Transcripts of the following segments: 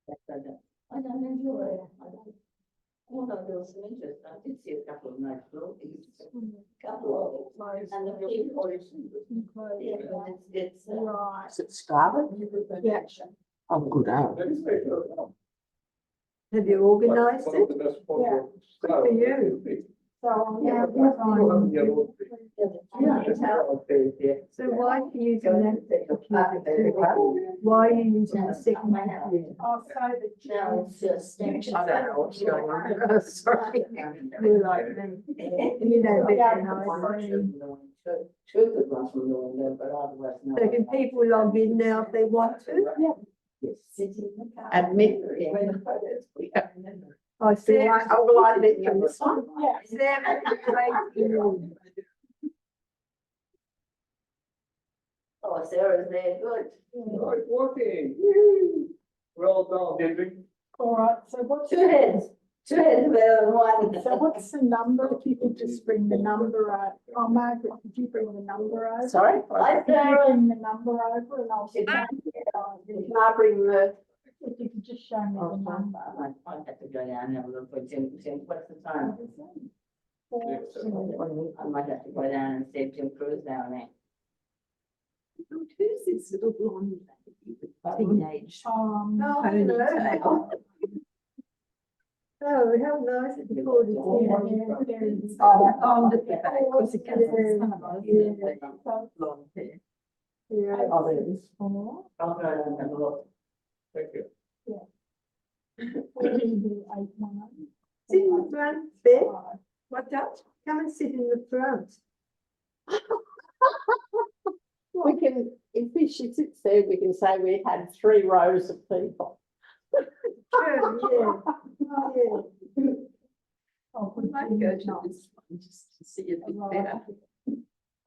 I don't enjoy it. Although there was some interest, I did see a couple of nice buildings, couple of them, and the people, it's, Right. Is it started? Yeah. Oh, good out. Have you organised it? Yeah. For you. So, yeah, we're on. So why are you using that? Why are you using the second one? I'll say that. now it's just. I don't know what's going on. Sorry. You're like me. You know, but Yeah. Two good ones from the window, but otherwise no. So can people log in now if they want to? Admit. I see. Oh, well, I bet you this one. Yeah. Is there a great Oh, Sarah's there, good. Right, working. Well done, Henry. all right, so what's, Two heads better than one. so what's the number? If you could just bring the number out. Oh, Margaret, could you bring the number over? Sorry? Hi, Could you Sarah. bring the number over and I'll sit down? Can I bring the? If you could just show me the number. I have to go down and have a look for Jim, what's the time? I might have to go down and see Jim Cruz down there. Who's this little blonde teenage? Oh, I know. Oh, how nice it's recorded. Oh, I'm just back because it gets some of those blonde hair. Yeah. Oh, there it is. I'll go down and have a look. Thank you. Sit in the front, Ben. What's that? Come and sit in the front. We can, if she sits there, we can say we had 3 rows of people. Sure, yeah. Oh, yeah. Oh, We might go to this one just to see a bit better.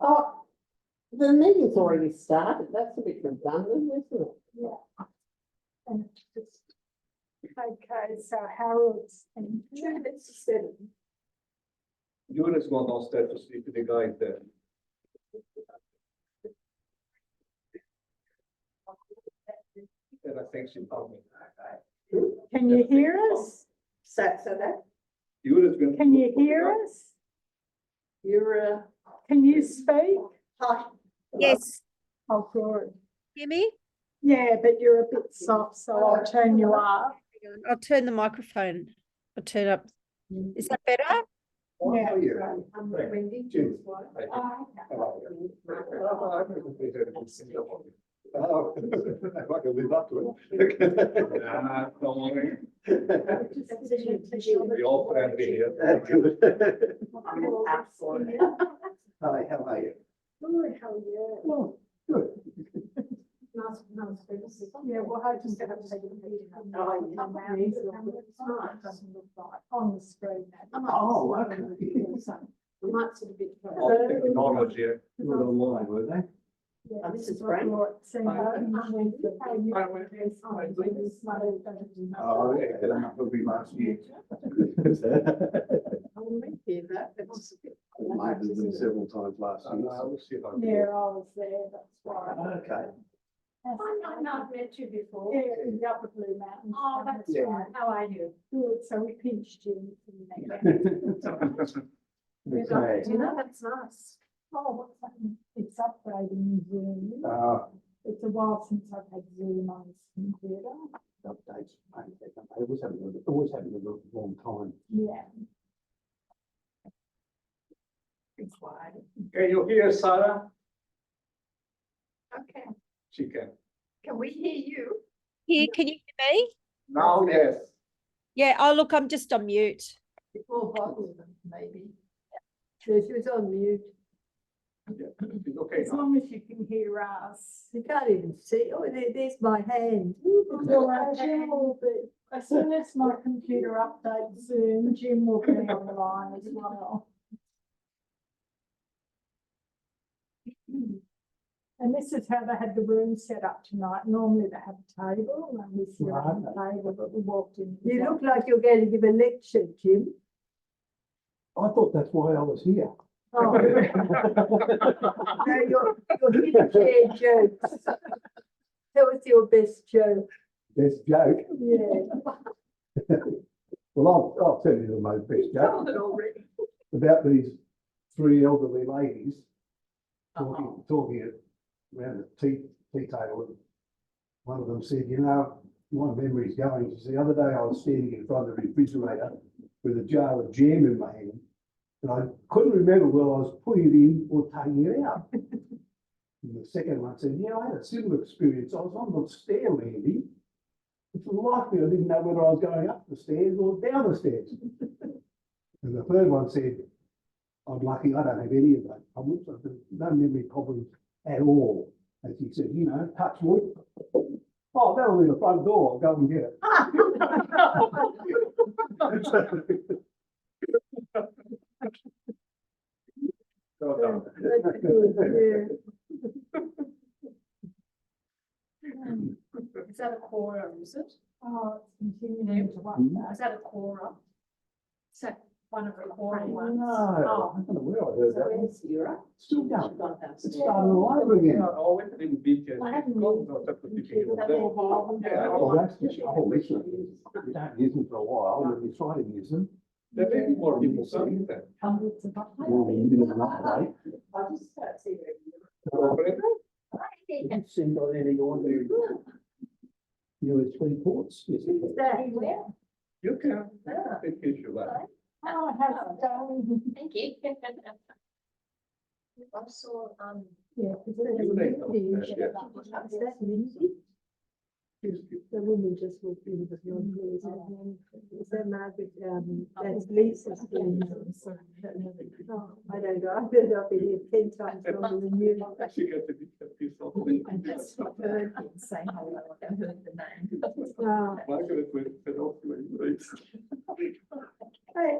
Oh, the meeting's already started. That's a bit redundant, isn't it? Yeah. And it's just, okay, so Harold's and. 7. Eunice gone downstairs to sleep with the guy there. And I think she told me. Can you hear us? So that Eunice been. Can you hear us? you're Can you speak? hi. Yes, Oh, good. hear me? Yeah, but you're a bit soft, so I'll turn you up. I'll turn the microphone. I'll turn up. Is that better? Yeah. How are you? I'm Wendy. Jim. Oh, Oh, I can live up to it. Nah, don't worry. We all friendly here. I'm an absolute. Hi, how are you? Good, how are you? Oh, good. Yeah, well, I just have to take a picture. On the screen. Oh, okay. We might sit a bit Oh, further. technology. Not online, were they? Oh, this is great. Oh, yeah, that would be last year. I will hear that. It's a bit. I've been several times last year. We'll see if I can. Yeah, I was there, that's why. Okay. I've not met you before. Yeah, in the Upper Blue Mountains. Oh, that's Yeah. right. How are you? Good, so we pinched you. Okay. You know, that's nice. Oh, what's happening? It's upgrading Zoom. It's a while since I've had Zoom on this computer. Updates. Always having a long time. Yeah. Can you hear Sarah? Okay. She can. Can we hear you? Can you hear me? Now, yes. Yeah, oh, look, I'm just on mute. Before volume, maybe. So she was on mute. It's okay As now. long as you can hear us. You can't even see. Oh, there's my hand. Well, Jim will be, as soon as my computer updates Zoom, Jim will be online as well. And this is how they had the room set up tonight. Normally they have a table and we sit on the table, but we walked in. You look like you're going to give a lecture, Jim. I thought that's why I was here. Oh. No, you're here to share jokes. Tell us your best joke. Best joke. Yeah. Well, I'll tell you the most best joke Told it already. about these three elderly ladies talking around the tea table. One of them said, you know, my memory's going. She said, the other day I was standing in front of the refrigerator with a jar of jam in my hand, and I couldn't remember whether I was putting it in or taking it out. And the second one said, yeah, I had a similar experience. I was on the stair landing. It's likely I didn't know whether I was going up the stairs or down the stairs. And the third one said, I'm lucky I don't have any of those problems. I've got no memory problems at all. And she said, you know, touch wood. Oh, that'll be the front door. I'll go and get it. That's good, Is that a quorum, is it? Oh, it's continuing to watch that. Is that a quorum? Is that one of the quorum ones? No, I don't know where I heard So that. where's Europe? Still going. I've gone It's downstairs. starting all over again. I haven't used Oh, that's just, oh, listen, you don't use them for a while, and then you try to use them. There may be more people saying that. hundreds of Well, you did it another day. I'll just start seeing it. You can send on any order. USB ports. Yes, you can. that. You can, in case you like. Oh, it has done. Thank you. I saw, Yeah, because there's You make Lindy. them, Is yes. that Lindy? The woman just walked in with your employees. Is that Margaret, that's Lisa's friend? Oh, I don't know, I've been here 10 times longer than you. She got the different piece of. I've heard him say hello, I heard the name. Oh, Margaret went fed off when hey,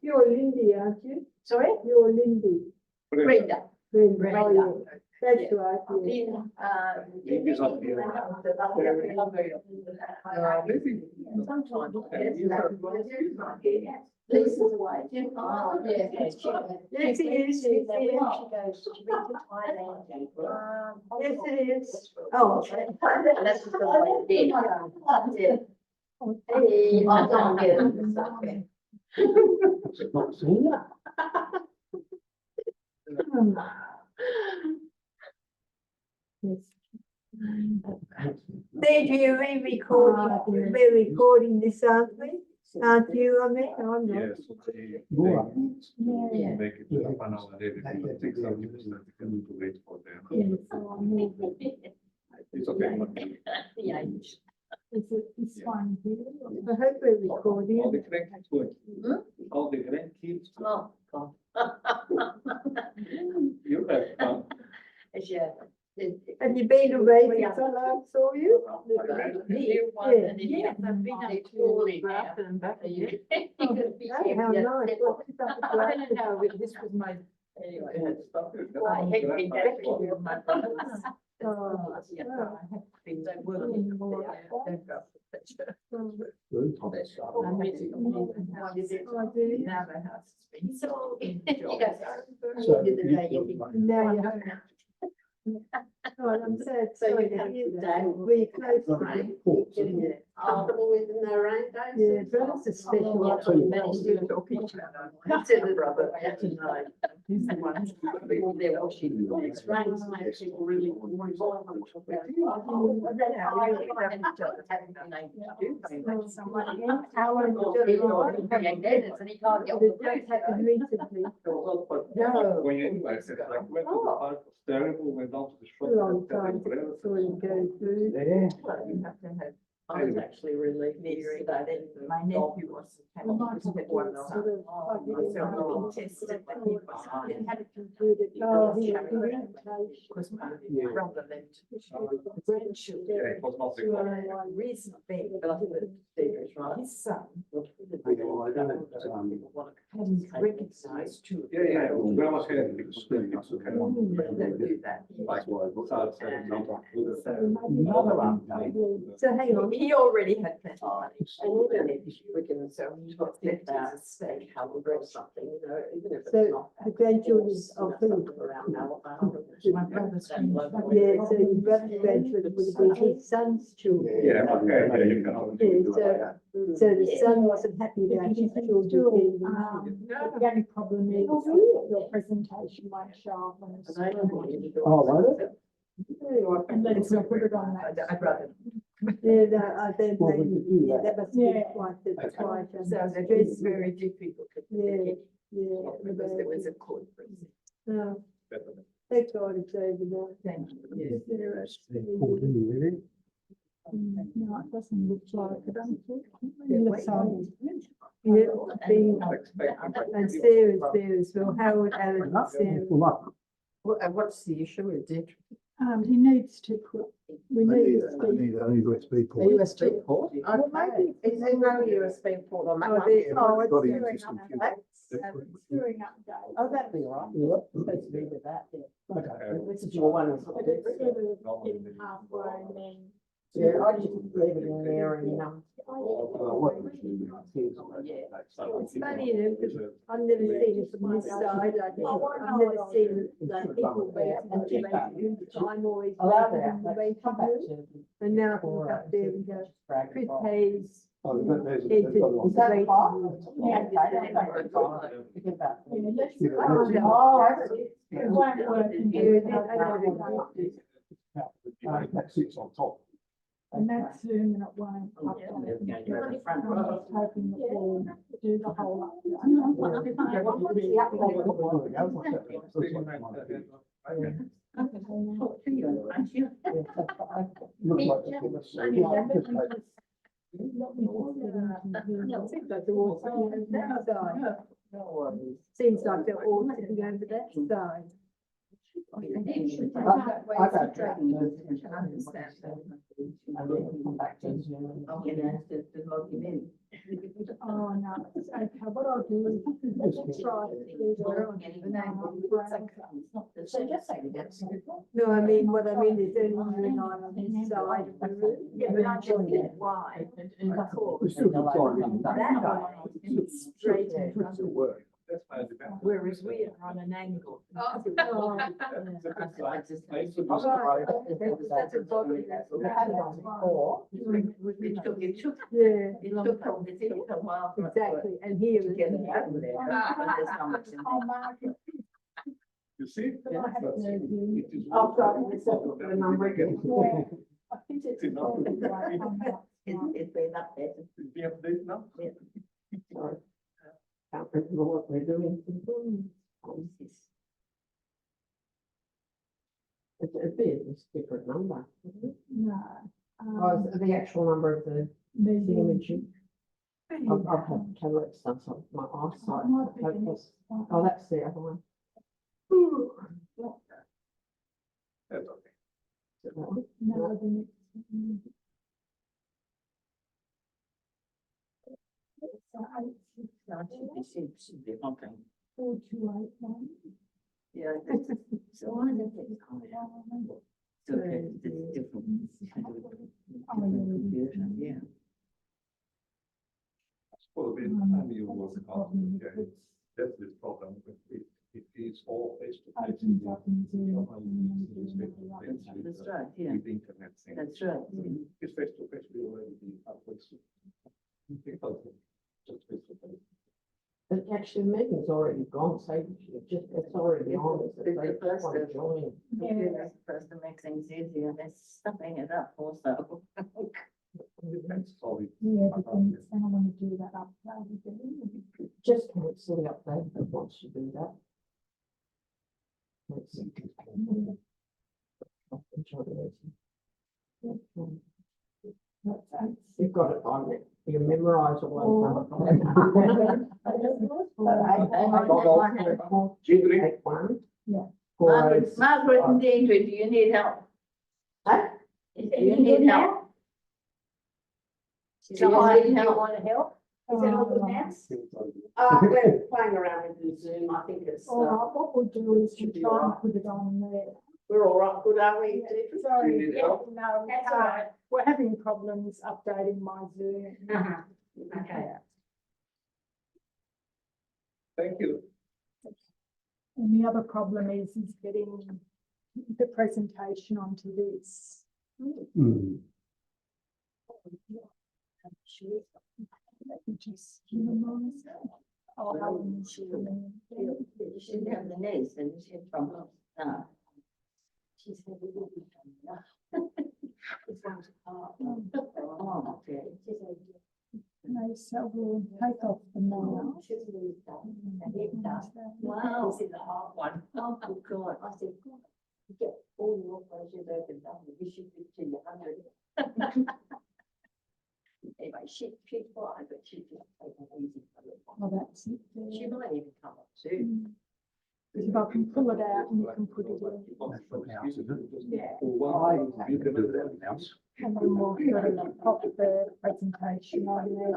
you're Lindy, aren't you? sorry? You're Lindy. Brenda. Brenda, oh, yeah. That's Yeah. right, yeah. Lindy's up here. Maybe. Sometimes. Yeah. Lisa's away. Oh, yeah. Yes, it is. She goes, she went to Thailand. Yes, it is. Oh, okay. That's the way it did. Hey, I'm not good. Not seen that. Yes. Dave, we're recording this, aren't we? Aren't you, I mean, I'm not. Yes. Yeah. Make it to the panel and everything, it takes 70%, you can need to wait for them. Yeah, so I'm moving. It's okay. Yeah. It's fine here. I hope we're All the recording. grandkids going. All the grandkids. Oh, God. You have fun. Yeah. Have you been away since I last saw you? You one, and then you have been up poorly now. You could be Oh, how nice. What is that? I don't know, this was my, anyway. I hate being back here with my brothers. Oh, Yeah. oh. I have been working more. Don't go for picture. Good time to start. I'm meeting Oh, do you? now the house has been So, sold. So, Now you have. Oh, I'm sad. So you Sorry to have hear today. that. We're close to Right. it. Ports, Getting isn't it? it comfortable with the no rain days? Yeah, but it's a special Oh, one. so you managed to talk each other. Said the brother, I have to know. He's the one. All their washing. Well, it's rains make people really revolve. Someone else. Alan will do it, or he'll be like this, and he can't get off the But it just happened recently. No. When you anyway, I said, like, went to the park, was terrible, went down to the shop. A long and time whatever. to sort of go through. Yeah. Well, you have to have. I was actually really Very that then my nephew was having Well, his one sort of, Oh, so he tested that he was it had a computer. Oh, he had a because my Yeah. brother left Yeah, grandchildren it was not big. reason being But I think that David's right. his son Yeah, hadn't recognized two. Yeah, yeah, when I was here, it was still, it's okay. Don't do that. Like, so, Another update. So hang on, he already had plenty of money. And even if we can, so he's got $50 steak, however, or something, you know, even if it's So not. the grandchildren It's, are you know, food. something around Alabama. My brother's friends. Yeah, so your brother's grandchildren would be his son's children. Yeah, okay, yeah, you can always do it like that. So the son wasn't happy If about you his can children still, getting the the only problem is Oh, really? your presentation won't show up on the And I don't want screen. you to do it. Oh, won't it? Unless we put it on that. I'd rather. Yeah, no, I don't Well, we blame could you. do Yeah, that. that must be Yeah. quite, So it's very difficult to. Yeah, yeah. Because there was a court. No, Definitely. thank God it's over now. Thank you. Yeah. No, it doesn't look like it, unfortunately. Yeah, Looks like- Yeah, and Sarah's there as well, Howard, Alan, and Sarah. What's the issue with it? He needs to put, we need to I speak. need an USB A port. USB port? Okay. Is there no USB port on that Oh, one? there- Oh, it's Got it, doing it's up, computer. it's doing update. Oh, that'd be all right. Yep. Supposed to be with that, yeah. Okay. This is your one. But it's sort of in halfway and then. Yeah, I just leave it in there and, It's funny, you know, 'cause I've never seen it from this side, I think, I've never seen like people waiting in the waiting room, I'm always waiting in the waiting room. And now I can look up there and go, Chris Hayes, Oh, there's entered another the one. waiting room. Yeah. Oh, Oh, it won't work. in Yeah, here. I know. That sits on top. And that's Zoom and it won't update. I'm just hoping that we'll do the whole Seems like they're all sitting over that side. Seems like they're all sitting over that side. I don't come back to Zoom. I'm gonna have to log him in. Oh, no, it's okay, what I'll do is try to do So just say that's. No, I mean, what I mean is only you and I on this side of the room. Yeah, but I just get why. We still got time. That guy is straight in front Still of, work. whereas we are on an angle. Oh. That's a body, we had it on before. It took Yeah, a while. for us to exactly, and here to is. get it out of there. But there's not much in there. I'll mark it. You see? I've got this up for a number again. Yeah. I think it's. It's enough. It's been up there. Is the update now? Sorry. Can't remember what we're doing. It'd be a different number. No. Oh, is it the actual number of the imaging. I've Oh, had cataracts done, so my eyesight. might be the hopeless. next one. Oh, that's the other one. That's okay. Is it that one? No, the next one. So eight, six, Should be okay. 4281. Yeah. So why did it come out? So it's different. Computer, yeah. Well, the time you work out, okay, that's this problem, it is all face to face. Opens up in Zoom. That's right, yeah. With the internet thing. That's right. It's face to face, we already be halfway through. Just face to face. But actually, the meeting's already gone, so it's already on, so they just want to join. Computer is supposed to make things easier, and they're stuffing it up also. That's solid. Yeah, but then I want to do that upload again. Just cancel the update if it wants to do that. Let's see. Enjoy the meeting. That's eight, You've got it on it, you memorise all G3. 8-1. Yeah. Margaret and Deidre, do you need help? Huh? Do you need help? Do you need help? Want to help? Is it all good now? We're playing around with the Zoom, I think it's. All right, what we'll do is should be try and alright. put it on there. We're all right, good, are we? Deidre? Sorry, Do you need help? no, we That's all right. can't. We're having problems updating my Zoom. Okay. Thank you. And the other problem is getting the presentation onto this. Hmm. Just minimize it. Oh, Helen, she coming in. You should have the names and you should from, she said we will be coming up. It's one to part. Oh, okay. She said, No, so we'll take off the mail. she's really done. And you've done. Wow. This is a hard one. Oh, good God. I said, God, you get all your pleasures open done. You should be to your 100. Anyway, she's fine, but she's just taking it easy for a little while. Oh, that's it. She might even come up soon. If I can pull it out and you can put it in. Yeah. I can do that now. And then we'll sort of pop the presentation on there.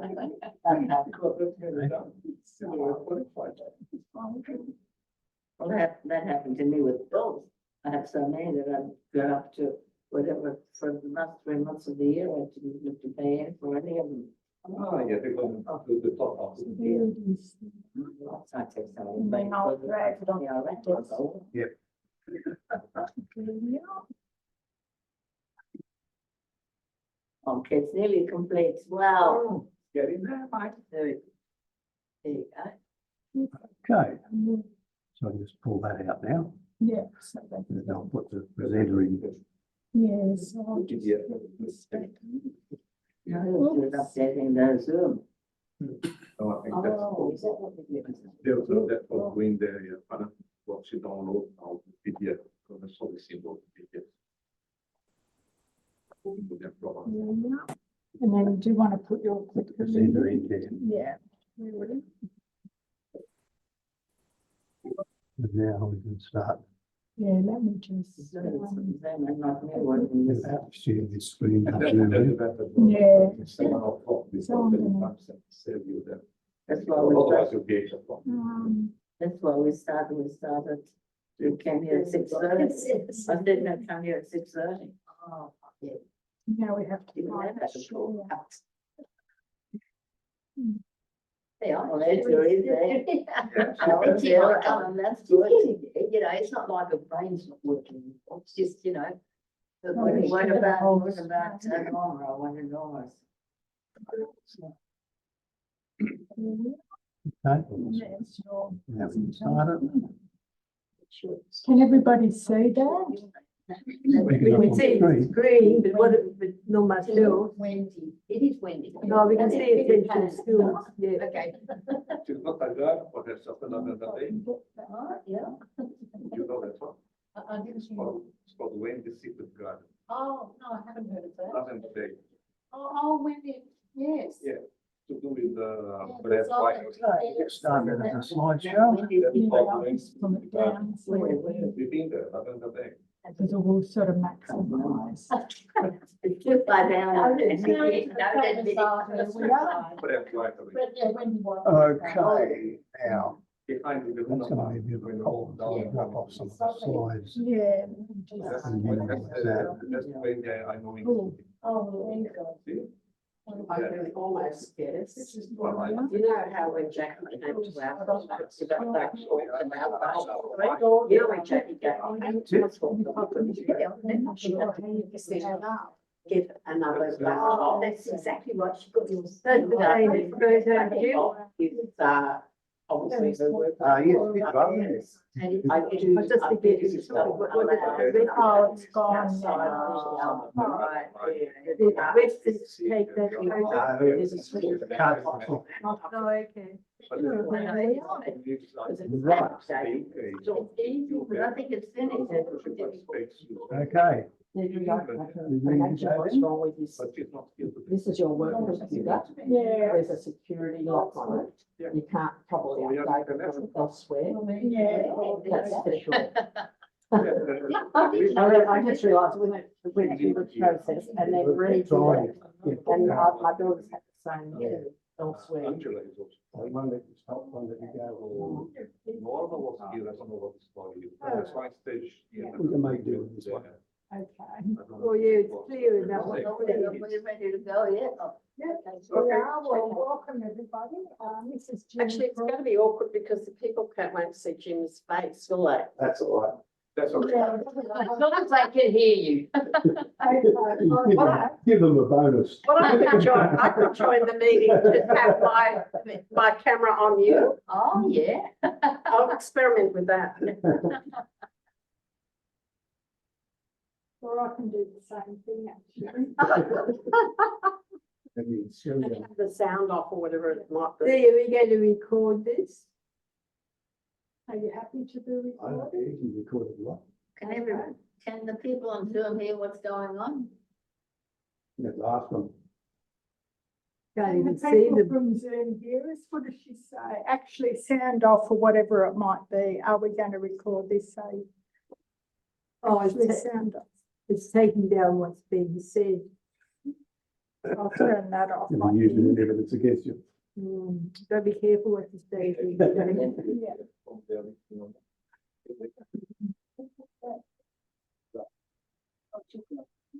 Well, that happened to me with bills. I have so many that I've got up to whatever, for the last 3 months of the year, I didn't have to pay in for any of them. Ah, yeah, they're going to do the top up. There it is. So I take some of And them, then I'll but drag it on. yeah, that's all. There we are. Okay, it's nearly complete. Wow. Get in there, mate. There you go. Okay, so I'll just pull that out now, Yeah. So that, and then I'll put the presenter in. yes. So I'll just Yeah. put this back in. Yeah, it's updating the Zoom. So I think that's, Oh, is that what it is? there's a, that was doing the, I don't know what you download now, PDF, because I saw the symbol PDF. With that problem. There we are. And then do you want to put your clicker Presenter in? in there. Yeah. There we are. And now we can start. Yeah, let me just. Zoom, and not me working this out. Share this screen. And Yeah. It's the one off top, this So I'm gonna- save you there. That's why we Otherwise started, you'll be at the that's why we started. We came here at 6:30. I didn't know, come here at 6:30. Oh, yeah. Now we have to Even find that that had to short. go out. Well, that's very there. Oh, yeah, that's good. You know, it's not like a brain's not working. It's just, you know. But what about Norma? I want to know. Okay, Yes, sure. now we can start it. Can everybody see that? We can We on see screen. the screen, but what if it's not much still? Wendy, it is Wendy. No, we can see it in schools, yeah. Okay. She's not like that, but there's something other than that. Yeah. You know that one? I didn't It's see. called Wendy Secret Garden. Oh, no, I haven't heard of that. Nothing big. Oh, Wendy, yes. Yeah. To do with the Yeah, bread it's all white. right. Get started as a slideshow. Wendy, That's Yeah, called I'll Wendy just pull it Secret Garden. down. So We've been there, nothing the big. it will sort of maximise. It's too far down. No, Okay. it's not. We are. But that's right. Yeah, when you want. Okay, now, Behind the. that's gonna be a bit of a problem, so I'll drop off some of the slides. Yeah. That's And then that's Wendy, I know. in- Cool. Oh, there you go. See? I can almost guess. This is Well, I- You know how when Jackie came to our house, about that short and our bus, You know when Jackie got on. give another Oh, bus. that's exactly what she got yours. That's the same as first time too. It's, obviously her work. Yes, bit rather, yes. And I do. I just think it's, what is it? Oh, it's gone now. Right. Which is take that. There's a small Cut. Oh, okay. But Yeah, it's- well, they are. it's like- Right. So it's easy, but I think it's finished. Okay, What's wrong with this? But she's not skilled. This is your work computer. Yeah. There's a security lock on it. You can't probably update it from elsewhere. Yeah. That's for sure. I just realised we went through the process and then redid it. And my daughters had the same. elsewhere. Angela is also. One that is top, one that you go, Or Norma was here, I don't know what it's called. That's why stage. we can make do with this one. Okay. Well, yeah, it's clear enough. We're ready to go, yeah. Yeah, Okay. we are. Well, welcome everybody. This is Jim. Actually, it's going to be awkward because the people can't wait to see Jim's face, will they? That's all right. That's okay. As long as I can hear you. Give them a bonus. Well, I could join the meeting, just have my camera on you. Oh, yeah. I'll experiment with that. Or I can do the same thing, actually. Maybe it's silly. And have the sound off or whatever it might So be. are we going to record this? Are you happy to be I don't know, recorded? you recorded a lot. Can the people on Zoom hear what's going on? That last one. Can't And even the see people them. from Zoom here is, what does she say? Actually, sound off or whatever it might be. Are we going to record this? Say, Oh, actually sound off. it's taking down what's being said. I'll turn that off. You'll be using it evidence against you. Gotta be careful what you say. Yeah.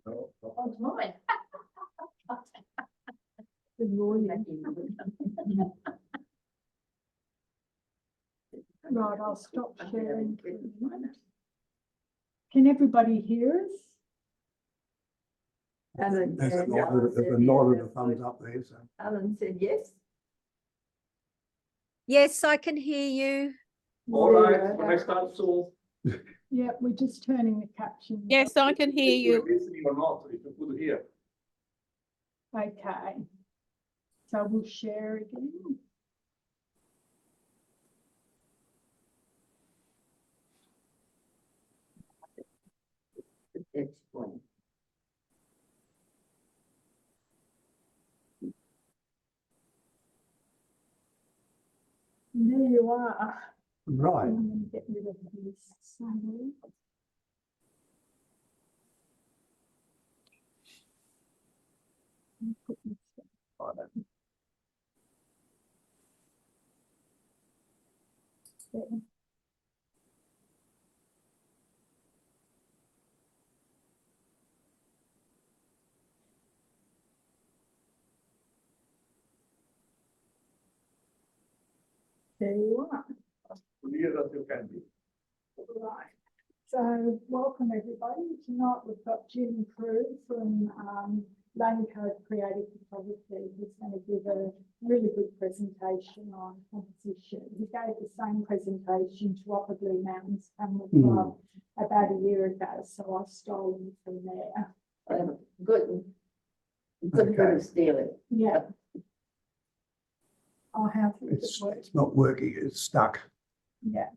Oh, it's mine. Good morning. Right, I'll stop sharing. Can everybody hear us? Alan There's a said- nod, there's a nod and a thumbs up there, so. Alan said yes. Yes, I can hear you. All right, when I start Zoom. Yeah, we're just turning the caption. Yes, I can hear If you're you. listening or not, if you could hear. Okay. So we'll share again. Explain. There you are. Right. I'm going to get rid of this summary. And put this at the bottom. There. There you are. Clear as you can be. Right. So welcome everybody. Tonight we've got Jim Crew from Lane Code Creative Photography. He's going to give a really good presentation on composition. He gave the same presentation to Upper Blue Mountains Camera Club about a year ago, so I stole him from there. Good. Good Okay. to steal it. Yeah. I'll have it It's, work. it's not working, it's stuck. Yeah.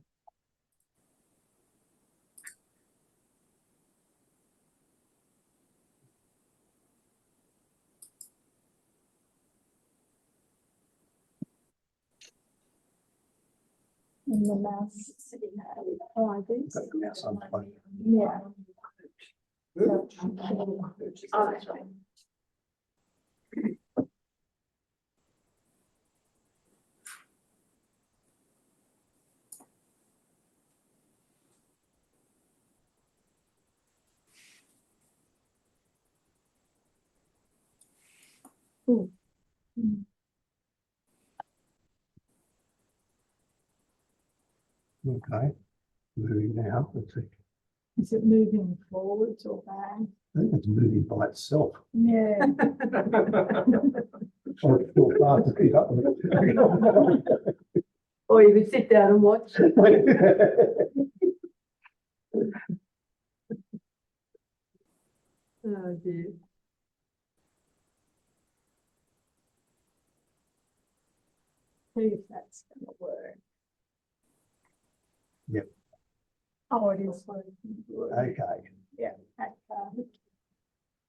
And the mouse sitting like this. Got the mouse unplugged. Yeah. Ooh. Okay. Moving now, let's see. Is it moving forwards or back? I think it's moving by itself. Yeah. Or it's still far to keep up with it. Or you could sit down and watch. Oh dear. See if that's going to work. Yep. Oh, it is working. Good. Okay, Yeah. Okay.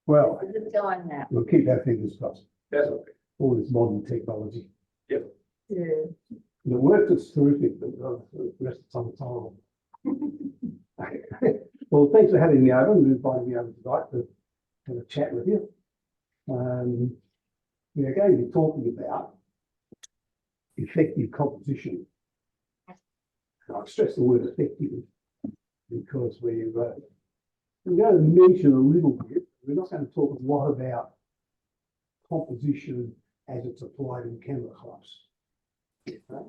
well, Is it going now? we'll keep our fingers crossed. That's okay. All this modern technology. Yeah. The work is terrific, but the rest of the time well, thanks for having me over and inviting me over tonight to have a chat with you. We're going to be talking about effective composition. And I stress the word effective because we're going to mention a little bit. We're not going to talk a lot about composition as it's applied in camera clubs. Right?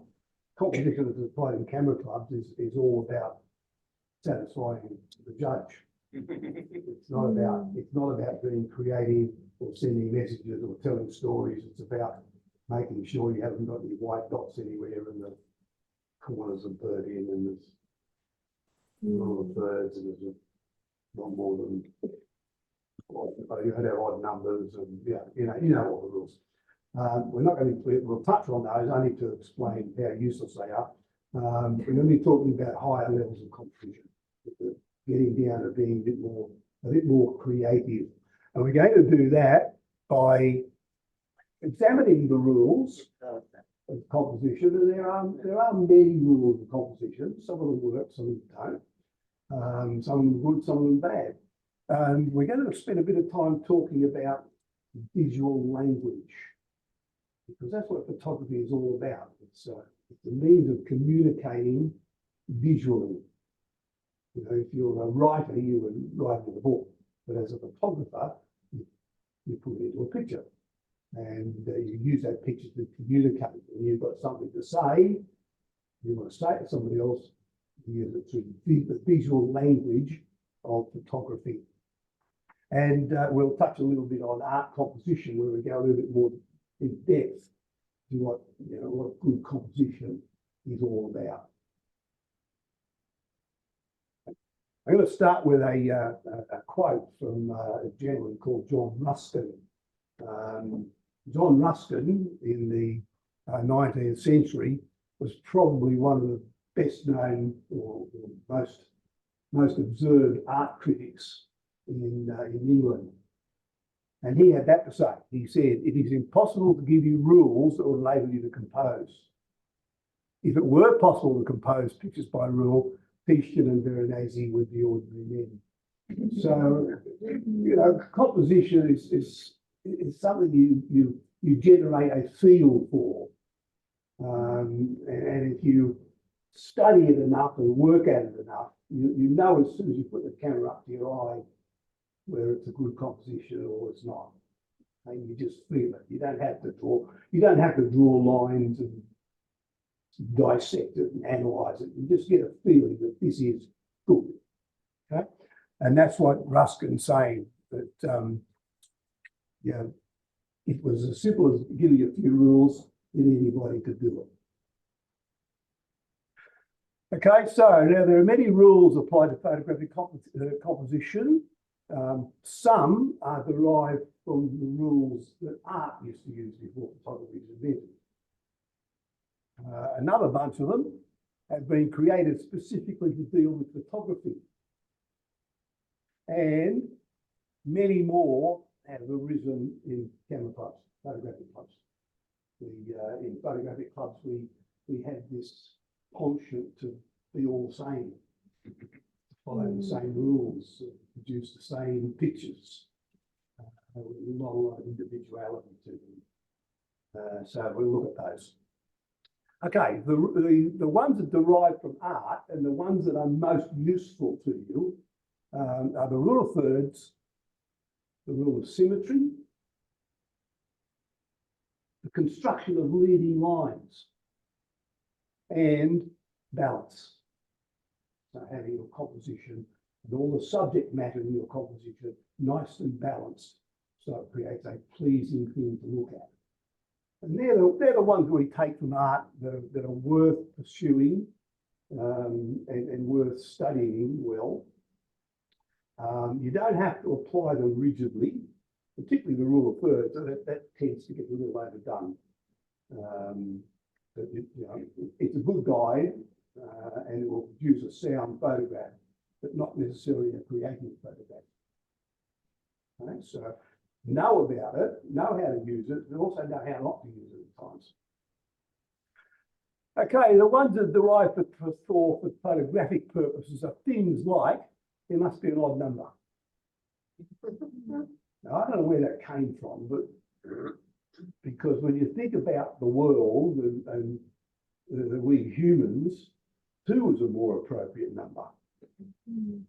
Composition as it's applied in camera clubs is all about satisfying the judge. It's not about being creative or sending messages or telling stories. It's about making sure you haven't got any white dots anywhere in the corners of bird in, and there's rule of thirds, and there's not more than you had odd numbers, and you know all the rules. We're not going to, we'll touch on those only to explain how useless they are. We're going to be talking about higher levels of composition, getting down to being a bit more creative. And we're going to do that by examining the rules of composition. And there are many rules of composition. Some of them work, some of them don't. Some of them good, some of them bad. And we're going to spend a bit of time talking about visual language, because that's what photography is all about. It's a means of communicating visually. You know, if you're a writer, you would write in a book, but as a photographer, you put it into a picture, and you use that picture to communicate. And you've got something to say, you want to say it to somebody else, you use it through the visual language of photography. And we'll touch a little bit on art composition, where we go a little bit more in depth to what good composition is all about. I'm going to start with a quote from a gentleman called John Ruskin. John Ruskin, in the 19th century, was probably one of the best known or most observed art critics in England. And he had that to say. He said, "It is impossible to give you rules that will enable you to compose. If it were possible to compose pictures by rule, Titian and Veronese would be ordinary men." So, you know, composition is something you generate a feel for. And if you study it enough and work at it enough, you know as soon as you put the camera up to your eye whether it's a good composition or it's not. And you just feel it. You don't have to draw lines and dissect it and analyze it. You just get a feeling that this is good. Okay, and that's what Ruskin's saying, that it was as simple as giving a few rules and anybody could do it. Okay, so now there are many rules applied to photographic composition. Some are derived from the rules that art used to use before photography was invented. Another bunch of them have been created specifically to deal with photography. And many more have arisen in camera clubs, photographic clubs. In photographic clubs, we had this penchant to be all the same, to follow the same rules, produce the same pictures. Not a lot of individuality to them. So we'll look at those. Okay, the ones that derive from art and the ones that are most useful to you are the rule of thirds, the rule of symmetry, the construction of leading lines, and balance. So having your composition and all the subject matter in your composition nice and balanced, so it creates a pleasing thing to look at. And they're the ones we take from art that are worth pursuing and worth studying well. You don't have to apply them rigidly, particularly the rule of thirds. So that tends to get a little overdone. But it's a good guide, and it will produce a sound photograph, but not necessarily a creative photograph. Okay, so know about it, know how to use it, and also know how not to use it at times. Okay, the ones that derive for photographic purposes are things like, there must be an odd number. Now, I don't know where that came from, but Because when you think about the world and we humans, 2 is a more appropriate number. Mm.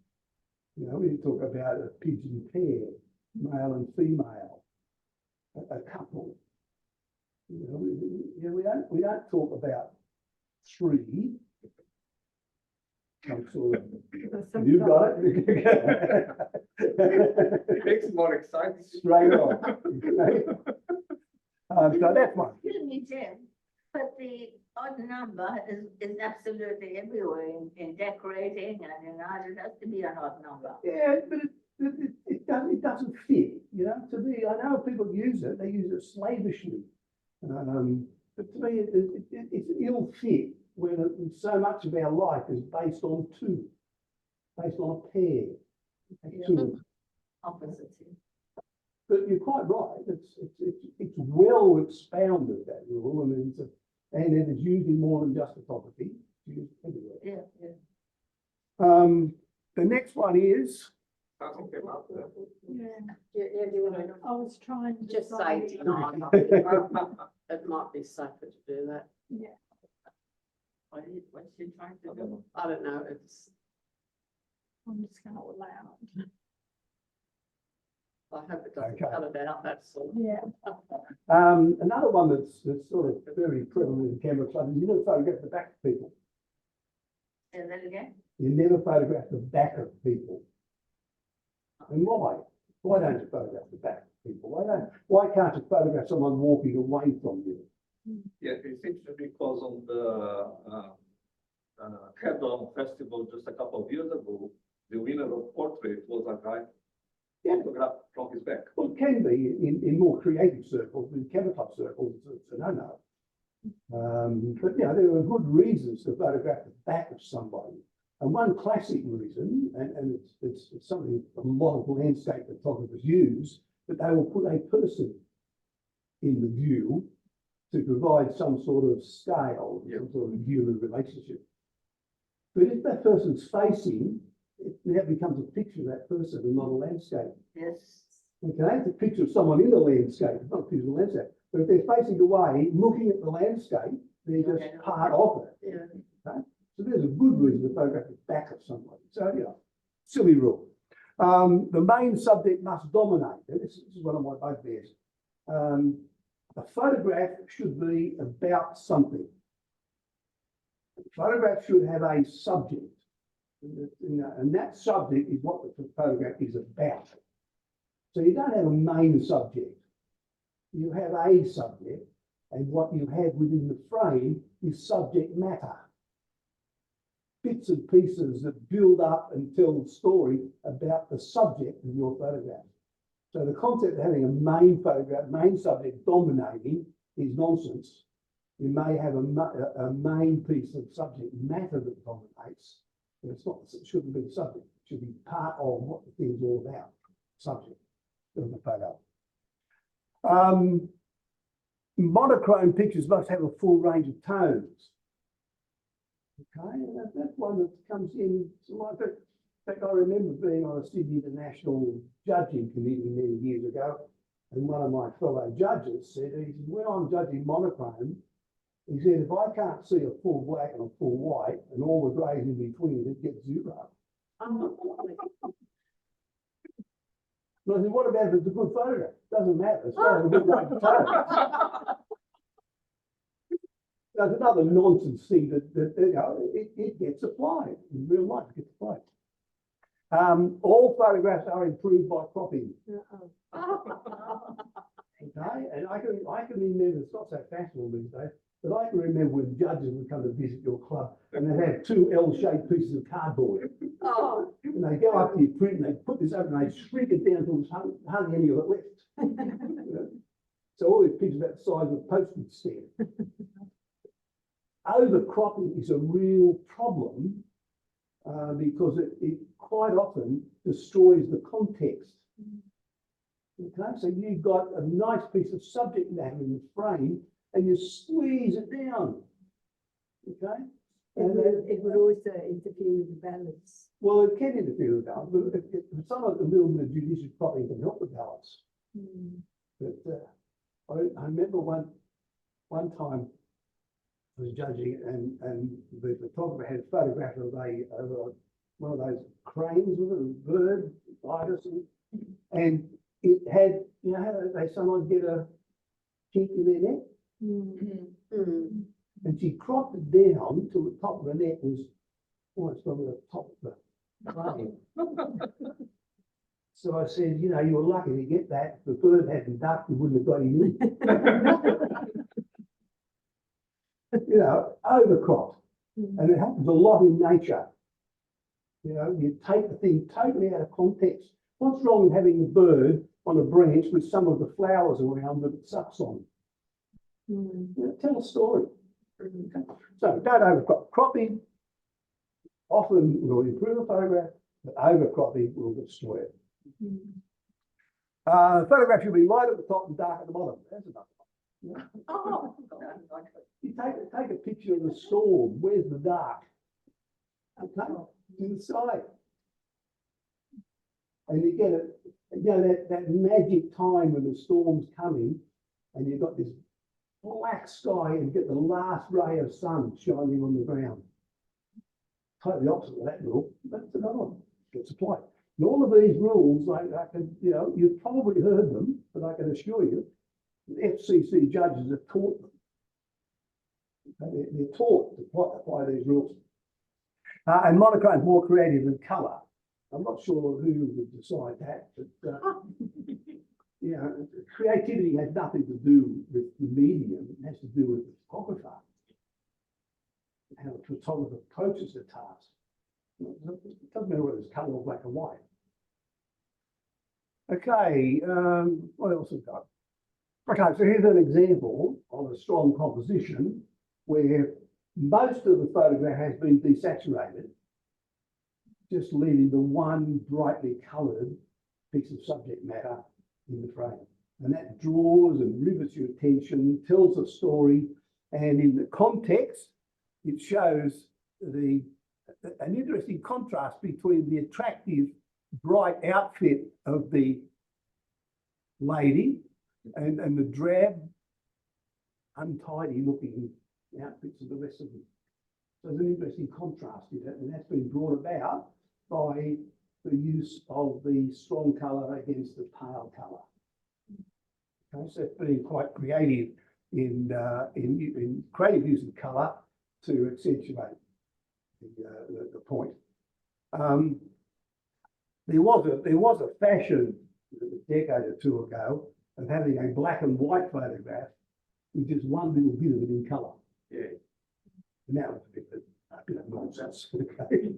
You know, we talk about a pigeon pair, male and female, a couple. You know, we don't talk about 3. Some sort of, you got it. It makes it more exciting. Straight on. So that's one. Excuse me, Jim, but the odd number is absolutely everywhere in decorating and in art. It has to be an odd number. Yeah, but it doesn't fit, you know, to me. I know people use it, they use it slavishly. But to me, it's ill fit when so much of our life is based on 2, based on a pair. Yeah. 2. Opposite. But you're quite right. It's well expounded, that rule, and it is used in more than just photography. It's used everywhere. Yeah. The next one is Nothing came up there. Yeah, Do you want to I was trying to. just say decide- deny? It might be safer to do that. Yeah, What's she trying to do? I don't know, it's, I'm just gonna allow it. I hope it doesn't Okay. cut it out, that's all. Yeah, another one that's sort of very prevalent in camera club is you never photograph the back of people. Say that again? You never photograph the back of people. And why? Why don't you photograph the back of people? Why can't you photograph someone walking away from you? Yeah, it seems to be because on the Head-On Festival just a couple of years ago, the winner of portrait was a guy photographed from his back. Well, it can be in more creative circles, in camera club circles, it's a no-no. But you know, there are good reasons to photograph the back of somebody. And one classic reason, and it's something a lot of landscape photographers use, that they will put a person in the view to provide some sort of scale, some sort of human relationship. But if that person's facing, it now becomes a picture of that person and not a landscape. Yes. Okay, it's a picture of someone in the landscape, it's not a picture of the landscape. But if they're facing away, looking at the landscape, they're just part of it. Yeah. Okay? So there's a good reason to photograph the back of somebody. So, you know, silly rule. The main subject must dominate. And this is one of my bugbears. A photograph should be about something. A photograph should have a subject. And that subject is what the photograph is about. So you don't have a main subject. You have a subject, and what you have within the frame is subject matter. Bits and pieces that build up and tell the story about the subject of your photograph. So the concept of having a main photograph, main subject dominating is nonsense. You may have a main piece of subject matter that dominates, but it shouldn't be the subject. It should be part of what the thing's all about, subject of the photo. Monochrome pictures must have a full range of tones. Okay, and that's one that comes in. In fact, I remember being on a Sydney International judging committee many years ago, and one of my fellow judges said, when I'm judging monochrome, he said, if I can't see a full black and a full white and all the greys in between, it gets 0. And I said, what about if it's a good photograph? Doesn't matter. It's not a good range of tones. There's another nonsense thing that you know, it gets applied in real life. It gets applied. All photographs are improved by cropping. Okay, and I can remember, it's not so fashionable these days, but I can remember when judges would come to visit your club and they'd have 2 L-shaped pieces of cardboard. Oh. And they go up to your print and they put this up and they shrink it down till there's hardly any of it left. You know? So all these pictures about the size of a postage stamp. Overcropping is a real problem because it quite often destroys the context. Okay, so you've got a nice piece of subject matter in the frame and you squeeze it down. Okay? It would also interfere with the balance. Well, it can interfere with balance, but some of a little bit of judicious cropping can help the balance. But I remember one time I was judging and the photographer had a photograph of one of those cranes with a bird, ibis, and it had, you know, how they sometimes get a kink in their neck, and she cropped it down till the top of the neck was almost on the top of the crane. So I said, you know, you were lucky to get that. If the bird hadn't ducked, you wouldn't have got him in. You know, overcropped. And it happens a lot in nature. You know, you take the thing totally out of context. What's wrong with having a bird on a branch with some of the flowers around that it sucks on? You know, tell a story. So don't overcrop. Cropping often will improve a photograph, but overcropping will destroy it. Photograph should be light at the top and dark at the bottom. That's enough. Oh. You take a picture of the storm. Where's the dark? Okay, in the sky. And you get it, you know, that magic time when the storm's coming and you've got this black sky and you get the last ray of sun shining on the ground. Totally opposite of that rule. That's another one. Gets applied. And all of these rules, I can, you know, you've probably heard them, but I can assure you, the FCC judges have taught them. They're taught to apply these rules. And monochrome is more creative than colour. I'm not sure who would decide that, but you know, creativity has nothing to do with the medium. It has to do with the photographer. How the photographer approaches the task. It doesn't matter whether it's colour or black and white. Okay, what else have we got? Okay, so here's an example of a strong composition where most of the photograph has been desaturated, just leaving the one brightly coloured piece of subject matter in the frame. And that draws and rivets your attention, tells a story, and in the context, it shows an interesting contrast between the attractive, bright outfit of the lady and the drab, untidy looking outfits of the rest of them. So there's an interesting contrast in it, and that's been brought about by the use of the strong colour against the pale colour. Okay, so it's been quite creative in creative use of colour to accentuate the point. There was a fashion a decade or two ago of having a black and white photograph with just one little bit of it in colour. Yeah. And that was a bit of nonsense. Okay.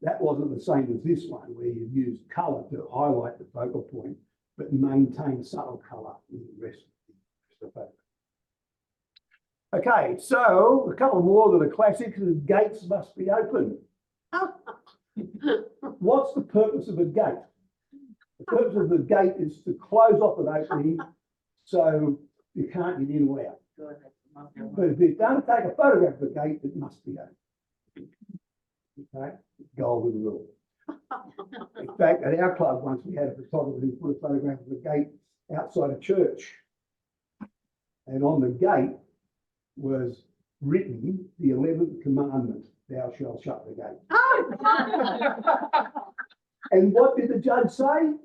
That wasn't the same as this one, where you use colour to highlight the focal point, but maintain subtle colour in the rest of the photograph. Okay, so a couple more that are classics. The gates must be open. What's the purpose of a gate? The purpose of the gate is to close off an opening so you can't get in or out. But if you're going to take a photograph of the gate, it must be open. Okay, golden rule. In fact, at our club once we had a photographer who put a photograph of the gate outside a church. And on the gate was written the 11th commandment, thou shalt shut the gate. And what did the judge say?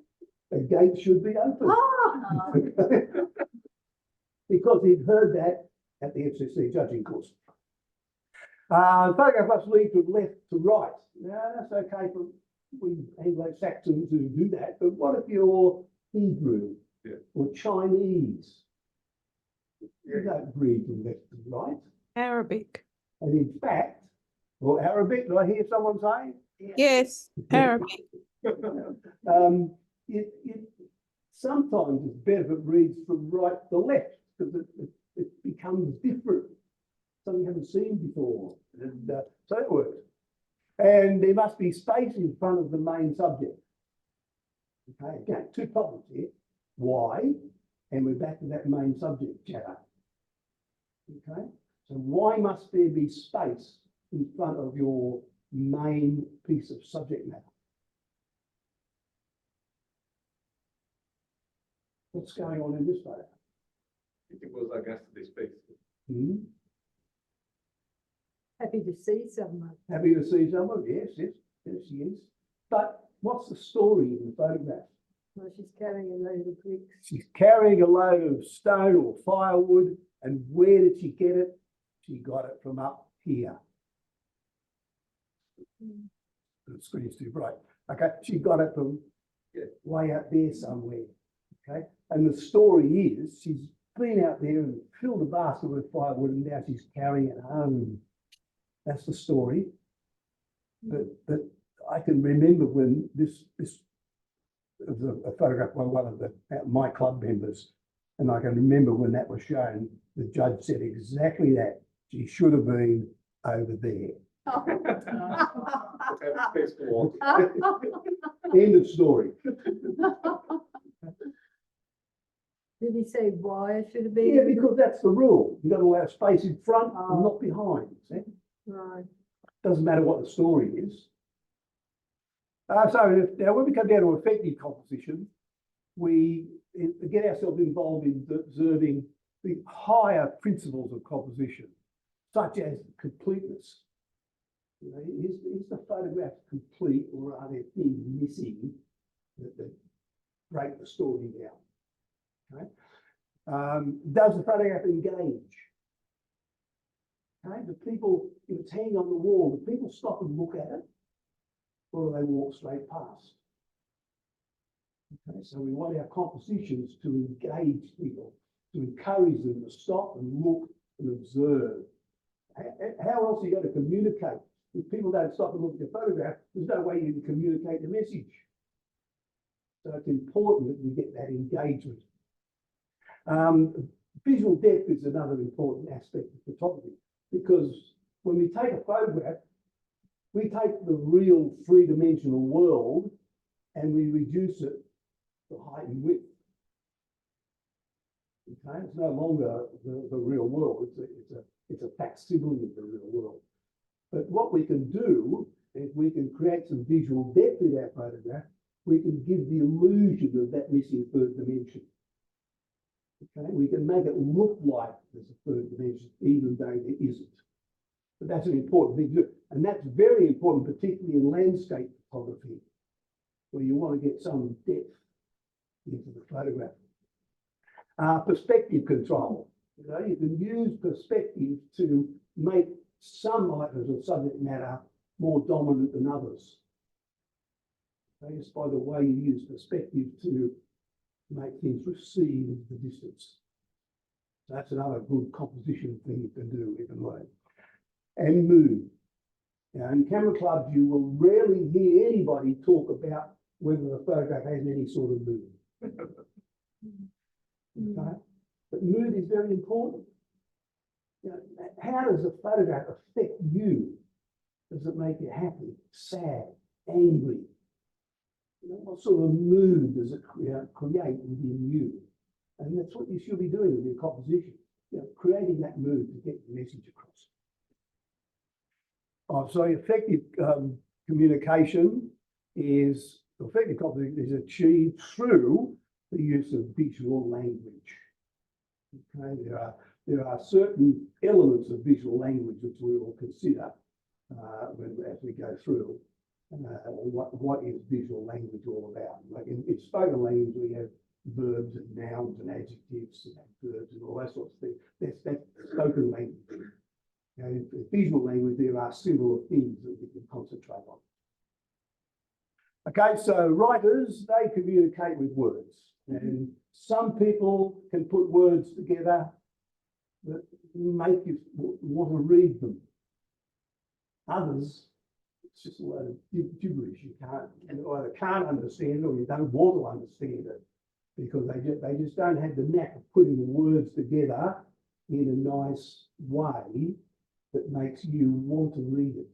The gate should be open. Because he'd heard that at the FCC judging course. The photograph must lead from left to right. Now, that's okay for we Anglo-Saxons who do that, but what if you're Hebrew or Chinese? You don't read from left to right. Arabic. And in fact, or Arabic, did I hear someone say? Yes, Arabic. Sometimes it's better if it reads from right to left because it becomes different, something you haven't seen before, and so it works. And there must be space in front of the main subject. Okay, again, two problems here. Why? And we're back to that main subject chatter. Okay, so why must there be space in front of your main piece of subject matter? What's going on in this photo? It was against the space. Hmm? Happy to see someone. Happy to see someone? Yes, yes, yes, she is. But what's the story in the photograph? Well, she's carrying a load of bricks. She's carrying a load of stone or firewood, and where did she get it? She got it from up here. The screen's too bright. Okay, she got it from way out there somewhere. Okay, and the story is she's been out there and filled a basket with firewood, and now she's carrying it home. That's the story. But I can remember when this was a photograph by one of my club members, and I can remember when that was shown, the judge said exactly that. She should have been over there. Have space to walk. End of story. Did he say why it should have been? Yeah, because that's the rule. You've got to allow space in front and not behind. See? Right. Doesn't matter what the story is. So now when we come down to effective composition, we get ourselves involved in observing the higher principles of composition, such as completeness. You know, is the photograph complete, or are there things missing that break the story down? Okay. Does the photograph engage? Okay. Do people, if it's hanging on the wall, do people stop and look at it, or do they walk straight past? Okay, so we want our compositions to engage people, to encourage them to stop and look and observe. How else are you going to communicate? If people don't stop and look at your photograph, there's no way you can communicate the message. So it's important that you get that engagement. Visual depth is another important aspect of photography, because when we take a photograph, we take the real three-dimensional world and we reduce it to height and width. Okay, it's no longer the real world. It's a facsimile of the real world. But what we can do is we can create some visual depth in our photograph. We can give the illusion of that missing third dimension. Okay, we can make it look like there's a third dimension, even though there isn't. But that's an important thing to do. And that's very important, particularly in landscape photography, where you want to get some depth into the photograph. Perspective control. You know, you can use perspective to make some items of subject matter more dominant than others. Okay, just by the way you use perspective to make things recede into the distance. So that's another good composition thing you can do, you can learn. And mood. Now, in camera clubs, you will rarely hear anybody talk about whether the photograph has any sort of mood. Okay? But mood is very important. You know, how does a photograph affect you? Does it make you happy, sad, angry? You know, what sort of mood does it create within you? And that's what you should be doing with your composition. You know, creating that mood to get the message across. So effective communication is, effective communication is achieved through the use of visual language. Okay, there are certain elements of visual language which we will consider as we go through what is visual language all about. Like in spoken language, we have verbs and nouns and adjectives and adverbs and all that sort of thing. That's spoken language. You know, in visual language, there are similar things that we can concentrate on. Okay, so writers, they communicate with words. And some people can put words together that make you want to read them. Others, it's just a lot of gibberish. You either can't understand or you don't want to understand it, because they just don't have the knack of putting the words together in a nice way that makes you want to read it.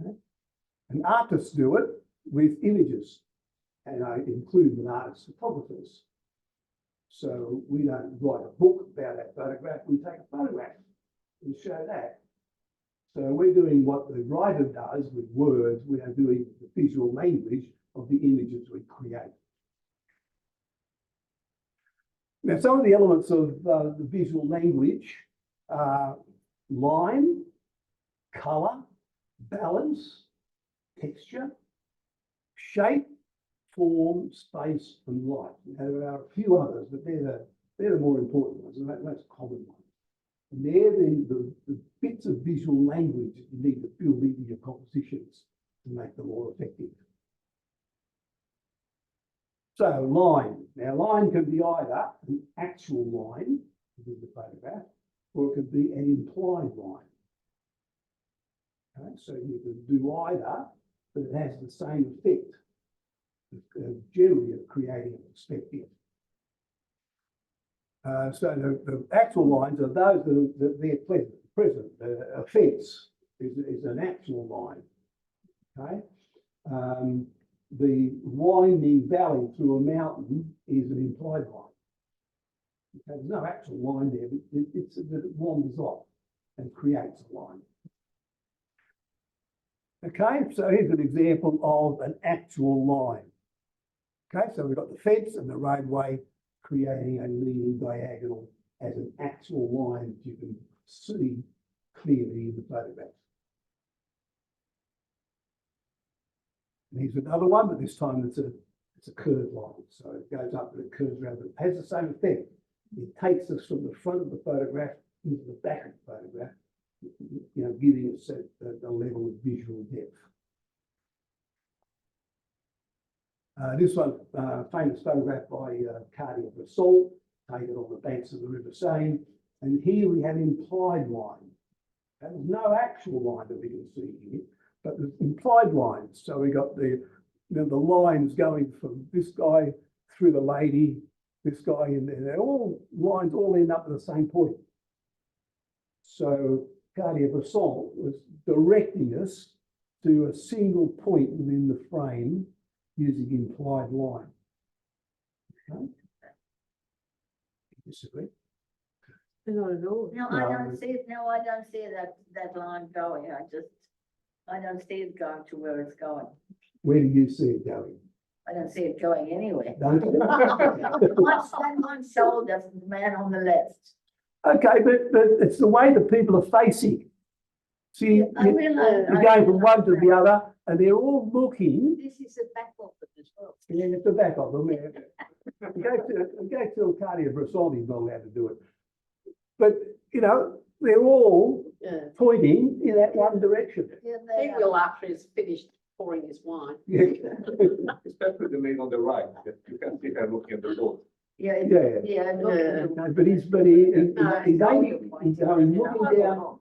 Okay? And artists do it with images, and I include with artists photographers. So we don't write a book about that photograph, we take a photograph and show that. So we're doing what the writer does with words, we are doing the visual language of the images we create. Now, some of the elements of the visual language are line, colour, balance, texture, shape, form, space, and light. Now, there are a few others, but they're the more important ones, and the most common ones. And they're the bits of visual language that you need to build into your compositions to make them more effective. So line. Now line can be either an actual line, which is the photograph, or it could be an implied line. Okay, so you can do either, but it has the same effect, generally of creating a perspective. So the actual lines are those that they're present. A fence is an actual line. Okay. The winding valley through a mountain is an implied line. Okay, there's no actual line there, but it wanders off and creates a line. Okay, so here's an example of an actual line. Okay, so we've got the fence and the roadway creating a leading diagonal as an actual line that you can see clearly in the photograph. And here's another one, but this time it's a curved line. So it goes up and it curves around, but it has the same effect. It takes us from the front of the photograph into the back of the photograph, you know, giving us a level of visual depth. This one, famous photograph by Cartier-Bresson, taken on the banks of the River Seine. And here we have implied line. There's no actual line that we can see here, but there's implied lines. So we got the lines going from this guy through the lady, this guy in there. They're all lines all end up at the same point. So Cartier-Bresson was directing us to a single point within the frame using implied line. Okay. Disagree? Not at all. No, I don't see it. No, I don't see that line going. I don't see it going to where it's going. Where do you see it going? I don't see it going anywhere. Don't you? That one showed us the man on the left. Okay, but it's the way that people are facing. See, I realise. you're going from one to the other, and they're all looking. This is the back of it as well. Yeah, it's the back of them. Yeah. Go to Cartier-Bresson, he's not allowed to do it. But, you know, they're all pointing in that one direction. Yeah, He they will are. after he's finished pouring his wine. Yeah, Especially the lady on the right, that you can see her looking at the boat. Yeah, yeah. look at the- No, but he's going looking down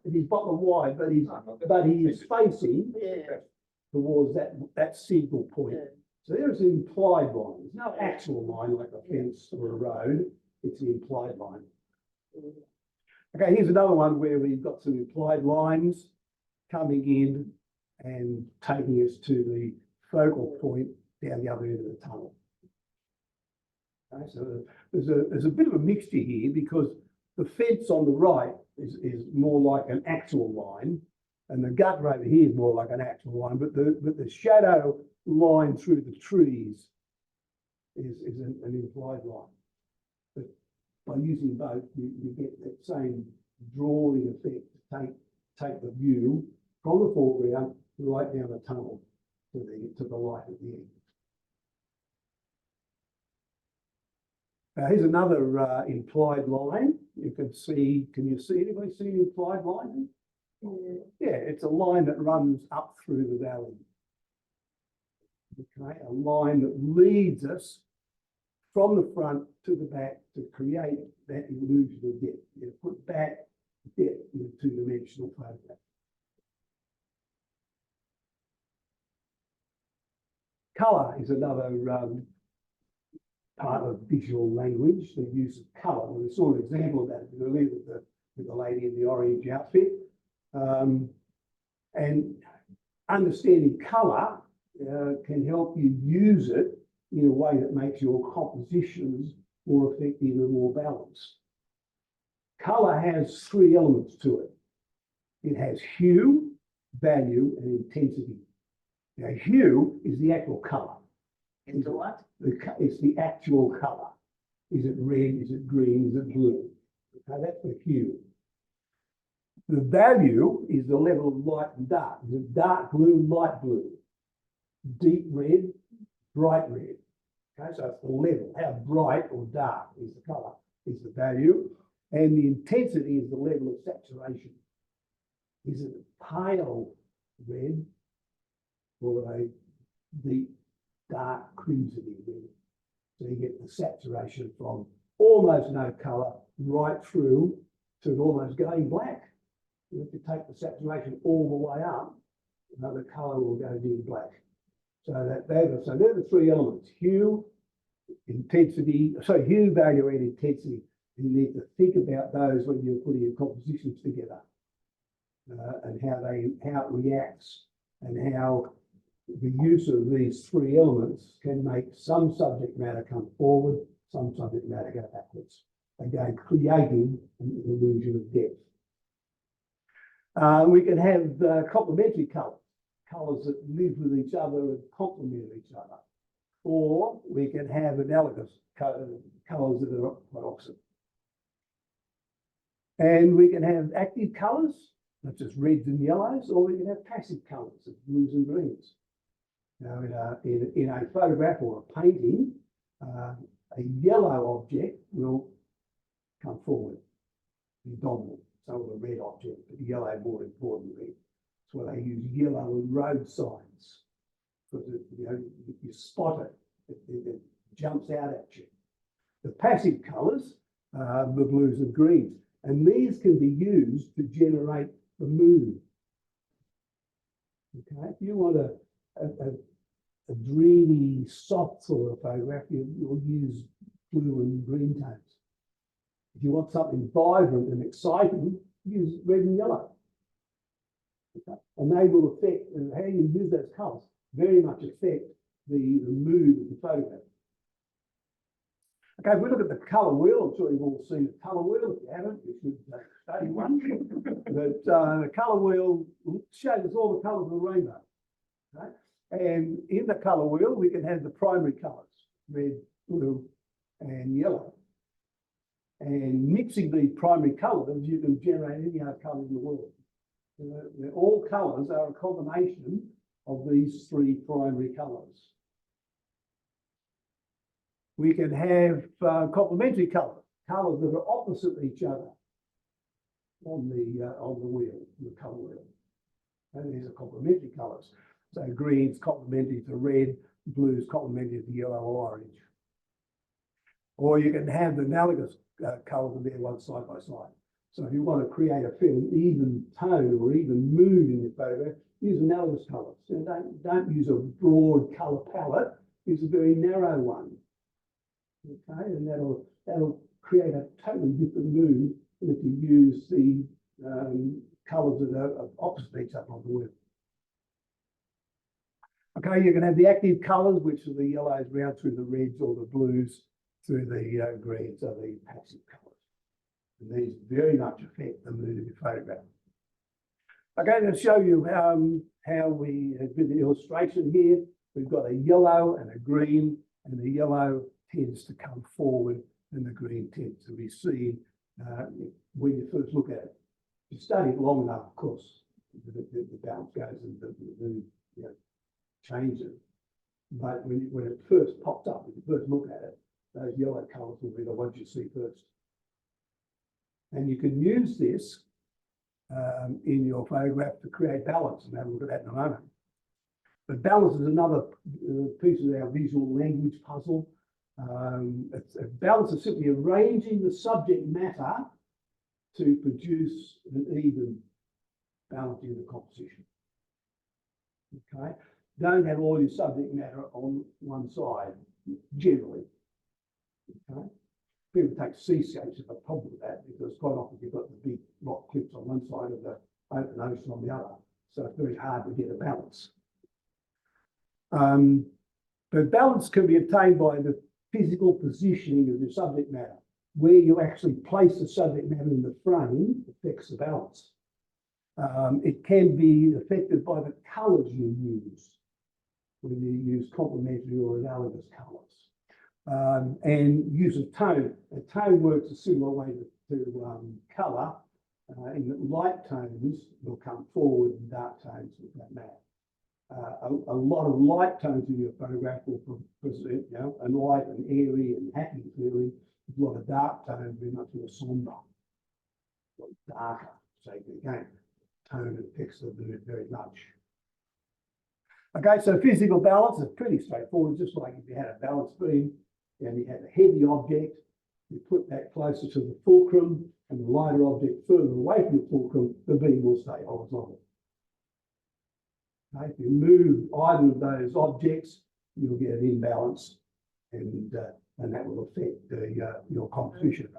at his bottom wide, but he's facing Yeah. towards that single point. Yeah. So there's an implied line. There's no actual line like a fence or a road. It's an implied line. Okay, here's another one where we've got some implied lines coming in and taking us to the focal point down the other end of the tunnel. Okay, so there's a bit of a mixture here because the fence on the right is more like an actual line, and the gutter over here is more like an actual line, but the shadow line through the trees is an implied line. But by using both, you get that same drawing effect to take the view from the foreground right down the tunnel to the light at the end. Here's another implied line. You can see, can you see, anybody see an implied line? Yeah, it's a line that runs up through the valley. Okay, a line that leads us from the front to the back to create that illusion of depth. You put back depth in a two-dimensional photograph. Colour is another part of visual language, the use of colour. We saw an example of that earlier with the lady in the orange outfit. And understanding colour can help you use it in a way that makes your compositions more effective and more balanced. Colour has three elements to it. It has hue, value, and intensity. Now, hue is the actual colour. Into what? It's the actual colour. Is it red? Is it green? Is it blue? Okay, that's the hue. The value is the level of light and dark. Is it dark blue, light blue, deep red, bright red? Okay, so it's the level. How bright or dark is the colour, is the value. And the intensity is the level of saturation. Is it pale red or a deep, dark crimsony red? So you get the saturation from almost no colour right through to it almost going black. You have to take the saturation all the way up, the colour will go near black. So they're the three elements: hue, intensity, hue, value, and intensity. You need to think about those when you're putting your compositions together, and how it reacts, and how the use of these three elements can make some subject matter come forward, some subject matter go backwards. Again, creating an illusion of depth. We can have complementary colours, colours that live with each other and complement each other. Or we can have analogous colours that are quite opposite. And we can have active colours, such as reds and yellows, or we can have passive colours, of blues and greens. Now, in a photograph or a painting, a yellow object will come forward, be dominant. So will a red object, but yellow more importantly. That's why they use yellow in road signs, because you spot it, it jumps out at you. The passive colours are the blues and greens, and these can be used to generate the mood. Okay, if you want a dreamy, soft sort of photograph, you'll use blue and green tones. If you want something vibrant and exciting, use red and yellow. Okay? And they will affect, and how you use those colours very much affect the mood of the photograph. Okay, if we look at the colour wheel, I'm sure you've all seen the colour wheel. If you haven't, you should study one. But the colour wheel shows us all the colours of the rainbow. Okay? And in the colour wheel, we can have the primary colours, red, blue, and yellow. And mixing these primary colours, you can generate any other colour in the world. All colours are a combination of these three primary colours. We can have complementary colours, colours that are opposite each other on the wheel, the colour wheel. And these are complementary colours. So green's complementary to red, blue's complementary to yellow or orange. Or you can have the analogous colours and they're one side by side. So if you want to create a fairly even tone or even mood in your photograph, use analogous colours. So don't use a broad colour palette, use a very narrow one. Okay, and that'll create a totally different mood than if you use the colours that are opposite each other on the wheel. Okay, you can have the active colours, which are the yellows round through the reds or the blues through the greens, are the passive colours. And these very much affect the mood of your photograph. Okay, to show you how we have the illustration here, we've got a yellow and a green, and the yellow tends to come forward and the green tends to be seen when you first look at it. If you study it long enough, of course, the balance goes and the mood changes. But when it first pops up, when you first look at it, those yellow colours will be the ones you see first. And you can use this in your photograph to create balance, and have a look at that in a moment. But balance is another piece of our visual language puzzle. Balance is simply arranging the subject matter to produce an even balance in the composition. Okay, don't have all your subject matter on one side, generally. Okay, people take seascapes have a problem with that because quite often you've got the big rock cliffs on one side and the open ocean on the other, so it's very hard to get a balance. But balance can be obtained by the physical positioning of the subject matter. Where you actually place the subject matter in the frame affects the balance. It can be affected by the colours you use, whether you use complementary or analogous colours. and use of tone. And tone works a similar way to colour. In that light tones will come forward and dark tones will come back. A lot of light tones in your photograph will present, you know, and light and airy and happy feeling. A lot of dark tones, very much more sombre, darker. So again, tone affects the mood very much. Okay, so physical balance is pretty straightforward, just like if you had a balance beam and you had a heavy object, you put that closer to the fulcrum and the lighter object further away from the fulcrum, the beam will stay horizontal. Okay, if you move either of those objects, you'll get an imbalance, and that will affect your composition.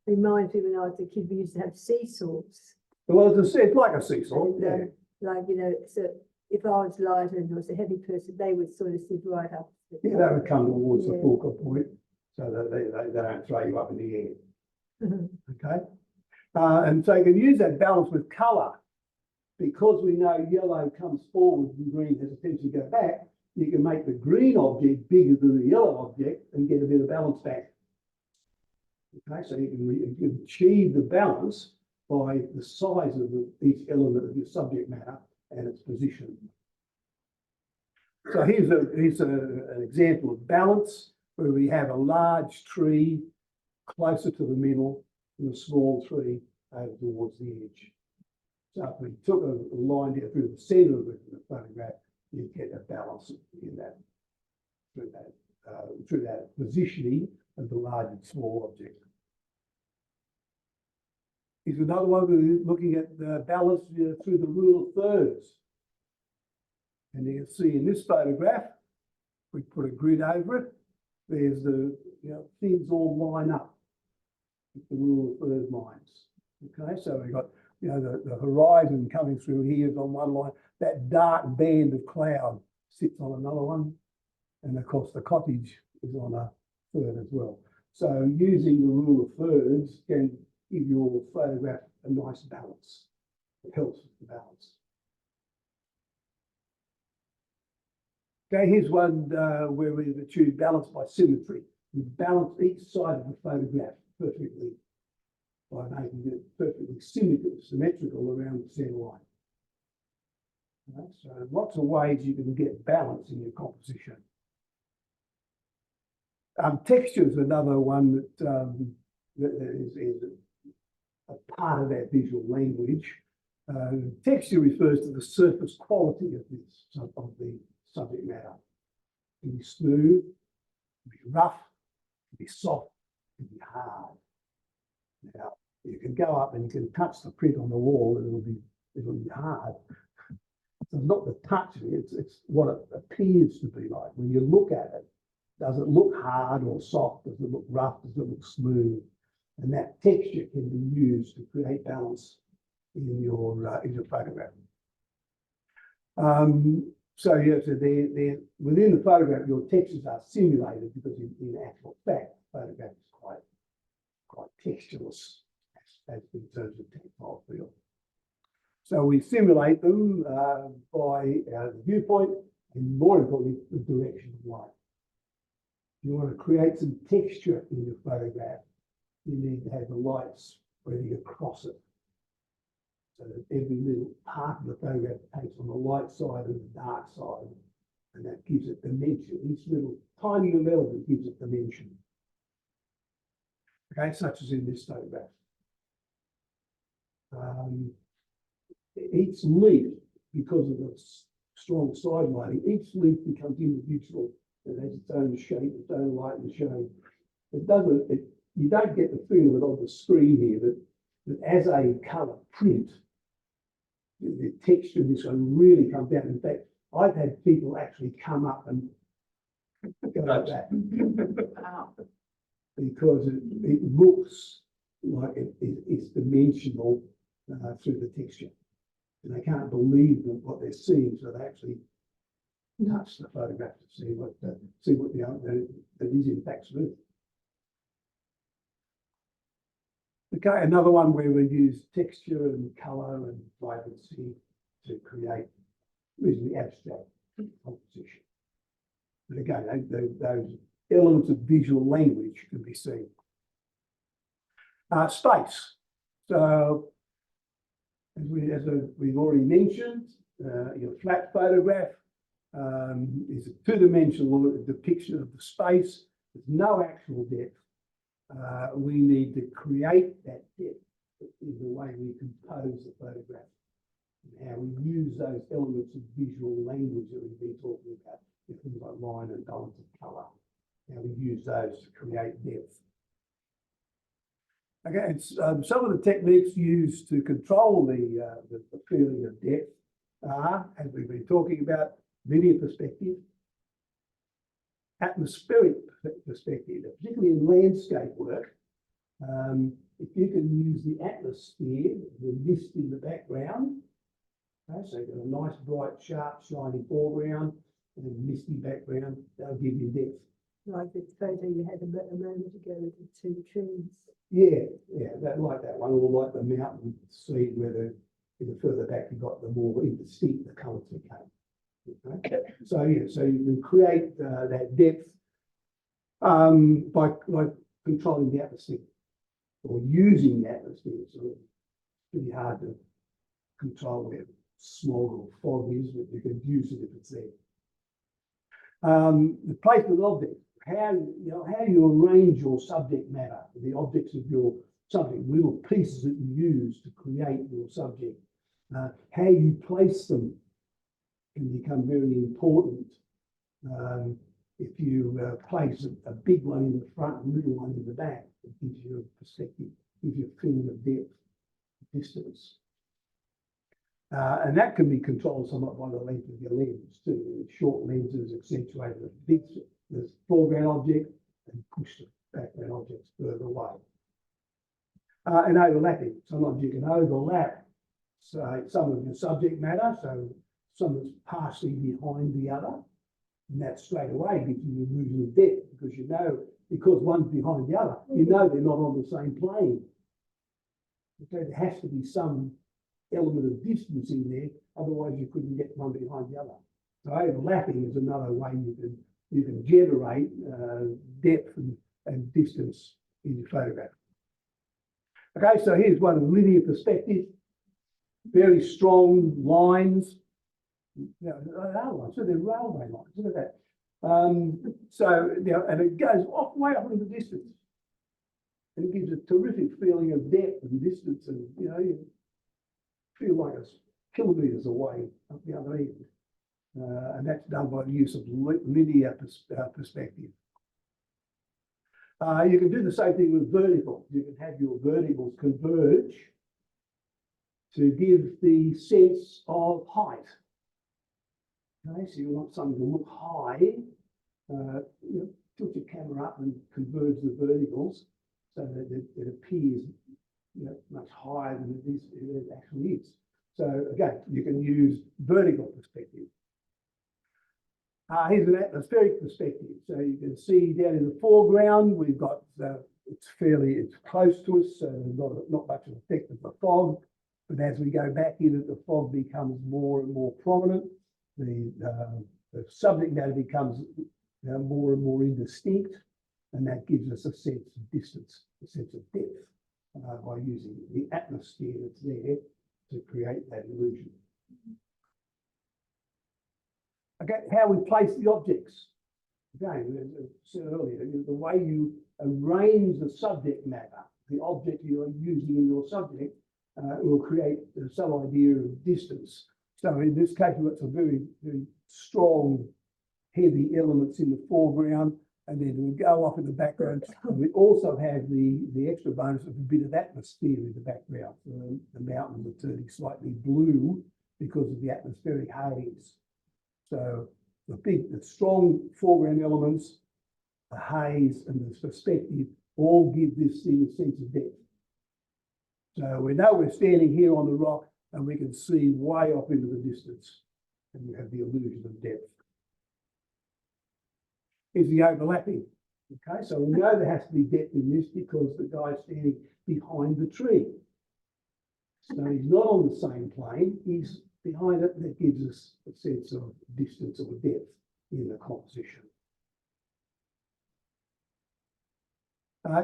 Reminds me when I was a kid, we used to have seesaws. Well, as I said, it's like a seesaw. And, Yeah. like, you know, so if I was lighter and was a heavy person, they would sort of sit right up. Yeah, they would come towards the Yeah. fulcrum point so that they don't throw you up in the air. Okay, and so you can use that balance with colour. Because we know yellow comes forward and green has a tendency to go back, you can make the green object bigger than the yellow object and get a bit of balance back. Okay, so you can achieve the balance by the size of each element of your subject matter and its position. So here's an example of balance where we have a large tree closer to the middle and a small tree over towards the edge. So if we took a line down through the centre of the photograph, you'd get a balance in that through that positioning of the large and small object. Here's another one we're looking at the balance through the rule of thirds. And you can see in this photograph, we put a grid over it. There's the things all line up with the rule of thirds lines. Okay, so we've got the horizon coming through here is on one line. That dark band of cloud sits on another one. And of course, the cottage is on a third as well. So using the rule of thirds can give your photograph a nice balance. It helps with the balance. Okay, here's one where we've achieved balance by symmetry. We balance each side of the photograph perfectly by making it perfectly symmetrical around the centre line. Okay, so lots of ways you can get balance in your composition. Texture is another one that is a part of that visual language. Texture refers to the surface quality of the subject matter. It can be smooth, it can be rough, it can be soft, it can be hard. Now, you can go up and you can touch the print on the wall and it'll be hard. So it's not the touching, it's what it appears to be like. When you look at it, does it look hard or soft? Does it look rough? Does it look smooth? And that texture can be used to create balance in your photograph. So they're within the photograph, your textures are simulated because in actual fact, the photograph is quite textureless as in terms of tactile feel. So we simulate them by the viewpoint and more importantly, the direction of light. If you want to create some texture in your photograph, you need to have the light spreading across it. So that every little part of the photograph takes on the light side and the dark side, and that gives it dimension. Each little tiny little element gives it dimension. Okay, such as in this photograph. Each leaf, because of the strong side lighting, each leaf becomes individual and has its own shape, its own light and shade. You don't get the feel of it on the screen here, but as a colour print, the texture of this one really comes down. In fact, I've had people actually come up and go like that because it looks like it's dimensional through the texture. And they can't believe what they're seeing, so they actually touch the photograph to see what that is in fact smooth. Okay, another one where we use texture and colour and vibrancy to create reasonably abstract composition. But again, those elements of visual language can be seen. Space. So, as we've already mentioned, your flat photograph is a two-dimensional depiction of the space. There's no actual depth. We need to create that depth in the way we compose the photograph and how we use those elements of visual language that we've been talking about, things like line and dots of colour. How we use those to create depth. Okay, it's, some of the techniques used to control the feeling of depth are, as we've been talking about, linear perspective, atmospheric perspective, particularly in landscape work. If you can use the atmosphere, the mist in the background, okay, so you've got a nice, bright, sharp, shiny foreground and a misty background, that'll give you depth. Like the photo you had a moment ago with the two trees. Yeah, like that one, or like the mountain scene where the further back you got, the more indistinct the colours became. Okay? So yeah, so you can create that depth by controlling the atmosphere or using the atmosphere. So it's pretty hard to control where smog or fog is, but you can use it if it's there. The placement of objects. How you arrange your subject matter, the objects of your subject, little pieces that you use to create your subject. How you place them can become very important. If you place a big one in the front and a little one in the back, it gives you a perspective, gives you a feeling of depth, distance. And that can be controlled somewhat by the length of your lens too. Short lenses accentuate the foreground object and push the background objects further away. And overlapping. Sometimes you can overlap some of your subject matter, so some that's partially behind the other, and that straight away gives you the illusion of depth because you know, because one's behind the other, you know they're not on the same plane. Okay, there has to be some element of distance in there, otherwise you couldn't get one behind the other. So overlapping is another way you can generate depth and distance in your photograph. Okay, so here's one of linear perspective, very strong lines. So they're railway lines, look at that. And it goes way up into the distance. And it gives a terrific feeling of depth and distance, and you feel like it's kilometres away up the other end. And that's done by the use of linear perspective. You can do the same thing with vertical. You can have your verticals converge to give the sense of height. Okay, so you want something to look high, tilt your camera up and converge the verticals so that it appears much higher than it actually is. So again, you can use vertical perspective. Here's an atmospheric perspective. So you can see down in the foreground, we've got, it's close to us, so not much of an effect of the fog. But as we go back in it, the fog becomes more and more prominent. The subject matter becomes more and more indistinct, and that gives us a sense of distance, a sense of depth by using the atmosphere that's there to create that illusion. Okay, how we place the objects. Again, as I said earlier, the way you arrange the subject matter, the object you are using in your subject, will create some idea of distance. So in this case, we've got some very, very strong, heavy elements in the foreground, and then we go off in the background. And we also have the extra bonus of a bit of atmosphere in the background. So the mountains are turning slightly blue because of the atmospheric haze. So the strong foreground elements, the haze and the perspective all give this thing a sense of depth. So we know we're standing here on the rock and we can see way off into the distance and we have the illusion of depth. Here's the overlapping. Okay, so we know there has to be depth in this because the guy's standing behind the tree. So he's not on the same plane, he's behind it, and that gives us a sense of distance or depth in the composition.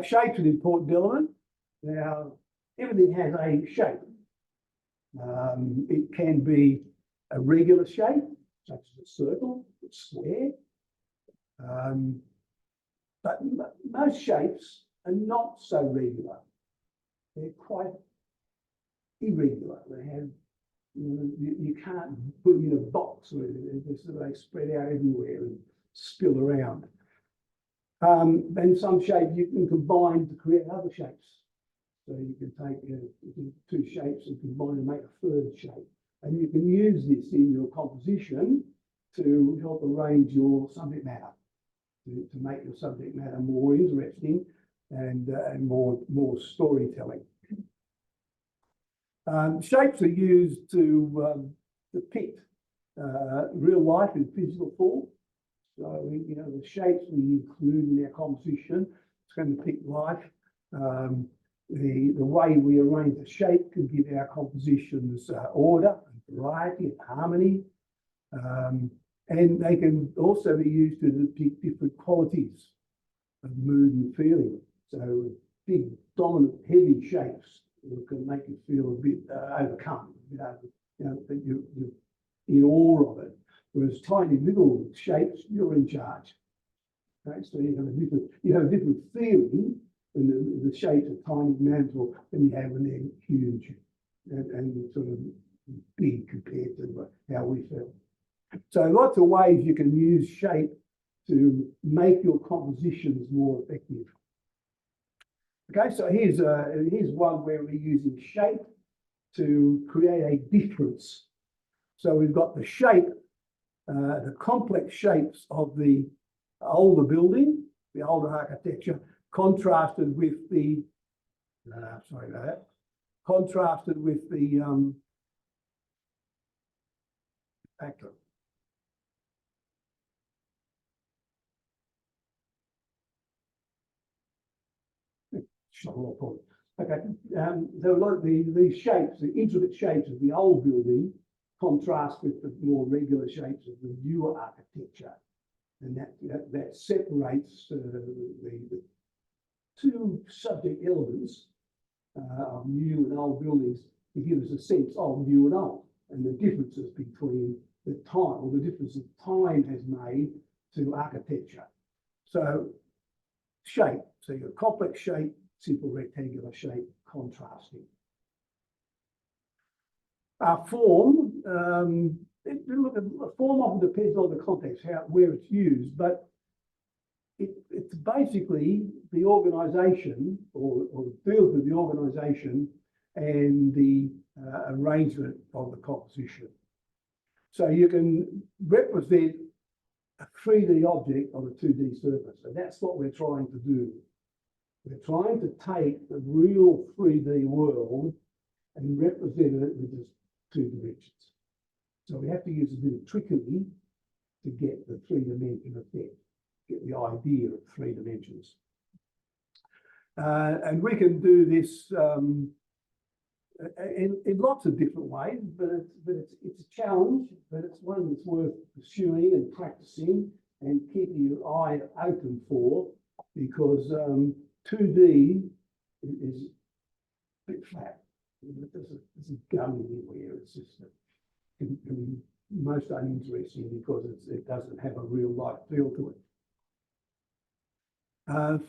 Shape's an important element. Now, everything has a shape. It can be a regular shape, such as a circle, a square. But most shapes are not so regular. They're quite irregular. They have, you can't put them in a box or anything. They spread out everywhere and spill around. And some shapes you can combine to create other shapes. So you can take two shapes and combine and make a third shape. And you can use this in your composition to help arrange your subject matter, to make your subject matter more interesting and more storytelling. Shapes are used to depict real life in physical form. So, the shapes we include in our composition, it's going to depict life. The way we arrange the shape can give our compositions order, and variety, and harmony. And they can also be used to depict different qualities of mood and feeling. So big, dominant, heavy shapes can make you feel a bit overcome, that you're in awe of it. Whereas tiny little shapes, you're in charge. Okay? So you have a different feeling when the shapes are tiny, manageable, than you have when they're huge and sort of big compared to how we feel. So lots of ways you can use shape to make your compositions more effective. Okay, so here's one where we're using shape to create a difference. So we've got the shape, the complex shapes of the older building, the older architecture, contrasted with the, contrasted with the actor. Okay, so like these shapes, the intricate shapes of the old building contrast with the more regular shapes of the newer architecture, and that separates the two subject elements of new and old buildings to give us a sense of new and old, and the differences between the time, or the difference that time has made to architecture. So shape, so you've got complex shape, simple rectangular shape, contrasting. Form, look, form often depends on the context, where it's used, but it's basically the organisation or deals with the organisation and the arrangement of the composition. So you can represent a 3D object on a 2D surface, and that's what we're trying to do. We're trying to take the real 3D world and represent it with just 2 dimensions. So we have to use a bit of trickery to get the 3-dimension effect, get the idea of 3 dimensions. And we can do this in lots of different ways, but it's a challenge, but it's one that's worth pursuing and practicing and keeping your eye open for, because 2D is a bit flat. There's a gun anywhere. It's just can be most uninteresting because it doesn't have a real life feel to it.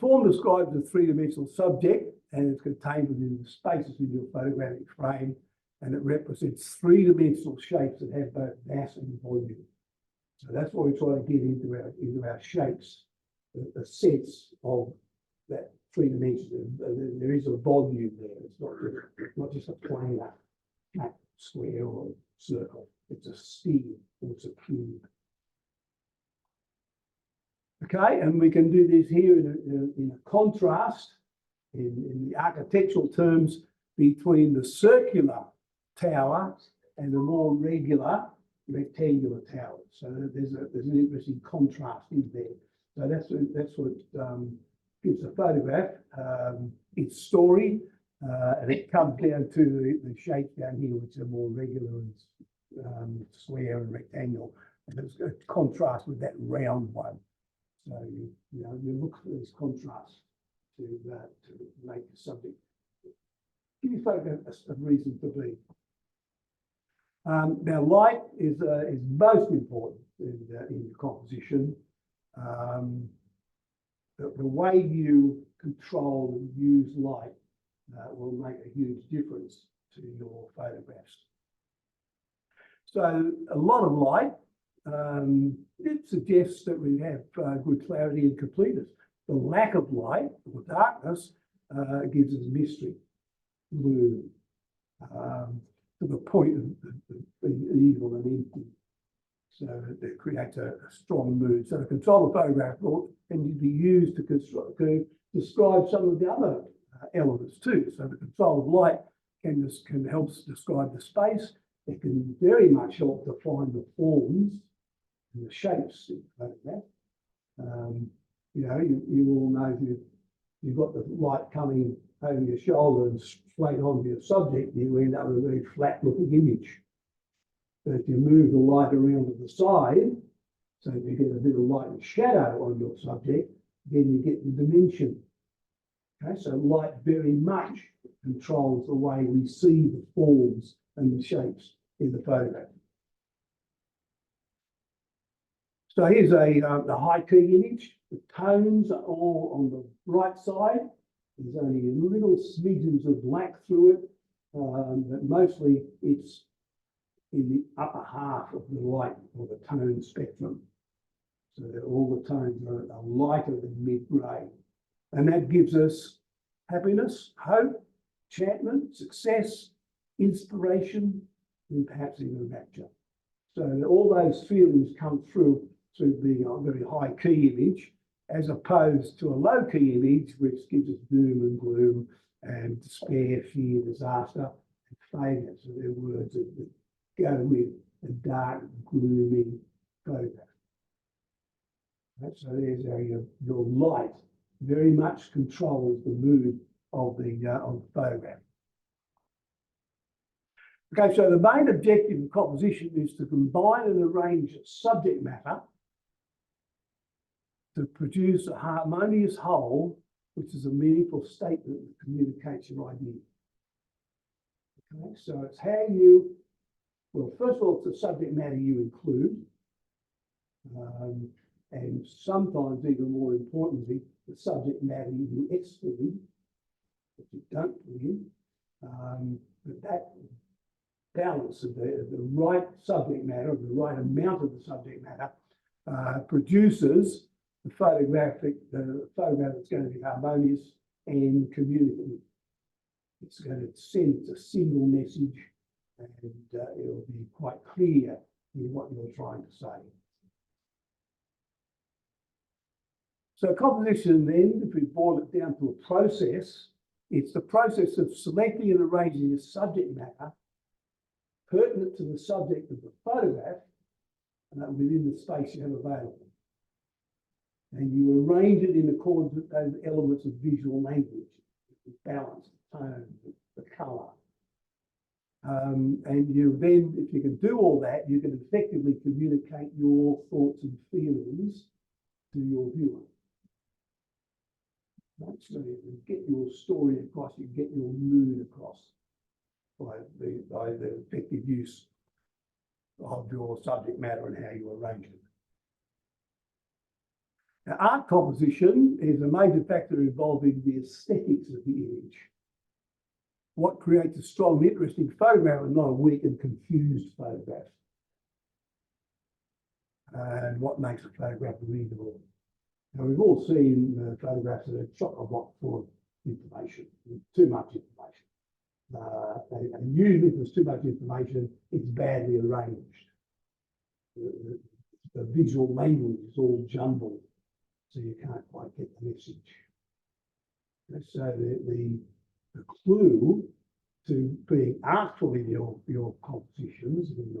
Form describes a 3-dimensional subject, and it's contained within the spaces in your photographic frame, and it represents 3-dimensional shapes that have both mass and volume. So that's what we're trying to get into our shapes, a sense of that 3 dimensions. There is a volume there. It's not just a planar flat square or circle. It's a sphere or it's a cube. Okay, and we can do this here in a contrast in the architectural terms between the circular tower and the more regular rectangular tower. So there's an interesting contrast in there. So that's what gives the photograph its story, and it comes down to the shapes down here, which are more regular and square and rectangle, and it's a contrast with that round one. So you look for this contrast. to make the subject, give your photograph a reason to be. Now, light is most important in composition. The way you control and use light will make a huge difference to your photographs. So a lot of light, it suggests that we have good clarity and completeness. The lack of light or darkness gives us mystery, gloom, to the point of being evil and empty. So it creates a strong mood. So to control the photograph can be used to describe some of the other elements too. So the control of light can help us describe the space. It can very much help define the forms and the shapes in the photograph. You know, you all know you've got the light coming over your shoulder and straight onto your subject, you end up with a very flat looking image. But if you move the light around to the side, so you get a bit of light and shadow on your subject, then you get the dimension. Okay, so light very much controls the way we see the forms and the shapes in the photograph. So here's a high key image. The tones are all on the right side. There's only little smidgens of black through it, but mostly it's in the upper half of the light or the tone spectrum. So that all the tones are lighter than mid-grey. And that gives us happiness, hope, enchantment, success, inspiration, and perhaps even rapture. So all those feelings come through being a very high key image, as opposed to a low key image, which gives us doom and gloom and despair, fear, disaster, and failure. So they're words that go with a dark, gloomy photograph. So there's your light very much controls the mood of the photograph. Okay, so the main objective of composition is to combine and arrange subject matter to produce a harmonious whole, which is a meaningful statement that communicates your idea. Okay, so it's how you, well, first of all, it's the subject matter you include, and sometimes even more importantly, the subject matter you exclude, that you don't put in, but that balance of the right subject matter, the right amount of the subject matter, produces the photograph that's going to be harmonious and communicative. It's going to send a single message, and it'll be quite clear in what you're trying to say. So composition then, if we boil it down to a process, it's the process of selecting and arranging a subject matter pertinent to the subject of the photograph within the space you have available. And you arrange it in accordance with those elements of visual language, the balance, the tone, the colour. And you then, if you can do all that, you can effectively communicate your thoughts and feelings to your viewer. Right? So you can get your story across, you can get your mood across by the effective use of your subject matter and how you arrange it. Now, art composition is a major factor involving the aesthetics of the image. What creates a strong, interesting photograph and not a weak and confused photograph? And what makes a photograph readable? Now, we've all seen photographs that are chock-a-block full of information, too much information. And usually if there's too much information, it's badly arranged. The visual language is all jumbled, so you can't quite get the message. And so the clue to being artful in your compositions and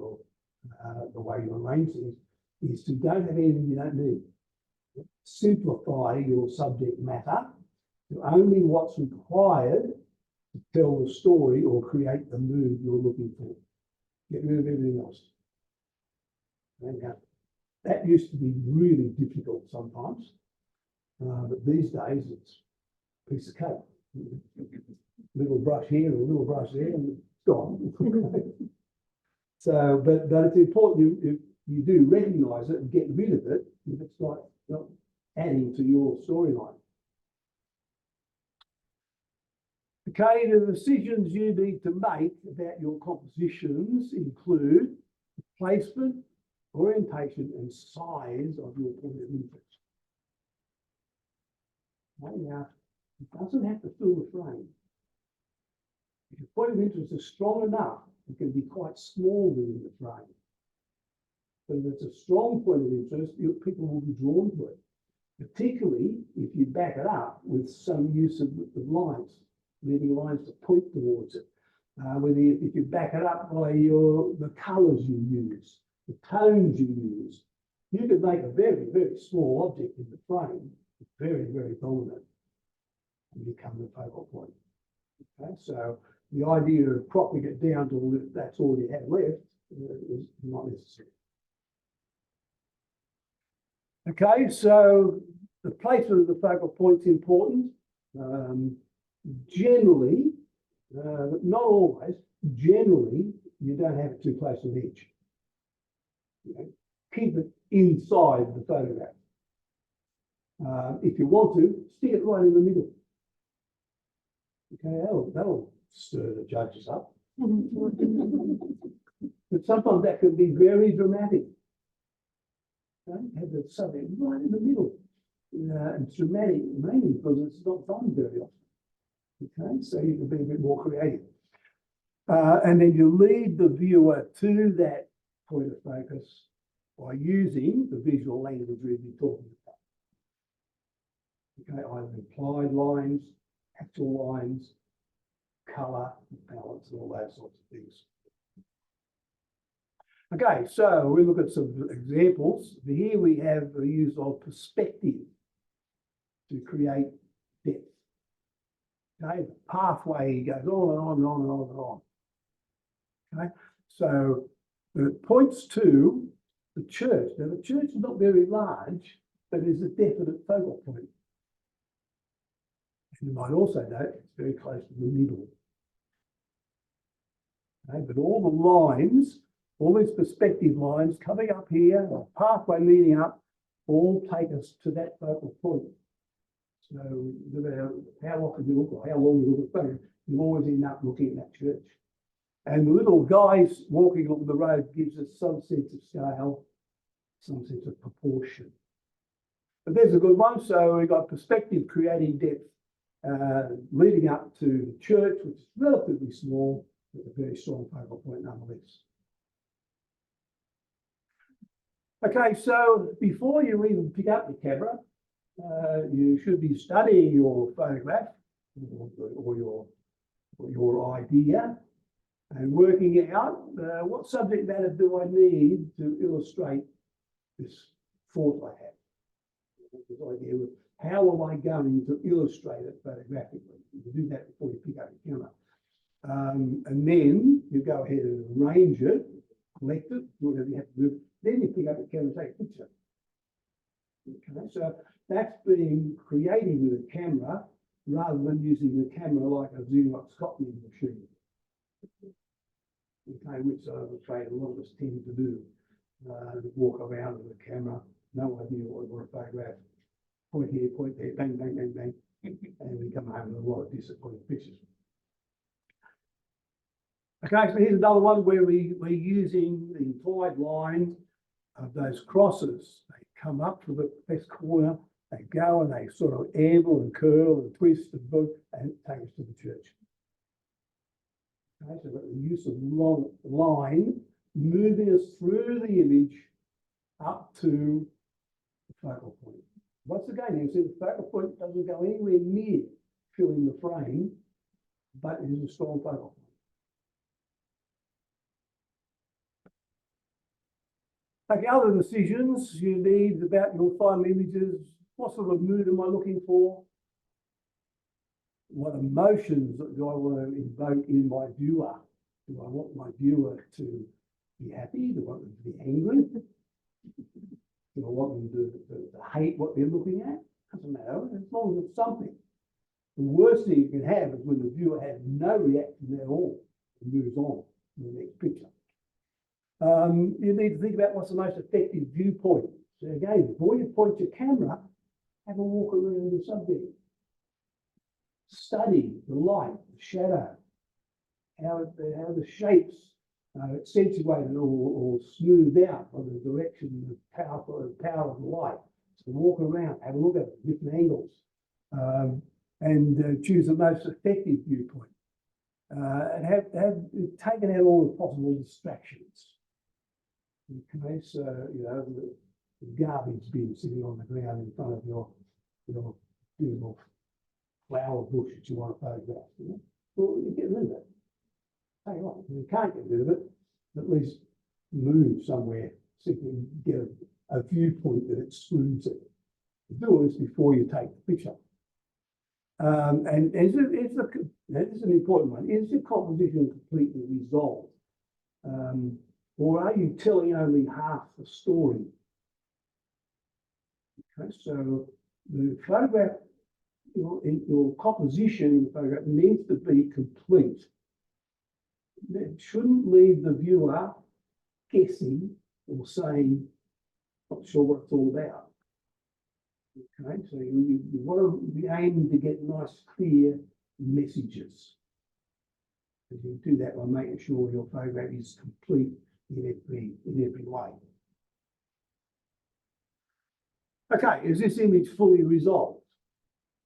the way you arrange things is to don't have anything you don't need. Simplify your subject matter to only what's required to tell the story or create the mood you're looking for. Get rid of everything else. And that used to be really difficult sometimes, but these days it's piece of cake. Little brush here, and a little brush there, and it's gone. So, but it's important you do recognise it and get rid of it if it's not adding to your storyline. Okay, the decisions you need to make about your compositions include placement, orientation, and size of your point of interest. Okay, now, it doesn't have to fill the frame. If your point of interest is strong enough, it can be quite small within the frame. But if it's a strong point of interest, people will be drawn to it, particularly if you back it up with some use of lines, leaving lines to point towards it. If you back it up by the colours you use, the tones you use, you could make a very, very small object in the frame, very, very dominant, and become the focal point. Okay, so the idea of cropping it down to that's all you have left is not necessary. Okay, so the placement of the focal point is important. Generally, not always, generally, you don't have it too close to the edge. Okay? Keep it inside the photograph. If you want to, stick it right in the middle. Okay, that'll stir the judges up. But sometimes that can be very dramatic. Okay? Have the subject right in the middle. It's dramatic, mainly because it's not done very often. Okay, so you can be a bit more creative. And then you lead the viewer to that point of focus by using the visual language we've been talking about. Okay, either implied lines, actual lines, colour, balance, and all those sorts of things. Okay, so we look at some examples. Here we have the use of perspective to create depth. Okay, the pathway goes on and on and on and on and on. Okay, so it points to the church. Now, the church is not very large, but it is a definite focal point. And you might also note it's very close to the middle. Okay, but all the lines, all these perspective lines coming up here, the pathway leading up, all take us to that focal point. So no matter how often you look or how long you look at the phone, you always end up looking at that church. And the little guys walking along the road gives us some sense of scale, some sense of proportion. But there's a good one. So we've got perspective creating depth, leading up to the church, which is relatively small, with a very strong focal point nonetheless. Okay, so before you even pick up the camera, you should be studying your photograph or your idea and working out what subject matter do I need to illustrate this thought I have. This idea of how am I going to illustrate it photographically? You do that before you pick up the camera. And then you go ahead and arrange it, collect it, whatever you have to do. Then you pick up the camera and take a picture. Okay, so that's being creative with a camera rather than using the camera like a Xerox copying machine. Okay, which I'm afraid a lot of us tend to do. Walk around with a camera, no idea what we're a photograph. Point here, point there, bang, bang, bang, bang. And we come home with a lot of disappointing pictures. Okay, so here's another one where we're using the implied line of those crosses. They come up to the best corner, they go and they sort of amble and curl and twist and book and take us to the church. Okay, so the use of long line moving us through the image up to the focal point. Once again, you see the focal point doesn't go anywhere near filling the frame, but it is a strong focal point. Okay, other decisions you need about your final images. What sort of mood am I looking for? What emotions do I want to invoke in my viewer? Do I want my viewer to be happy? Do I want them to be angry? Do I want them to hate what they're looking at? Doesn't matter, as long as it's something. The worst thing you can have is when the viewer has no reaction at all and moves on to the next picture. You need to think about what's the most effective viewpoint. So again, before you point your camera, have a walk around the subject. Study the light, the shadow, how the shapes are accentuated or smoothed out by the direction, the power of the light. So walk around, have a look at different angles, and choose the most effective viewpoint. And have taken out all the possible distractions. Okay, so the garbage bin sitting on the ground in front of your beautiful flower bush that you want to photograph. Well, you get rid of it. Tell you what, if you can't get rid of it, at least move somewhere so you can get a viewpoint that excludes it. Do this before you take the picture. And this is an important one. Is the composition completely resolved? Or are you telling only half the story? Okay, so the photograph, your composition in the photograph needs to be complete. It shouldn't leave the viewer guessing or saying, not sure what it's all about. Okay, so you want to be aiming to get nice, clear messages. And you do that by making sure your photograph is complete in every way. Okay, is this image fully resolved?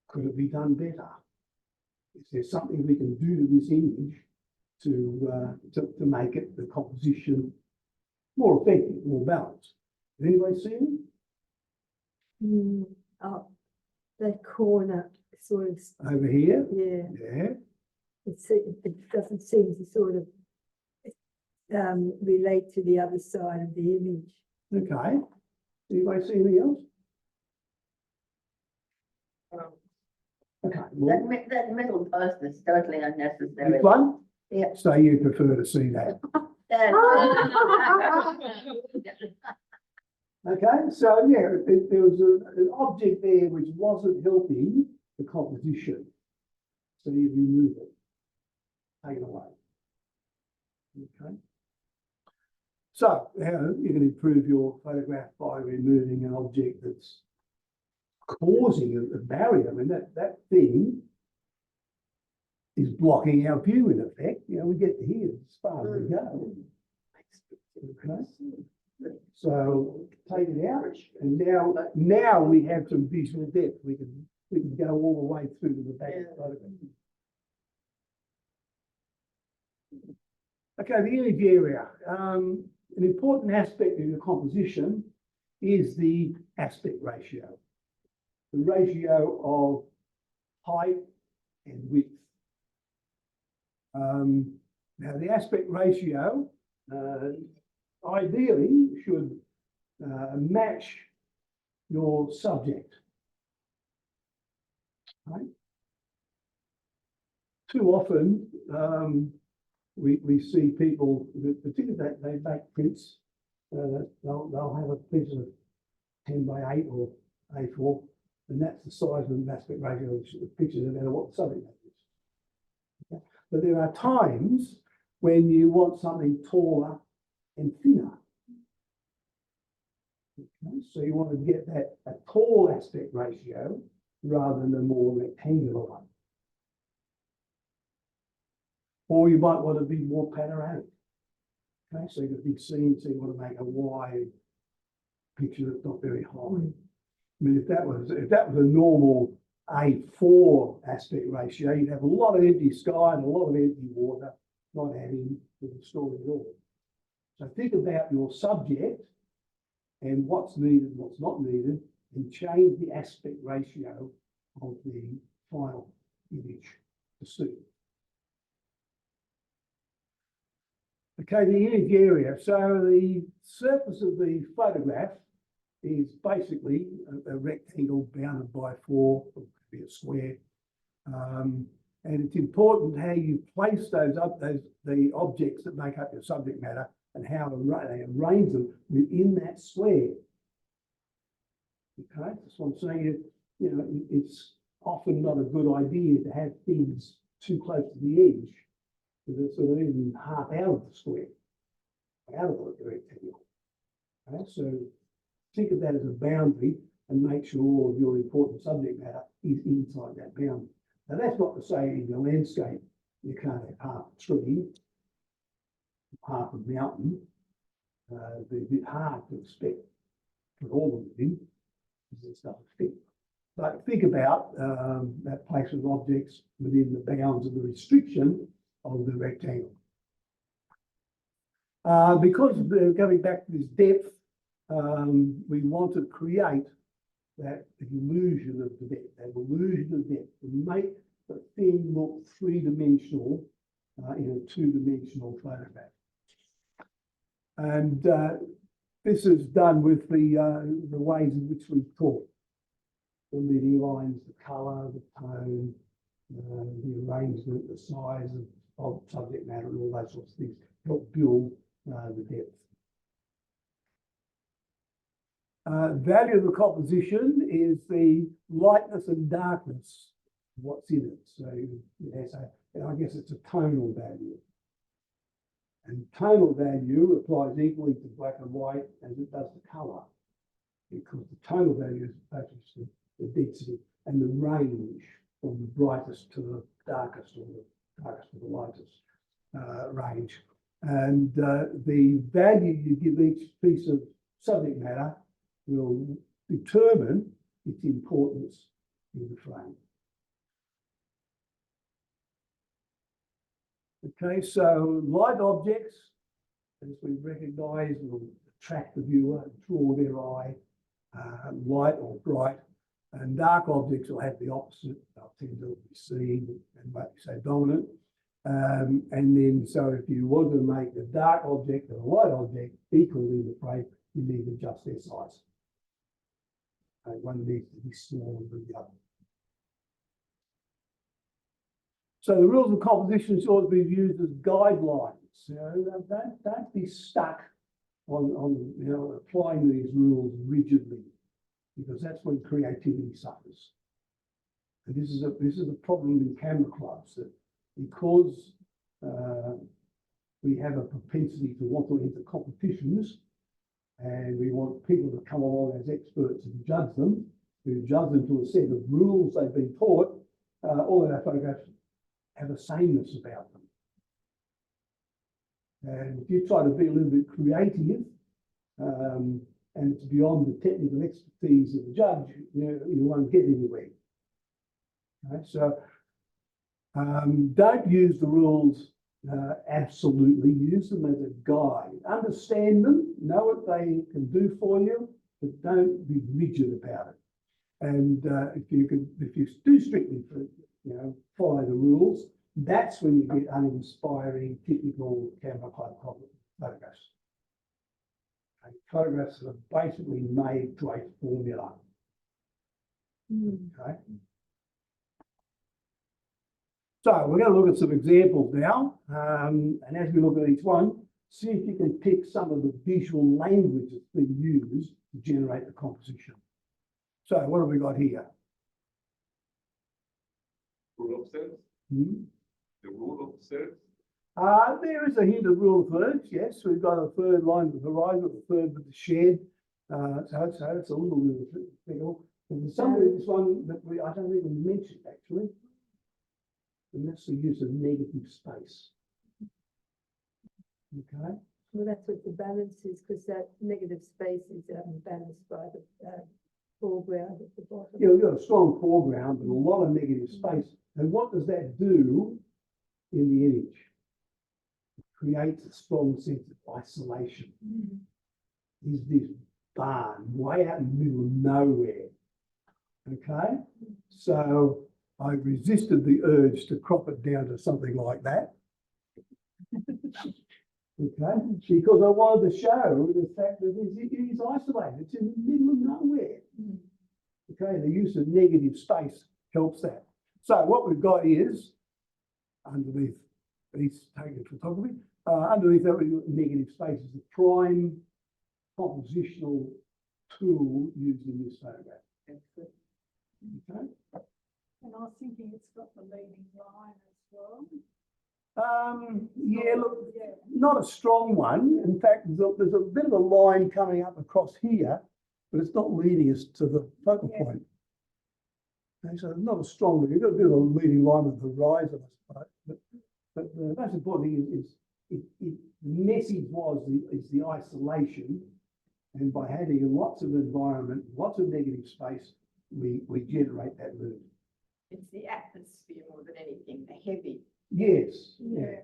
Could it be done better? Is there something we can do to this image to make it, the composition, more effective, more balanced? Has anybody seen it? Oh, that corner sort of, Over here? yeah, Yeah. it doesn't seem to sort of relate to the other side of the image. Okay. Anybody see anything else? Okay. Well, That middle post is totally unnecessary. this one? Yeah. So you prefer to see that? Okay, so yeah, there was an object there which wasn't helping the composition. So you remove it, take it away. Okay. So you can improve your photograph by removing an object that's causing a barrier. I mean, that thing is blocking our view in effect. We get to here as far as we go. Okay. So take it out, and now we have some visual depth. We can go all the way through to the back of the photograph. Okay, the image area. An important aspect of your composition is the aspect ratio, the ratio of height and width. Now, the aspect ratio ideally should match your subject. Right? Too often, we see people, particularly that they make prints, they'll have a piece of 10 by 8 or A4, and that's the size of an aspect ratio of the picture, no matter what the subject matter is. Okay? But there are times when you want something taller and thinner. Okay? So you want to get a tall aspect ratio rather than a more rectangular one. Or you might want to be more panoramic. Okay, so you've got a big scene, so you want to make a wide picture that's not very high. I mean, if that was a normal A4 aspect ratio, you'd have a lot of empty sky and a lot of empty water, not adding to the story at all. So think about your subject and what's needed, what's not needed, and change the aspect ratio of the final image to suit. Okay, the image area. So the surface of the photograph is basically a rectangle bounded by 4, or could be a square. And it's important how you place the objects that make up your subject matter and how they arrange them within that square. Okay, that's what I'm saying. It's often not a good idea to have things too close to the edge, because it's sort of even half out of the square, out of the rectangle. Okay, so think of that as a boundary and make sure all of your important subject matter is inside that boundary. Now that's not to say in your landscape you can't have half a tree, half a mountain. It'd be a bit hard to expect put all of it in, because there's nothing fit. But think about that placement of objects within the bounds of the restriction of the rectangle. Because going back to this depth, we want to create that illusion of the depth, to make the thing look three-dimensional in a two-dimensional photograph. And this is done with the ways in which we taught. The leading lines, the colour, the tone, the arrangement, the size of subject matter, and all those sorts of things help build the depth. Value of the composition is the lightness and darkness of what's in it. So it has I guess it's a tonal value. And tonal value applies equally to black and white as it does to colour, because the tonal value is basically the density and the range from the brightest to the darkest, or the darkest to the lightest range. And the value you give each piece of subject matter will determine its importance in the frame. Okay, so light objects, as we recognise, will attract the viewer, draw their eye, light or bright, and dark objects will have the opposite. They'll tend to be seen and might be so dominant. And then, so if you want to make a dark object and a light object equal in the frame, you need to adjust their size. One needs to be smaller than the other. So the rules of composition should be used as guidelines. You know, don't be stuck on applying these rules rigidly, because that's when creativity suffers. And this is a problem in camera clubs, that because we have a propensity to want to enter competitions, and we want people to come along as experts and judge them, to a set of rules they've been taught, all of our photographs have a sameness about them. And if you try to be a little bit creative, and it's beyond the technical expertise of the judge, you won't get anywhere. Okay, so don't use the rules absolutely. Use them as a guide. Understand them, know what they can do for you, but don't be rigid about it. And if you do strictly follow the rules, that's when you get uninspiring, typical camera club photographs. Okay, photographs that are basically made to a formula. Okay. So we're going to look at some examples now, and as we look at each one, see if you can pick some of the visual language that's been used to generate the composition. So what have we got here? Rule of thirds. The rule of thirds. There is a hint of rule of thirds, yes. We've got a third line with the horizon, a third with the shed. So it's a little bit of a thing. There's something in this one that I don't even mention actually. And that's the use of negative space. Okay. Well, that's what the balance is, because that negative space is balanced by the foreground at the bottom. Yeah, we've got a strong foreground and a lot of negative space. And what does that do in the image? It creates a strong sense of isolation. Is this barn way out in the middle of nowhere? Okay, so I resisted the urge to crop it down to something like that. Okay, because I wanted to show the fact that it is isolated. It's in the middle of nowhere. Okay, the use of negative space helps that. So what we've got is, underneath these taken photography, underneath that negative space is the prime compositional tool used in this photograph. Okay. thinking it's got the leading line as well. Yeah, look, Yeah. not a strong one. In fact, there's a bit of a line coming up across here, but it's not leading us to the focal Yeah. point. Okay, so not a strong one. You've got a bit of a leading line with the horizon, I suppose. But the most important thing is the message is the isolation. And by having lots of environment, lots of negative space, we generate that mood. It's the atmosphere more than anything, the heavy, Yes, yeah.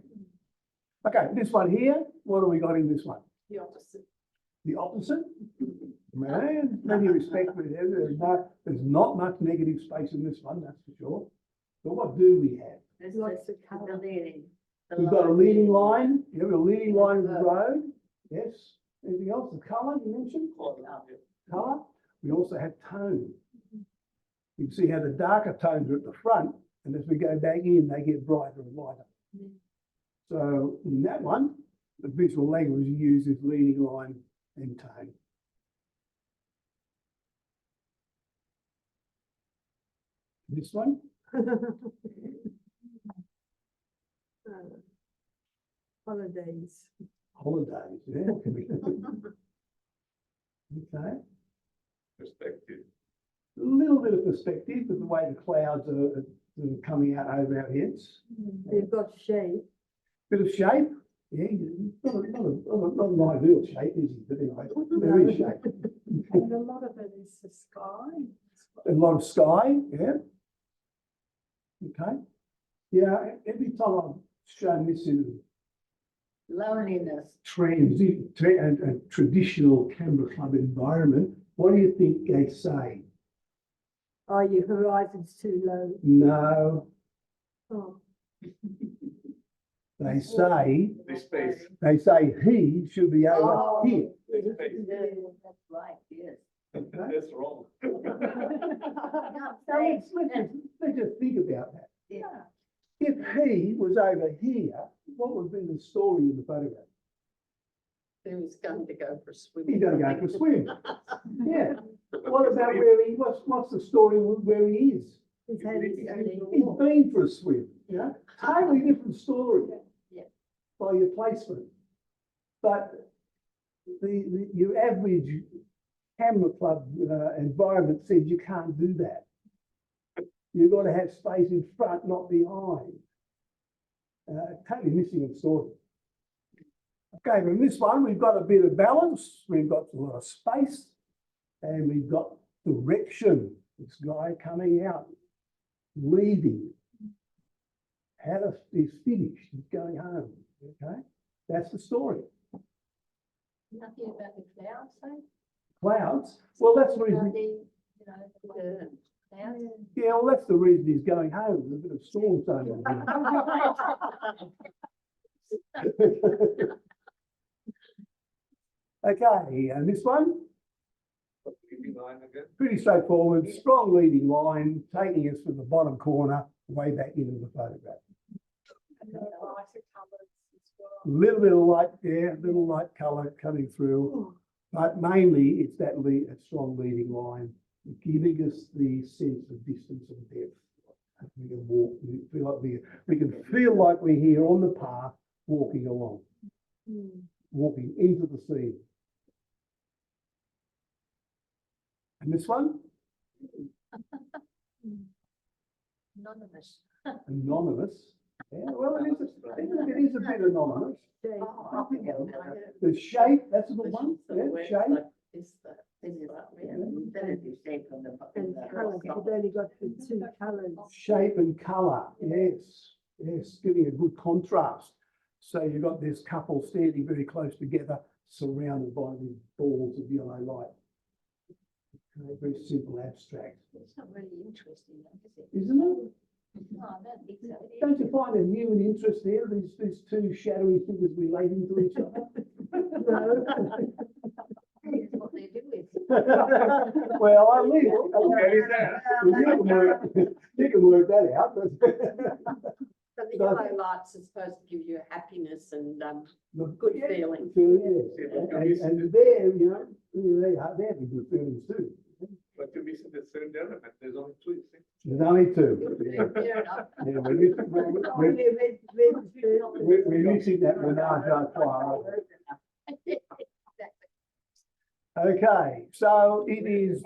Okay, this one here, what have we got in this one? the opposite. The opposite? Man, plenty of respect for it. There's not much negative space in this one, that's for sure. But what do we have? There's Lots of the colour. leading. We've got a leading line. You have a leading line of the road. Yes. Anything else? The colour you mentioned? Colour. We also have tone. You can see how the darker tones are at the front, and as we go back in, they get brighter and lighter. So in that one, the visual language you use is leading line and tone. This one, Holidays. holidays, yeah. Okay, Perspective. a little bit of perspective with the way the clouds are coming out over our heads. They've got shape. Bit of shape, yeah, not an ideal shape, is it? But anyway, there is shape. And a lot of it is the sky. A lot of sky, yeah. Okay. Yeah, every time I've shown this in Loneliness. and traditional Canberra Club environment, what do you think they say? Oh, your horizon's too low. No, Oh, they say This space. he should be over Oh. here. This space. That's right, yes. That's wrong. Now, let's just think about that. Yeah. If he was over here, what would be the story in the photograph? Who's going to go for a swim? He's going to go for a swim. Yeah. What about what's the story where he is? his head is He's been for a swim, you know, totally different story. Yeah. By your placement. But your average Canberra Club environment says you can't do that. You've got to have space in front, not behind. Totally missing a story. Okay, but in this one, we've got a bit of balance. We've got a lot of space and we've got direction. This guy coming out, leaving. He's finished, he's going home, okay? That's the story. Nothing about the clouds, though? Clouds, well, that's the reason, Clouds. yeah, well, that's the reason he's going home. There's a bit of storm going on. Okay, and this one? Leading line again. Pretty straightforward, strong leading line, taking us from the bottom corner way back into the photograph. And the lighter colours as well. Little bit of light there, little light colour coming through, but mainly it's that strong leading line, giving us the sense of distance and depth. We can walk, we can feel like we're here on the path, walking along, walking into the scene. And this one? Anonymous. Anonymous. Yeah, well, it is a bit anonymous. The shape, that's a good one. Yeah, shape. and colour, you've only got the two colours. Shape and colour, yes, yes, giving a good contrast. So you've got this couple standing very close together, surrounded by these balls of yellow light. Okay, very simple, abstract, It's not really interesting, is it? isn't it? No, I don't think so. Don't you find a human interest there? These two shadowy figures relating to each other. No. That's what they do with. Well, I leave. You can work that out. But the yellow lights are supposed to give you happiness and Good feeling. Yes. And there, they're having good feelings too. But you're missing the third element, there's only two, you see? There's only two. Fair enough. Yeah, we're missing that menage a trois. Okay, so it is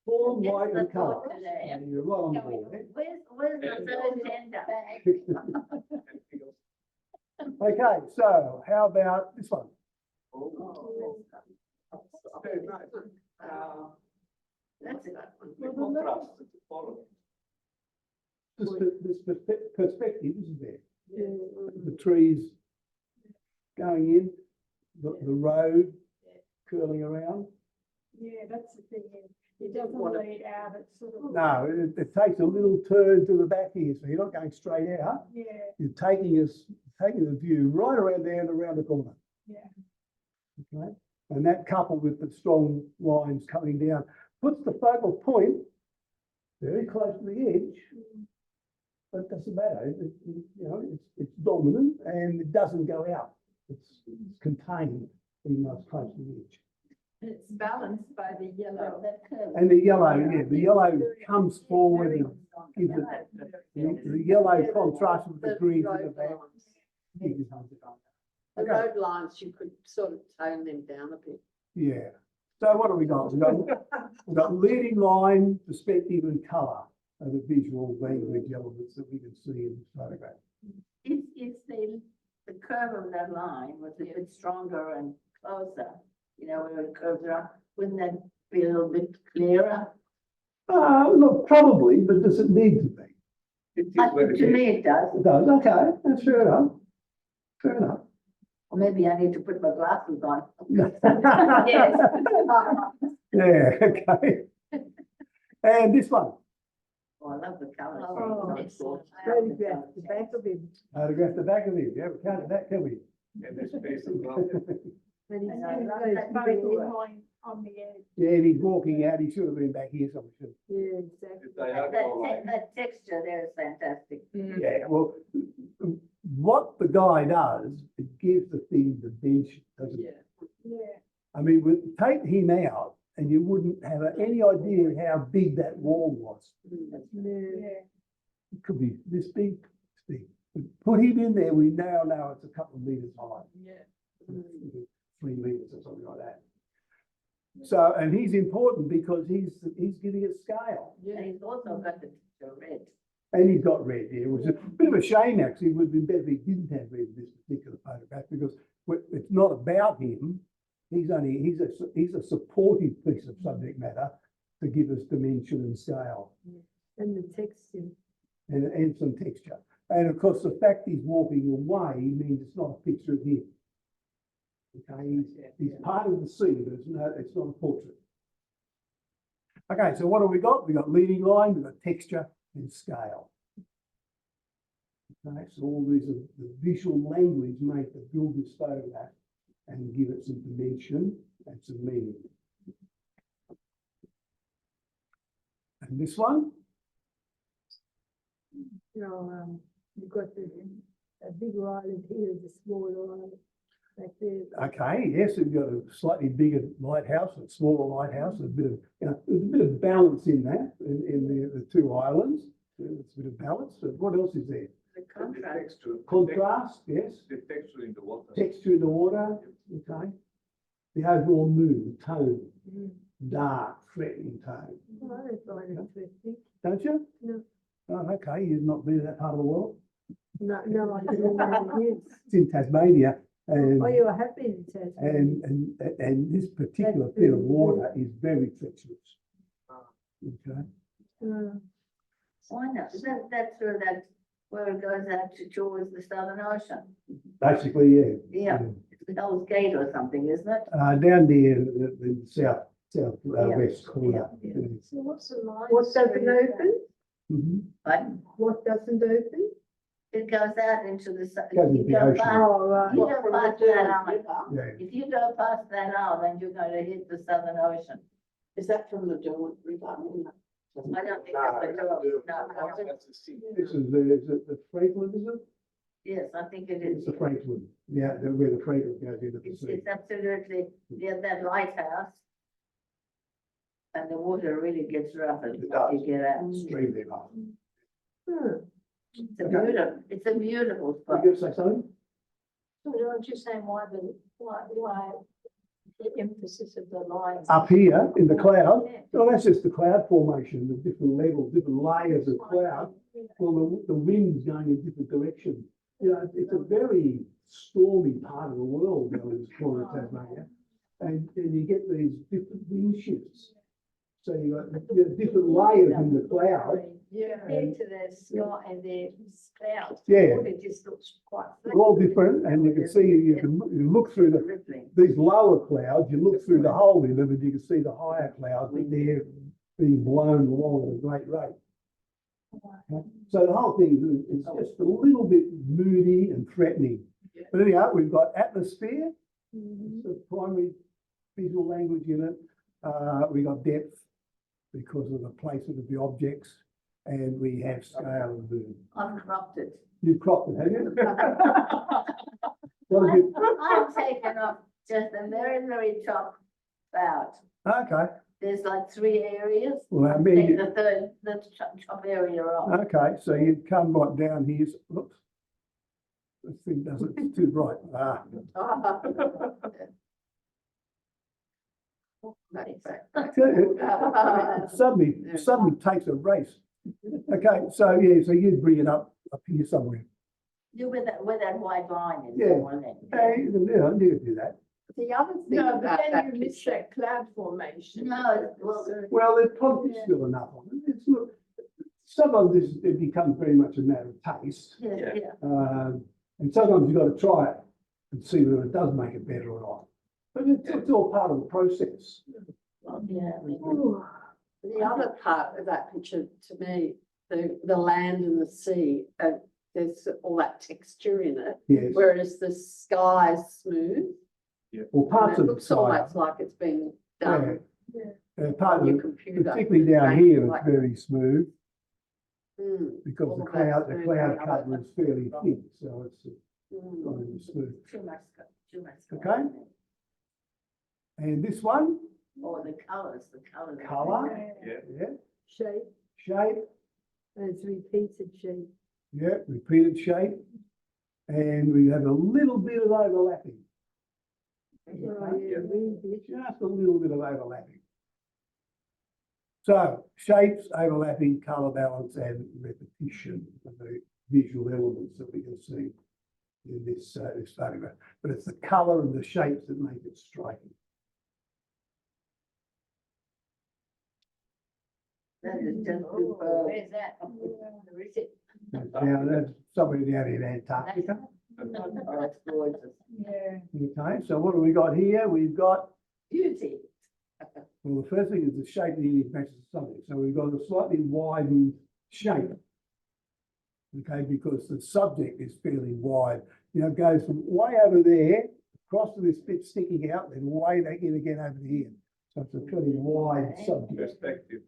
form, white and colour. And you're right on board. Where's the third gender? Anything else? Okay, so how about this one? Oh, very nice. That's it. The contrast to the following. This perspective, isn't there? The trees going in, the road curling around. Yeah, that's the thing, it doesn't lead out, it's sort of. No, it takes a little turn to the back here, so you're not going straight out. Yeah, You're taking the view right around there and around the corner. yeah. Okay, and that coupled with the strong lines coming down puts the focal point very close to the edge. But it doesn't matter. It's dominant and it doesn't go out. It's contained, even though it's close to the edge. It's balanced by the yellow. And the yellow comes forward and gives it the yellow contrast with the green to the back. The Okay. road lines, you could sort of tone them down a bit. Yeah. So what have we got? We've got leading line, perspective and colour are the visual language elements that we can see in the photograph. If the curve of that line was a bit stronger and closer, where it curves around, wouldn't that be a little bit clearer? Look, probably, but does it need to be? It is what it To is. me, it does. It does, okay, that's fair enough. Fair enough. Or maybe I need to put my glasses on. Yes. Yeah, okay. And this one, Oh, I love the colours. Oh, It's gorgeous. photograph the back of him. photograph the back of it, yeah, we can't have that, can we? And the space as well. And he's And got then those that big focal ones. line on the edge. Yeah, and he's walking out, he should have been back here somewhere. shouldn't Yeah, exactly. The diagonal line. That texture there is fantastic. he? Yeah, well, what the guy does, it gives the thing dimension, doesn't it? Yeah, I mean, take him out and you wouldn't have any idea how big that wall was. Yeah. yeah. It could be this big, this big. Put him in there, we now know it's a couple of metres high. Yeah. 3 metres or something like that. So, and he's important because he's giving it scale. And he's also got the red. And he's got red here, which is a bit of a shame actually. It would have been better if he didn't have red in this particular photograph because it's not about him. He's a supportive piece of subject matter to give us dimension and scale And the texture. and some texture. And of course, the fact he's walking away means it's not a picture of him. Okay, he's part of the scene, but it's not a portrait. Okay, so what have we got? We've got leading line, we've got texture and scale. Okay, so all these are the visual language made to build this photograph and give it some dimension and some meaning. And this one? You've got a big island here, the small island back there. Okay, yes, we've got a slightly bigger lighthouse, a smaller lighthouse, a bit of, there's a bit of balance in that, in the two islands. It's a bit of balance. So what else is there? The The contrast. texture. Contrast, yes. The texture in the water. Texture in the water, okay. The overall mood, tone, dark, threatening tone, Oh, I find it interesting. don't you? No. Oh, okay, you've not been to that part of the world. No, I didn't know it is. It's in Tasmania, and Oh, you were happy in Tasmania. and this particular That's bit of very water is very treacherous. Okay. Why not? That's where it goes out towards the Southern Ocean. Basically, yeah. Yeah. It's the Hell's Gate or something, isn't it? Down near the west corner. Yeah. So what's the line? What doesn't open? Mhm. But What doesn't open? it goes out into the. Goes into the ocean. Oh, right. You go past that island. Yeah. If you go past that island, you're going to hit the Southern Ocean. Is that from the Derwent River? I don't think that's what you're, no, That's the sea. This is the Franklin, is it? yes, I think it It's is. the Franklin, yeah, where the Franklin goes into the sea. It's absolutely, yeah, that lighthouse. And the water really gets rough as It does. you get out. Extremely rough. It's a beautiful Were spot. you gonna say something? So don't you say why the emphasis of the lines? Up here in the cloud, Yeah. well, that's just the cloud formation, the different levels, different layers of cloud. Well, the wind's going in different directions. You know, it's a very stormy part of the world down in this corner of Tasmania. And you get these different wind shifts. So you got different layers in the cloud. Yeah. Compared to the sky and the clouds. Yeah. It just looks quite. They're all different, and you can see, you look through Rippling. these lower clouds, you look through the hole in them and you can see the higher clouds, but they're being blown along at a great rate. So the whole thing is just a little bit moody and threatening. But anyhow, we've got atmosphere, it's the primary visual language in it. We got depth because of the placement of the objects, and we have scale of the. I've cropped it. You've cropped it, have you? What have you? I've taken off just the very, very top about. Okay, There's like 3 areas. well, I I've mean, taken the top area off. okay, so you come right down here, whoops. This thing doesn't, it's too bright. Suddenly takes a race. Okay, so yeah, so you'd bring it up here somewhere. You where that white line is. Yeah. Wasn't it? Hey, you could do that. The other thing No, about but that then you miss picture, that cloud formation. No, well, Well, there's probably still enough on it. It's, look, some of this, it becomes very much a matter of taste. yeah. And sometimes you've got to try it and see whether it does make it better or not. But it's all part of the process. Well, yeah. the other part of that picture, to me, the land and the sea, there's all that texture in it, Yes. whereas the sky is smooth. Well, parts and it of the looks sky. almost like it's been done Part on of your it, computer. particularly down Like- here, like- it's very smooth because All the of that cloud smooth cover is fairly thick, so it's Mm. not even smooth. Too much. Okay. And this one, Or the colours. colour, Yeah. yeah, Shape, shape, and it's repeated shape. yeah, repeated shape. And we have a little bit of overlapping. Just a little bit of overlapping. So shapes, overlapping, colour balance and repetition are the visual elements that we can see in this photograph. But it's the colour and the shapes that make it striking. That is just Oh, where's that? Where is it? Now, that's somewhere down in Antarctica. Oh, that's gorgeous. Yeah. Okay, so what do we got here? We've got, Beauty. well, the first thing is the shape of the image matches the subject. So we've got a slightly widened shape. Okay, because the subject is fairly wide. You know, it goes from way over there, across to this bit sticking out, then way back in again over here. So it's a fairly wide subject. Perspective.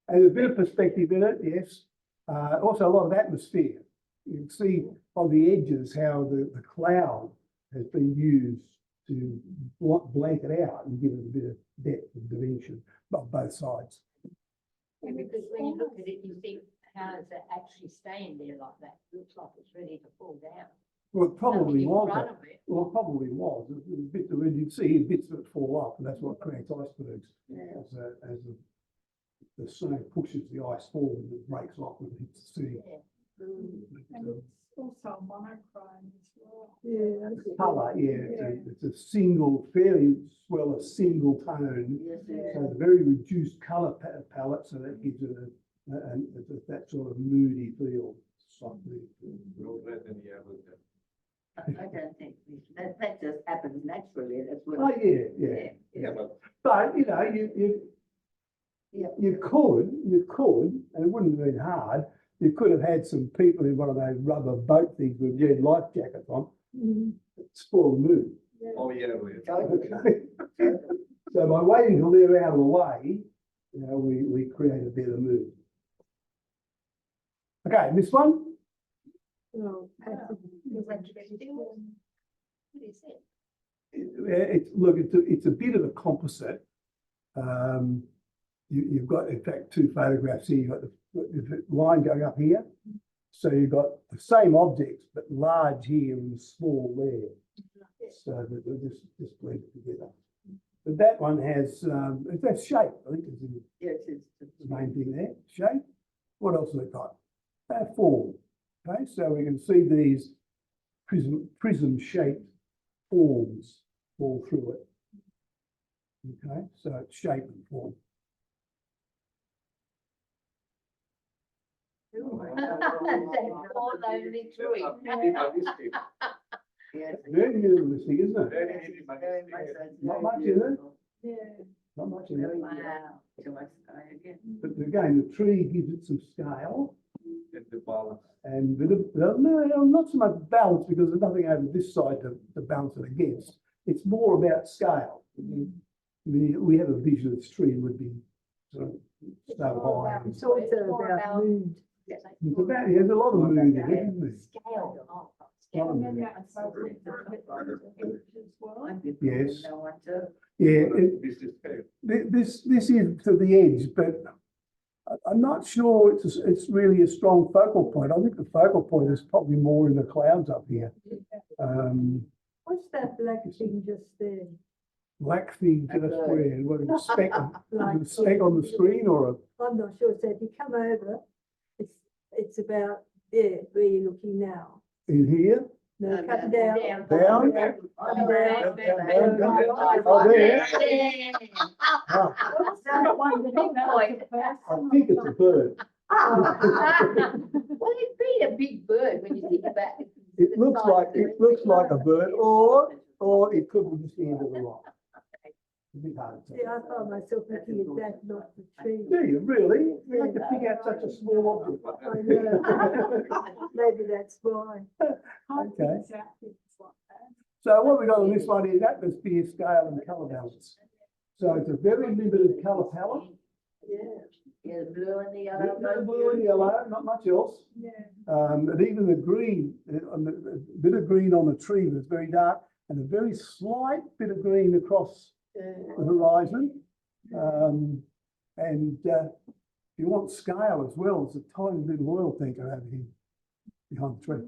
And there's a bit of perspective in it, yes. Also a lot of atmosphere. You can see on the edges how the cloud has been used to blanket out and give it a bit of depth and dimension on both sides. Yeah, because when you look at it, you think, how does it actually stand there like that? Looks like it's ready to fall down. Well, it probably Nothing in was. front of it. Well, it probably was. Bits of it, you see bits of it fall off, and that's what creates icebergs. As the snow pushes the ice forward, it breaks off and hits the sea. And it's also monochrome as well. Yeah. Colour, yeah, it's a single, fairly well, a single tone. Yes, So it's a very reduced colour palette, so that gives it that sort of moody feel. Soft moody feel. No red and yellow. I don't think that just happens naturally. That's what. Oh, yeah. Yeah, but But, you know, you could, and it wouldn't have been hard, you could have had some people in one of those rubber boat things with red life jackets on, spoil the mood. oh yeah, Okay. So by waiting till they're out of the way, you know, we create a better mood. Okay, and this one, Oh, What is it? look, it's a bit of a composite. you've got, in fact, two photographs here. You've got the line going up here. So you've got the same objects, but large here and small there. So that they're just blended together. But that one has, that's shape, I think is Yes, it's. the main thing there, shape. What else have they got? Form. Okay, so we can see these prism shaped forms all through it. Okay, so it's shape and form. All only three. Minimalistic. Yes. Very minimalistic, isn't it? Very Very much minimalistic. so, it's Not very much, is it? beautiful. Yeah. Not much in it. Very Wow. Too much sky again. But again, the tree gives it some scale And the balance. and bit of, no, not so much balance because there's nothing over this side to balance it against. It's more about scale. We have a vision of this tree would be sort of so high. It's also about mood. It's about, there's a lot of mood in it, isn't there? Scale. Lot Scale. of And then mood. that's also as well. I'd be Yes. no one to. Yeah, This is scale. this is to the edge, but I'm not sure it's really a strong focal point. I think the focal point is probably more in the clouds up here. What's that black thing just there? Black thing to the Okay. square, what, a speck, Like, a speck on the screen or a, I'm not sure, so if you come over, it's about there, where you're looking now. in here? No, No, come down. down. Down? Come Down, down. down. Oh, there. Ah, That one, the big point. I think it's a bird. Well, it'd be a big bird when you think about it. It looks like a bird, or it could be just the end of the rock. It's a bit hard to See, tell. I find myself looking at that, not the tree. Do you really? You like to pick out such a small object. I know. Maybe that's why. Okay. Exactly, it's like that. So what we got on this one is atmosphere, scale and colour balance. So it's a very limited colour palette. Yeah, yeah, the blue and the No yellow. blue and yellow, not much else. Yeah. And even the green, a bit of green on the tree that's very dark and a very slight bit of green across the horizon. If you want scale as well, there's a tiny little oil tanker over here behind the tree.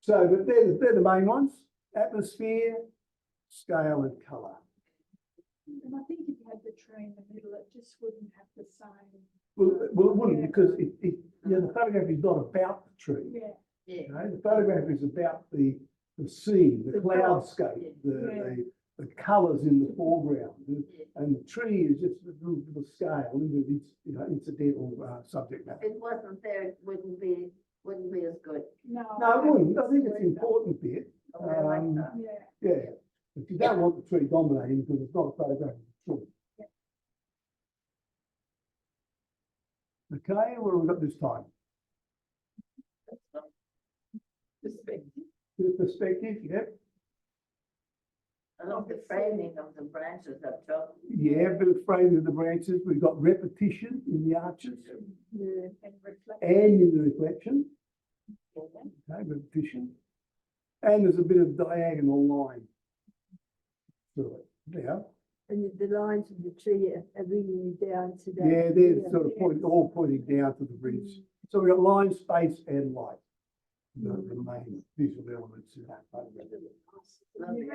So, but they're the main ones: atmosphere, scale, and colour. And I think if you had the tree in the middle, it just wouldn't have the same. Well, it wouldn't because the photograph is not about the tree. Yeah. Yeah. You know, the photograph is about the scene, the The cloudscape, the colours in the foreground, and the tree is just a little scale, it's incidental subject matter. If it wasn't there, it wouldn't be as good. No. No, it wouldn't. I think it's an important bit. Okay, like Um, that. Yeah. Yeah, but you don't want the tree dominating because it's not a photograph of the tree. Okay, what have we got this time? Perspective. Bit of perspective, yep. I love the framing of the branches up top. Yeah, a bit of framing of the branches. We've got repetition in the arches Yeah. And reflect. and in the reflection. Okay, repetition. And there's a bit of diagonal line through it. Yeah, And the lines of the tree are bringing you down to that. yeah, they're sort of all pointing down to the bridge. So we've got line, space, and light. The main visual elements in that photograph. Lovely.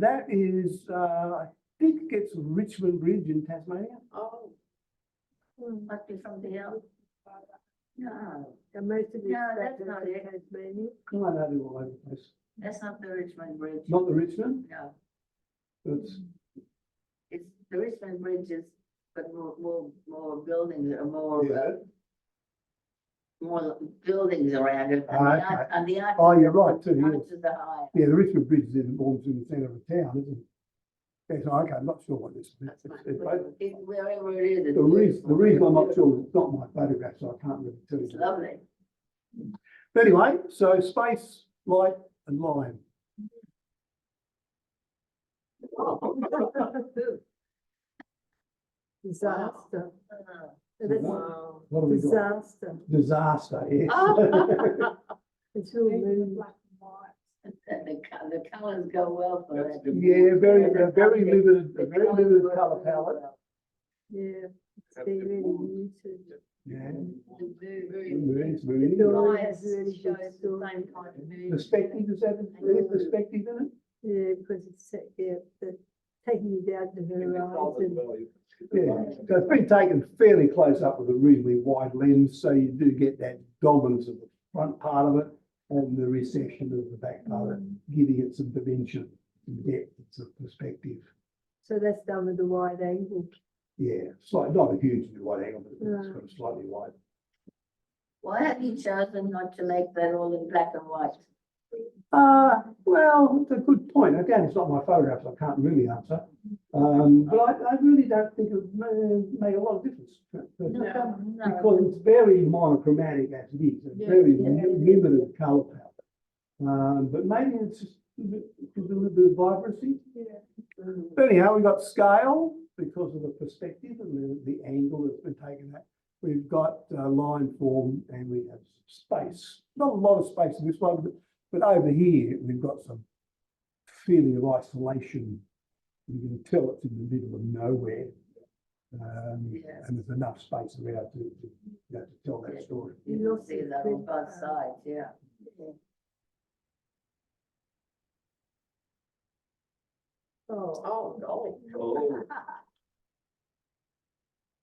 That is, I think it's Richmond Bridge in Tasmania. Oh, must be something else. No, And most of it's No, back that's not in it. Tasmania. I know they're all over the place. that's not the Richmond Bridge. Not the Richmond, No, but it's, it's the Richmond Bridge is, but more buildings, more, yeah. more buildings around it. Ah, okay. And the arches. Oh, you're right too, the yes. arches are higher. Yeah, the Richmond Bridge is almost in the centre of town, isn't it? Yes, okay, I'm not sure what this is. Wherever it is. it's The beautiful. reason I'm not sure is it's not my photograph, so I can't really tell It's you. lovely. But anyway, so space, light and line. Disaster. Ah. And it's What have we got? disaster. Disaster, yes. It's all Even the moving. black and white. And the colours go well for That's that. the- Yeah, very Yeah, limited, the a very colours limited work colour really palette. well. Yeah, it's Have been the really mood. muted. Yeah. The very. It's very- The story Eyes has really shows good the story. same kind of mood. Perspective, is that any perspective in it? Yeah, because it's taking you down to her eyes and Yeah, so it's been taken fairly close up with a reasonably wide lens, so you do get that dominance of the front part of it and the recession of the back part of it, giving it some dimension, some depth, some perspective. so that's done with the wide angle. Yeah, slight, not a hugely wide angle, but it's No. got a slightly wide. Why have you chosen not to make that all in black and white? Well, it's a good point. Again, it's not my photograph, so I can't really answer. But I really don't think it would make a lot of difference. No. Because it's very monochromatic as it is, a very limited colour palette. But maybe it's just a little bit of vibrancy. But anyhow, we've got scale because of the perspective and the angle that's been taken at. We've got line form and we have space. Not a lot of space in this one, but over here we've got some feeling of isolation. You can tell it's in the middle of nowhere. And there's enough space around to tell that story. You will see that on both sides, yeah. Oh, golly. Oh,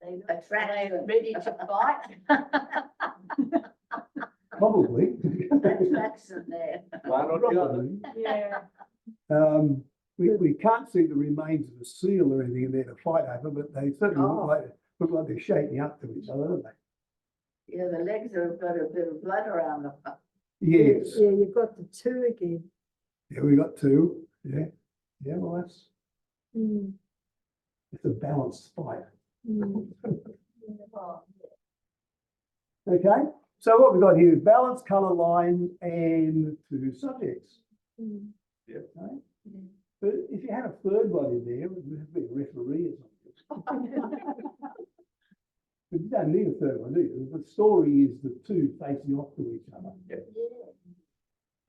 They attract, ready to fight. Probably. Attraction there. one or the other. Probably. Yeah. We can't see the remains of a seal or anything in there to fight over, but they certainly look like they're shaking up to each other, don't they? Yeah, the legs have got a bit of blood around them. Yes. Yeah, you've got the two again. Yeah, we got two. Yeah. Yeah, well, that's Mm, it's a balanced fight. mm. Okay. So what we've got here is balance, colour line, and two subjects. Mm. Right? But if you had a third one in there, it would have been a referee or something. But you don't need a third one, do you? The story is the two facing off to each other.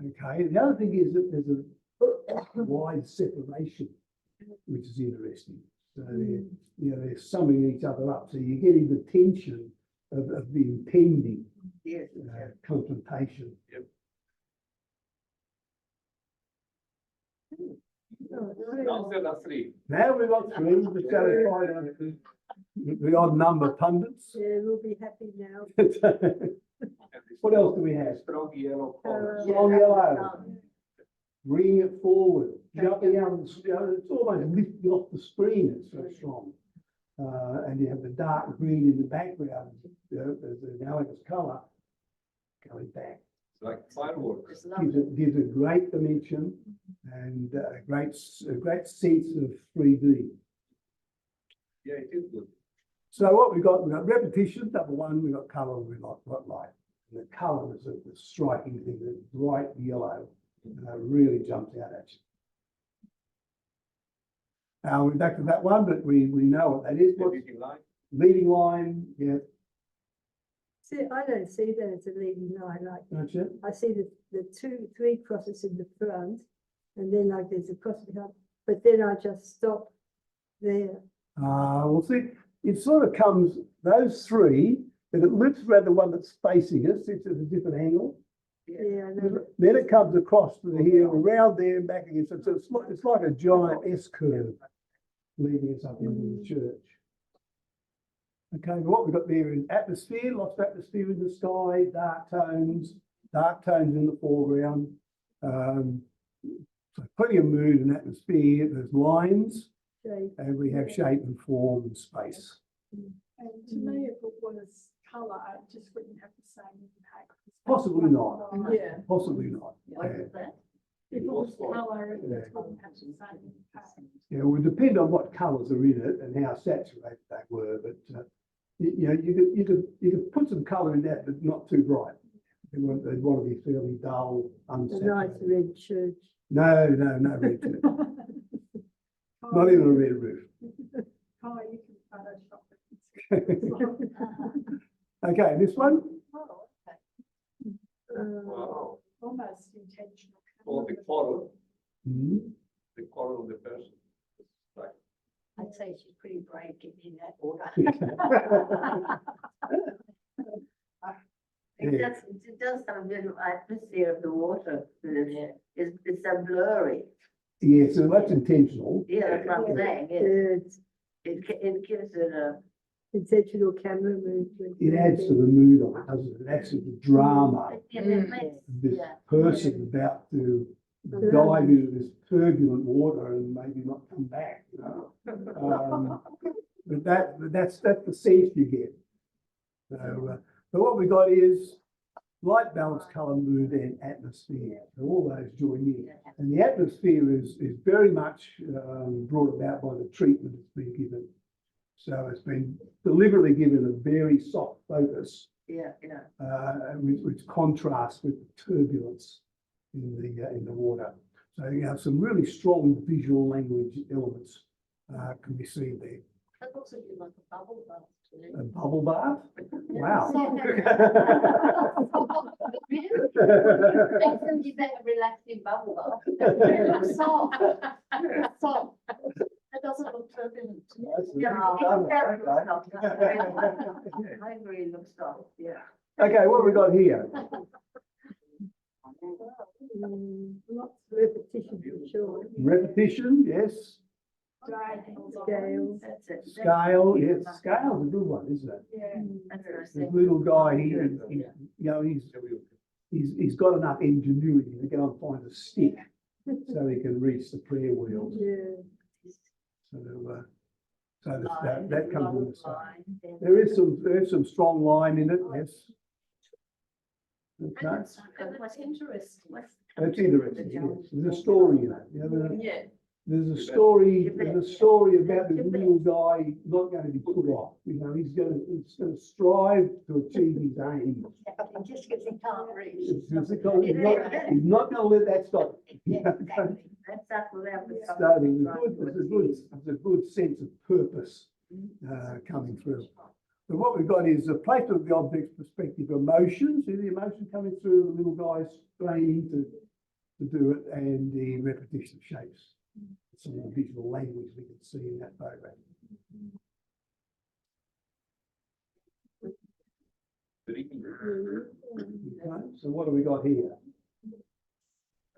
Okay. The other thing is that there's a wide separation, which is interesting. So they're summing each other up. So you're getting the tension of the impending Yes. confrontation. Now there are three. Now we've got three, we've satisfied the odd number pundits. Yeah, we'll be happy now. What else do we have? Strong yellow color. Strong yellow. Bringing it forward, jumping out, it's almost lifting off the screen, it's so strong. And you have the dark green in the background, as the analogous colour going back. It's like fireworks. It's lovely. Gives a great dimension and a great sense of 3D. Yeah, it is good. So what we've got repetition, number one, we've got colour, we've got light. And the colour is the striking thing, the bright yellow. Really jumps out at you. We're back to that one, but we know what that is. What's Leading line. leading line? Yeah, See, I don't see that as a leading line, like, that's it. I see the three crosses in the front, and then like there's a cross behind, but then I just stop there. We'll see. It sort of comes, those three, and it loops around the one that's facing us, it's at a different angle. Yeah, I know. Then it comes across to the heel, around there and back again. So it's like a giant S curve leading us up into the church. Okay, what we've got there is atmosphere, lots of atmosphere in the sky, dark tones in the foreground. So plenty of mood and atmosphere. There's lines, Shape. and we have shape and form and space. And to me, if it was colour, it just wouldn't have the same impact. Possibly not. Yeah. Possibly not. What is that? If it was colour, it Yeah. wouldn't have the same impact. Yeah, it would depend on what colours are in it and how saturated they were, but you could put some colour in that, but not too bright. They'd want to be fairly dull, A nice unsaturated. red church. No red to it. Not even a red roof. Oh, you can Photoshop it. Okay, this one. Oh, okay. Wow. Almost intentional. Or the color, Mhm. the color of the person. Like, I'd say she's pretty brave getting in that water. Yeah. It does have a bit of atmosphere of the water, but it's so blurry. Yeah, so that's intentional. Yeah, that's what I'm saying, yes. It's It gives it a, intentional camera movement. It adds to the mood of it, doesn't it? It adds to the drama. it makes, This yeah. person about to dive into this turbulent water and maybe not come back, you know? But that's the sense you get. So, but what we got is light, balance, colour, mood, and atmosphere. So all those join in. And the atmosphere is very much brought about by the treatment that's been given. So it's been deliberately given a very soft focus, Yeah. which contrasts with the turbulence in the water. So you have some really strong visual language elements can be seen there. That looks like a bubble bath too. A bubble bath? Wow. Makes them give that a relaxing bubble bath. Soft. Soft. It doesn't look turbulent. I agree, it looks soft, yeah. Okay, what have we got here? Lots of repetition for sure. Repetition, yes. Scale. That's it. Scale, yes. Scale's a good one, isn't it? Yeah. That's what I was This saying. little guy here, he's got enough ingenuity to go and find a stick so he can reach the prayer wheels. Yeah. So that comes in the same. Line, There is some strong line in it, yes. Okay, What's interesting. that's interesting, yes. There's a story in it. You know, Yeah. there's a story about this little guy not going to be put off. You know, he's going to strive to achieve his aims. Just because he can't reach. He's not going to let that stop. Exactly. That's what that was. So there's a good sense of purpose coming through. But what we've got is a placement of the object's perspective emotion. See the emotion coming through, the little guy's straining to do it, and the repetition of shapes. Some of the visual language we can see in that photograph. Okay, so what have we got here?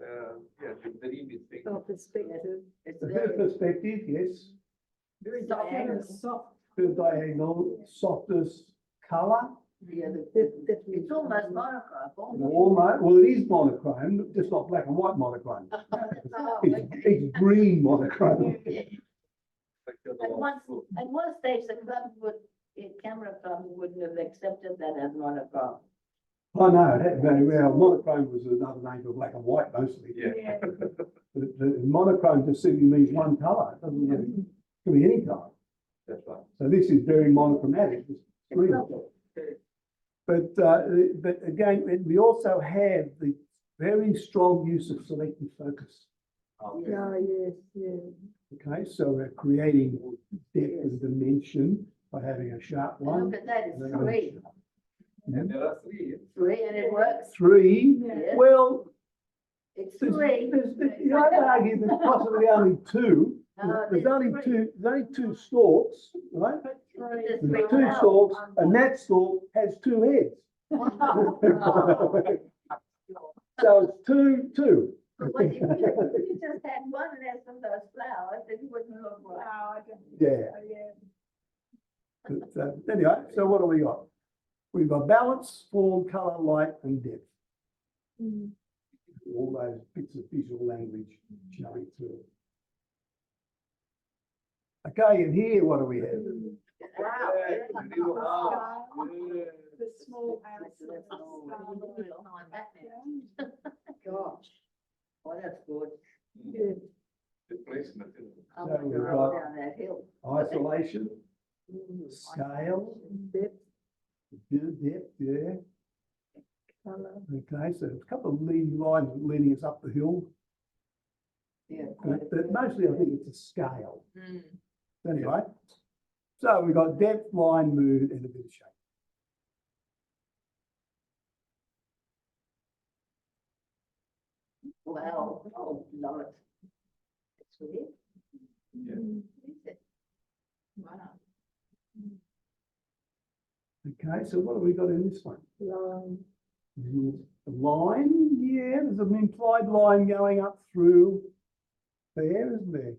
Yeah, the dream is thing. Oh, perspective. It's A bit of very, perspective, yes. very diagonal. Bit of diagonal, softest colour. Yeah, Definitely. it's almost monochrome. Almost, well, it is monochrome, just not black and white monochrome. Oh, It's green monochrome. At one stage, the camera club wouldn't have accepted that as monochrome. I know, that very well, monochrome was another name for black and white mostly. Yeah. But the monochrome just simply means one colour, it doesn't really, it can be any colour. That's right. So this is very monochromatic, it's green. But again, we also have the very strong use of selective focus. Yeah, yes, yeah. Okay, so we're creating depth and dimension by having a sharp And one. look at that, it's and then a three. And there are three. Three, and it works. Three, Yeah. well, It's there's, three. you know, I'd argue there's possibly only two. No, There's only three. two stalks, right? But there's There's three two now. stalks, and that stalk has two heads. So it's two. But when if you just had one less of those flowers, it wouldn't look No, right. I don't. Yeah. Yeah. But, anyway, so what do we got? We've got balance, form, colour, light, and depth. All those bits of visual language showing through. Okay, and here, what do we have? Wow. The small house. Gosh. Oh, that's good. Yeah. The placement. Isn't it? I So want to we've roll got- down that hill. Isolation, scale, Depth, depth, yeah. colour. Okay, so there's a couple of leading lines leading us up the hill, Yeah. quite a but bit. mostly I think it's a scale. Mm. Anyway, so we've got depth, line, mood, and a bit of shape. Wow, oh, love it. It's weird. Yeah. What is it? Wow. Okay, so what have we got in this one? Line. A line, yeah, there's an implied line going up through there, isn't there?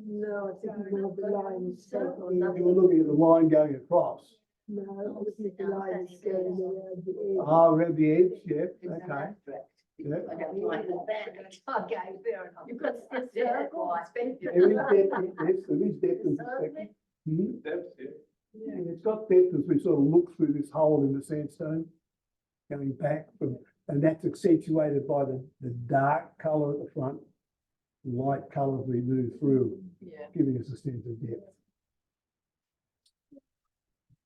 No, I think it's more the line itself. You were looking at the line going across. No, I was looking at the line going around the edge. Oh, around the edge, yeah, It's an okay. abstract. Yeah. I don't like that. Okay, fair enough. You've got this Yeah, circle, why? perspective. There is depth, yes, there is depth and perspective. Hmm. Depth, yeah. Yeah, it's got depth as we sort of look through this hole in the sandstone, going back from, and that's accentuated by the dark colour at the front, light colour as we move through, Yeah. giving us a sense of depth.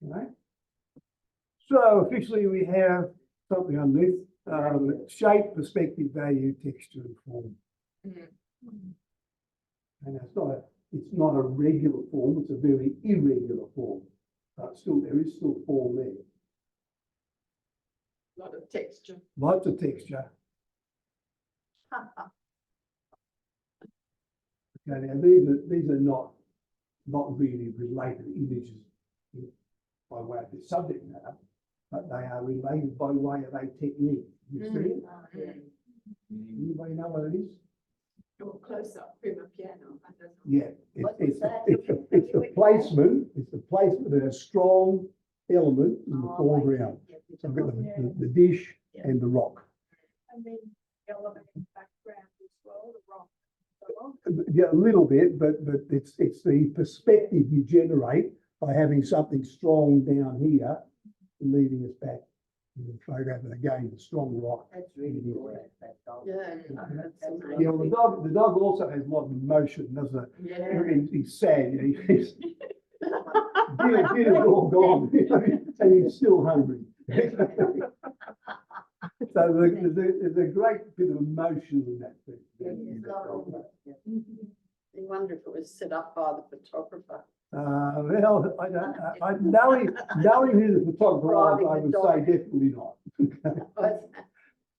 Okay. So officially we have something underneath, shape, perspective, value, texture and form. And it's not a regular form, it's a very irregular form. But still, there is still form there. Lot of texture. Lots of texture. Okay, now these are not really related images by way of the subject matter, but they are related by way of a technique. You see it? Anybody know what it is? Or close up, prima piano. Yeah, What it's was that? it's the placement, it's the placement of a strong element in the foreground. So we've got the dish and the rock. And then element background as well, the rock. The rock. Yeah, a little bit, but it's the perspective you generate by having something strong down here, leading us back to the photograph. And again, the strong rock. That's really good. That dog. Yeah. Yeah, well, the dog also has a lot of emotion, doesn't it? Yeah. He's sad, you know, he's dinner's all gone, you know, and he's still hungry. So there's a great bit of emotion in that thing. I wonder if it was set up by the photographer. Well, I don't, knowing who the photographer was, I would say definitely not.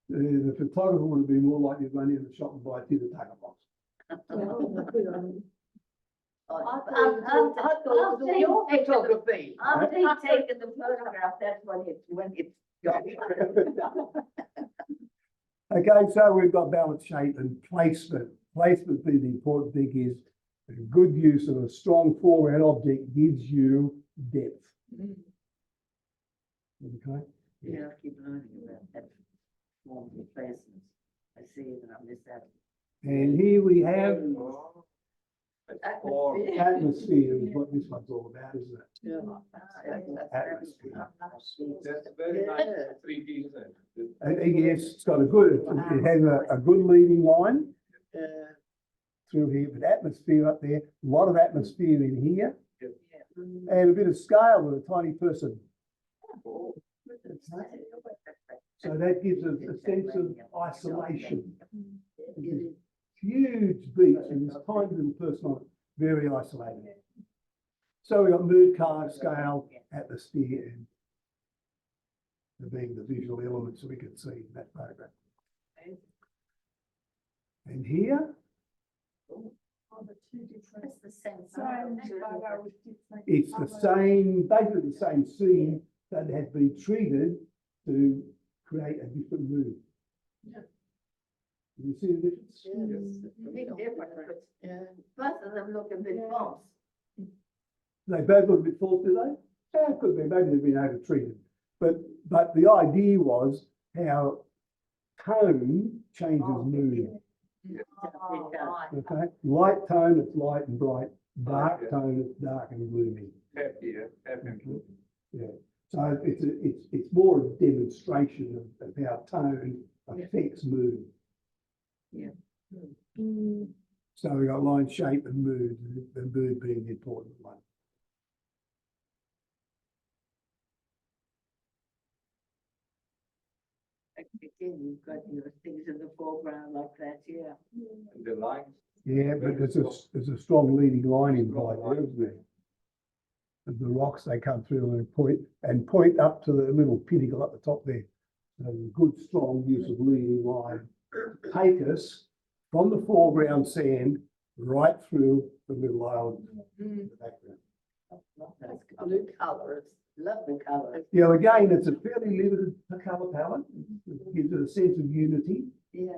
The photographer would have been more likely to run in the shop and buy a tin of tucker box. I thought it was your photography. After he'd taken the photograph, that's when it got. Okay, so we've got balance, shape and placement. Placement being the important thing is a good use of a strong foreground object gives you depth. Okay, Yeah, I keep learning about that form of placements. I see it and I miss that. and here we have Or atmosphere is what this one's all about, isn't it? Yeah. Atmosphere. that's very nice, 3D, isn't it? And yes, it's got it has a good leading line through here, but atmosphere up there, a lot of atmosphere in here, and a bit of scale with a tiny person. So that gives us a sense of isolation. Huge beach and this tiny little person on it, very isolated. So we got mood, color, scale, atmosphere, and being the visual elements that we can see in that photograph. And here, On the two different. It's the same. Same photo with different. it's the colours. same, basically the same scene that has been treated to create a different mood. You see the difference? Big difference, but Yeah. both of them look a bit false. They both look a bit false, do they? Yeah, it could be, maybe they've been over-treated. But the idea was how tone changes mood, okay? Light tone, it's light and bright. Dark tone, it's dark and gloomy. Happy, happy. Yeah, so it's more a demonstration of how tone affects mood. So we got line, shape and mood, the mood being the important one. Again, you've got your things in the foreground like that, yeah. And the lines. Yeah, but there's a strong leading line implied there, isn't there? Of the rocks, they come through and point up to the little pinnacle at the top there. So good, strong use of leading line. Take us from the foreground sand right through the middle island in the background. Blue colours, love the colours. Yeah, again, it's a fairly limited colour palette. It gives it a sense of unity. Yeah,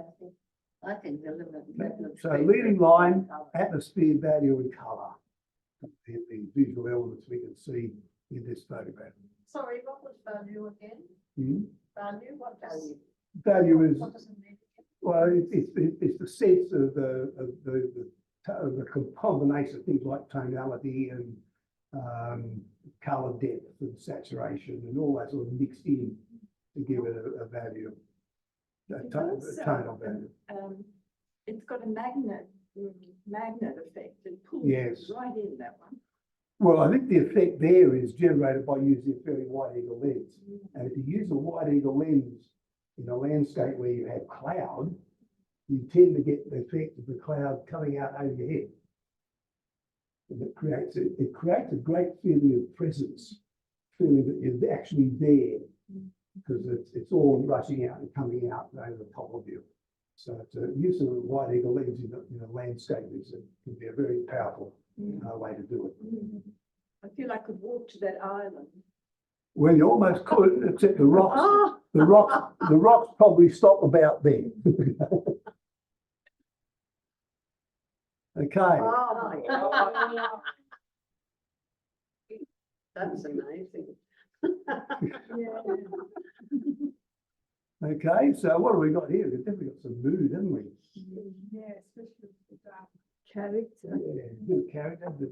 I think the limit. So leading line, atmosphere, value and colour. The visual elements we can see in this photograph. Sorry, what was value again? Hmm? Value, what value? Value is, What does it mean? well, it's the sense of the combination of things like tonality and colour depth and saturation and all that sort of mixed in to give it a value, a tonal value. It's got a magnet effect. It pulls Yes. right in that one. Well, I think the effect there is generated by using a fairly wide angle lens. And if you use a wide angle lens in a landscape where you have cloud, you tend to get the effect of the cloud coming out over your head. And it creates a great feeling of presence, feeling that you're actually there, because it's all rushing out and coming out over the top of you. So it's a use of a wide angle lens in a landscape can be a very powerful way to do it. I feel I could walk to that island. Well, you almost could, except the rocks. The rocks probably stop about there. Okay. Oh my God. That's amazing. Okay, so what have we got here? We've definitely got some mood, haven't we? Yeah, especially with the Character, Yeah, good character, but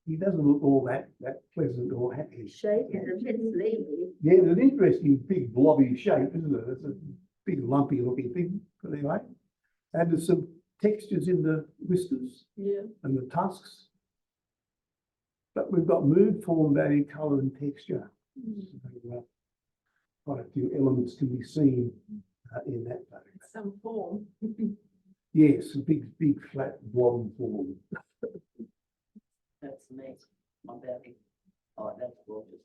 he doesn't look all that pleasant or happy. shape. It's a bit sleepy. Yeah, it's an interesting big blobby shape, isn't it? It's a big lumpy looking thing, but anyway. And there's some textures in the whiskers Yeah. and the tusks. But we've got mood, form, value, colour and texture. So, quite a few elements can be seen in that photograph. Some form. Yes, a big flat blob form. That's me. My belly. Oh, that's gorgeous.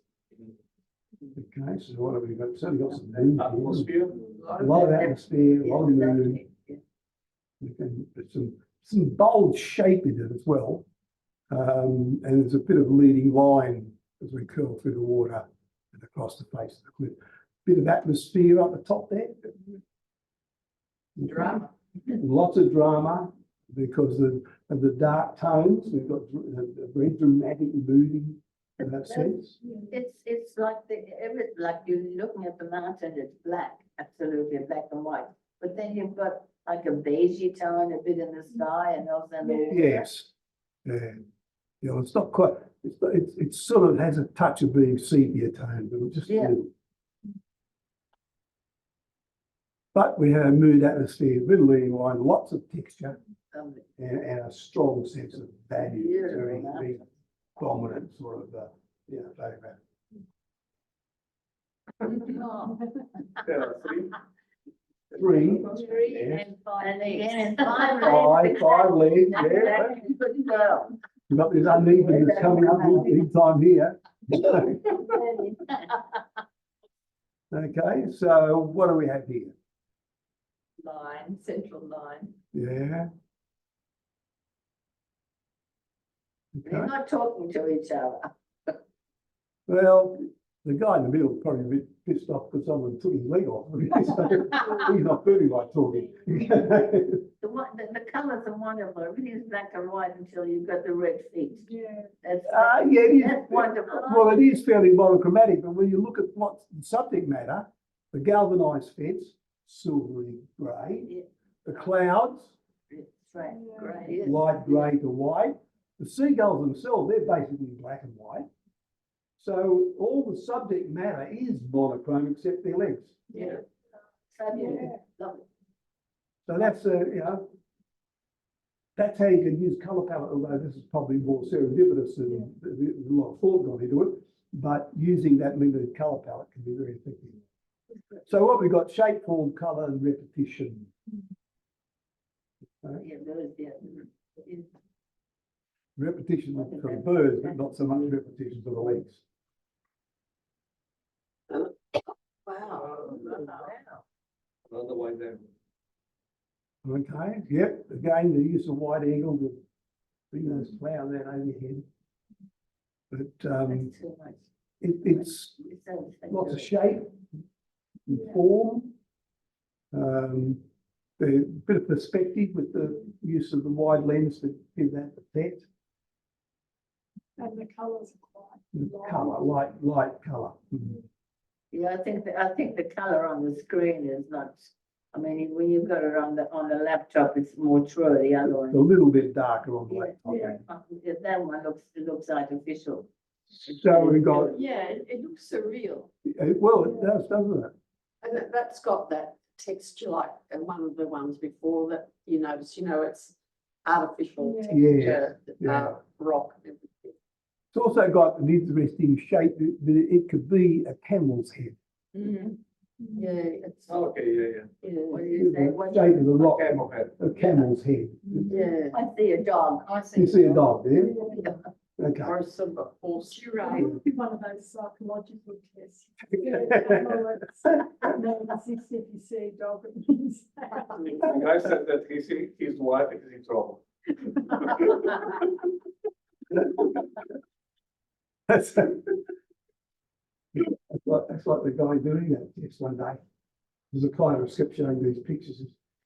Okay, so what have we got? Certainly got some mood. Atmosphere. A lot of atmosphere, a lot of mood. There's some bold shape in it as well. And there's a bit of leading line as we curl through the water and across the face of the cliff. Bit of atmosphere up the top there. Drama. Lots of drama because of the dark tones. We've got a very dramatic, moody sense. It's like like you're looking at the mountain, it's black, absolutely black and white. But then you've got like a beigey tone, a bit in the sky and also in the water. Yes. Yeah. You know, it's not quite, it sort of has a touch of being sepia tone, but it's just a Yeah. little. But we have a mood atmosphere, little leading line, lots of texture and a strong sense of value. Beautiful Very, mountain. very dominant sort of, photograph. There are three. Three. Three and five. And again, five Five legs, yeah. Good girl. We've got this unevenness coming up big time here. Okay, so what do we have here? Line, central line. Yeah. They're Okay, not talking to each other. well, the guy in the middle is probably a bit pissed off because someone took his leg off. So he's not feeling like talking. The colours are wonderful. Everything's black and white until you've got the red feet. Yeah. That's, Yeah, it is. that's wonderful. Well, it is fairly monochromatic, but when you look at what's the subject matter, the galvanized fence, silvery grey, Yeah. the clouds, It's right, great. Yes. light grey to white. The seagulls themselves, they're basically black and white. So all the subject matter is monochrome except their legs. Yeah. Fabulous. Lovely. So that's, that's how you can use colour palette, although this is probably more serendipitous and there's a lot of thought gone into it. But using that limited colour palette can be very effective. So what we've got, shape, form, colour and repetition. Yeah, those, yeah. It's- Repetition for the birds, but not so much repetition for the legs. Wow. Another wide angle. Okay, yep, again, the use of wide angle to bring those clouds out over your head. But That's too much. it's It's so- lots of shape and form. A bit of perspective with the use of the wide lens to give that effect. And the colours are quite. Colour, light colour. Yeah, I think the color on the screen is not, I mean, when you've got it on the laptop, it's more true, the other A one. little bit darker on the Yeah, laptop. that one looks artificial. So we've got, Yeah, it looks surreal. well, it does, doesn't it? And that's got that texture like one of the ones before that you notice, it's artificial Yeah. texture, Yeah. rock. and everything. It's also got an interesting shape that it could be a camel's head. Yeah, it's, Okay, yeah. What do yeah, you say? The What- shape of the rock, Camel head. a camel's head. yeah. I see a dog. You see a dog there? Okay. Or some horse. It would be one of those psychological tests. Well, it's- no, it's if you see a dog, it means that. The guy said that his wife is in trouble. That's like the guy doing that test one day. There's a client was kept showing these pictures.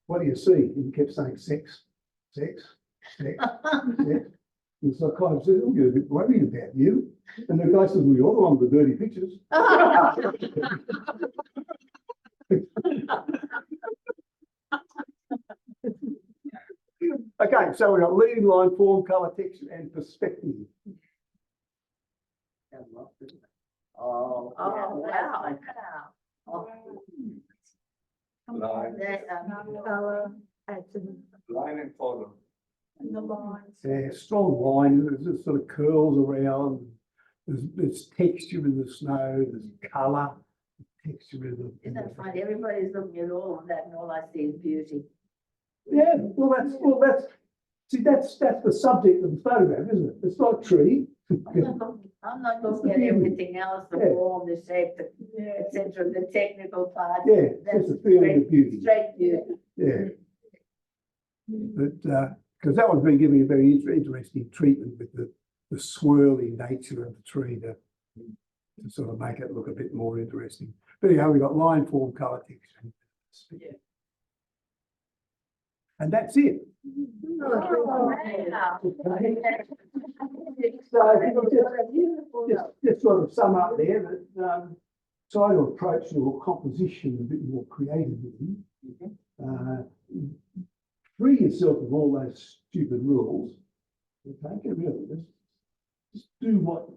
What do you see? And he kept saying sex, sex, sex, sex. And the psychiatrist said, "Oh, you're a bit worried about you." And the guy says, "Well, you're the one with the dirty pictures." Okay, so we've got leading line, form, colour, texture, and perspective. Oh, wow. Oh, Line, Colour, pattern. line and color. And the lines. Yeah, strong line, there's sort of curls around, there's texture in the snow, there's colour, texture in the. Isn't that funny? Everybody's looking at all of that and all I see is beauty. Yeah, well, that's the subject of the photograph, isn't it? It's not a tree. I'm not looking at everything else, the Yeah. form, the shape, the Yeah. et cetera, the technical part. Yeah, it's That's just a feeling of beauty. Straight beauty. Yeah. But, because that one's been giving a very interesting treatment with the swirling nature of the tree to sort of make it look a bit more interesting. But anyhow, we've got line, form, colour, texture. Yeah. And that's it. Just sort of sum up there that try to approach your composition a bit more creatively. Free yourself of all those stupid rules. Okay, get rid of it. Just do what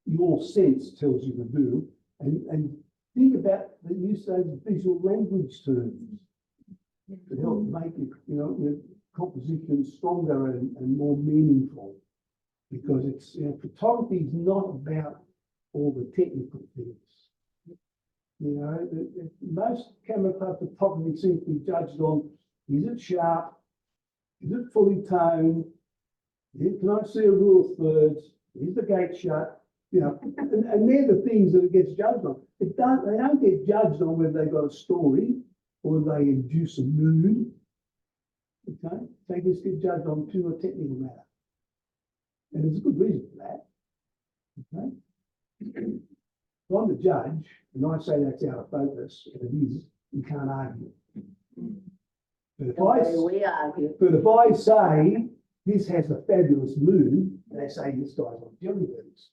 your sense tells you to do, and think about the use of those visual language terms to help make your composition stronger and more meaningful. Because it's photography is not about all the technical things. Most camera club photography seems to be judged on: is it sharp? Is it fully toned? Can I see a rule of thirds? Is the gate shut? And they're the things that it gets judged on. They don't get judged on whether they've got a story or they induce a mood. Okay, they just get judged on pure technical matter. And there's a good reason for that. Okay. If I'm the judge and I say that's out of focus, and it is, you can't argue. But if I say this has a fabulous mood, they say this guy's on jelly beans.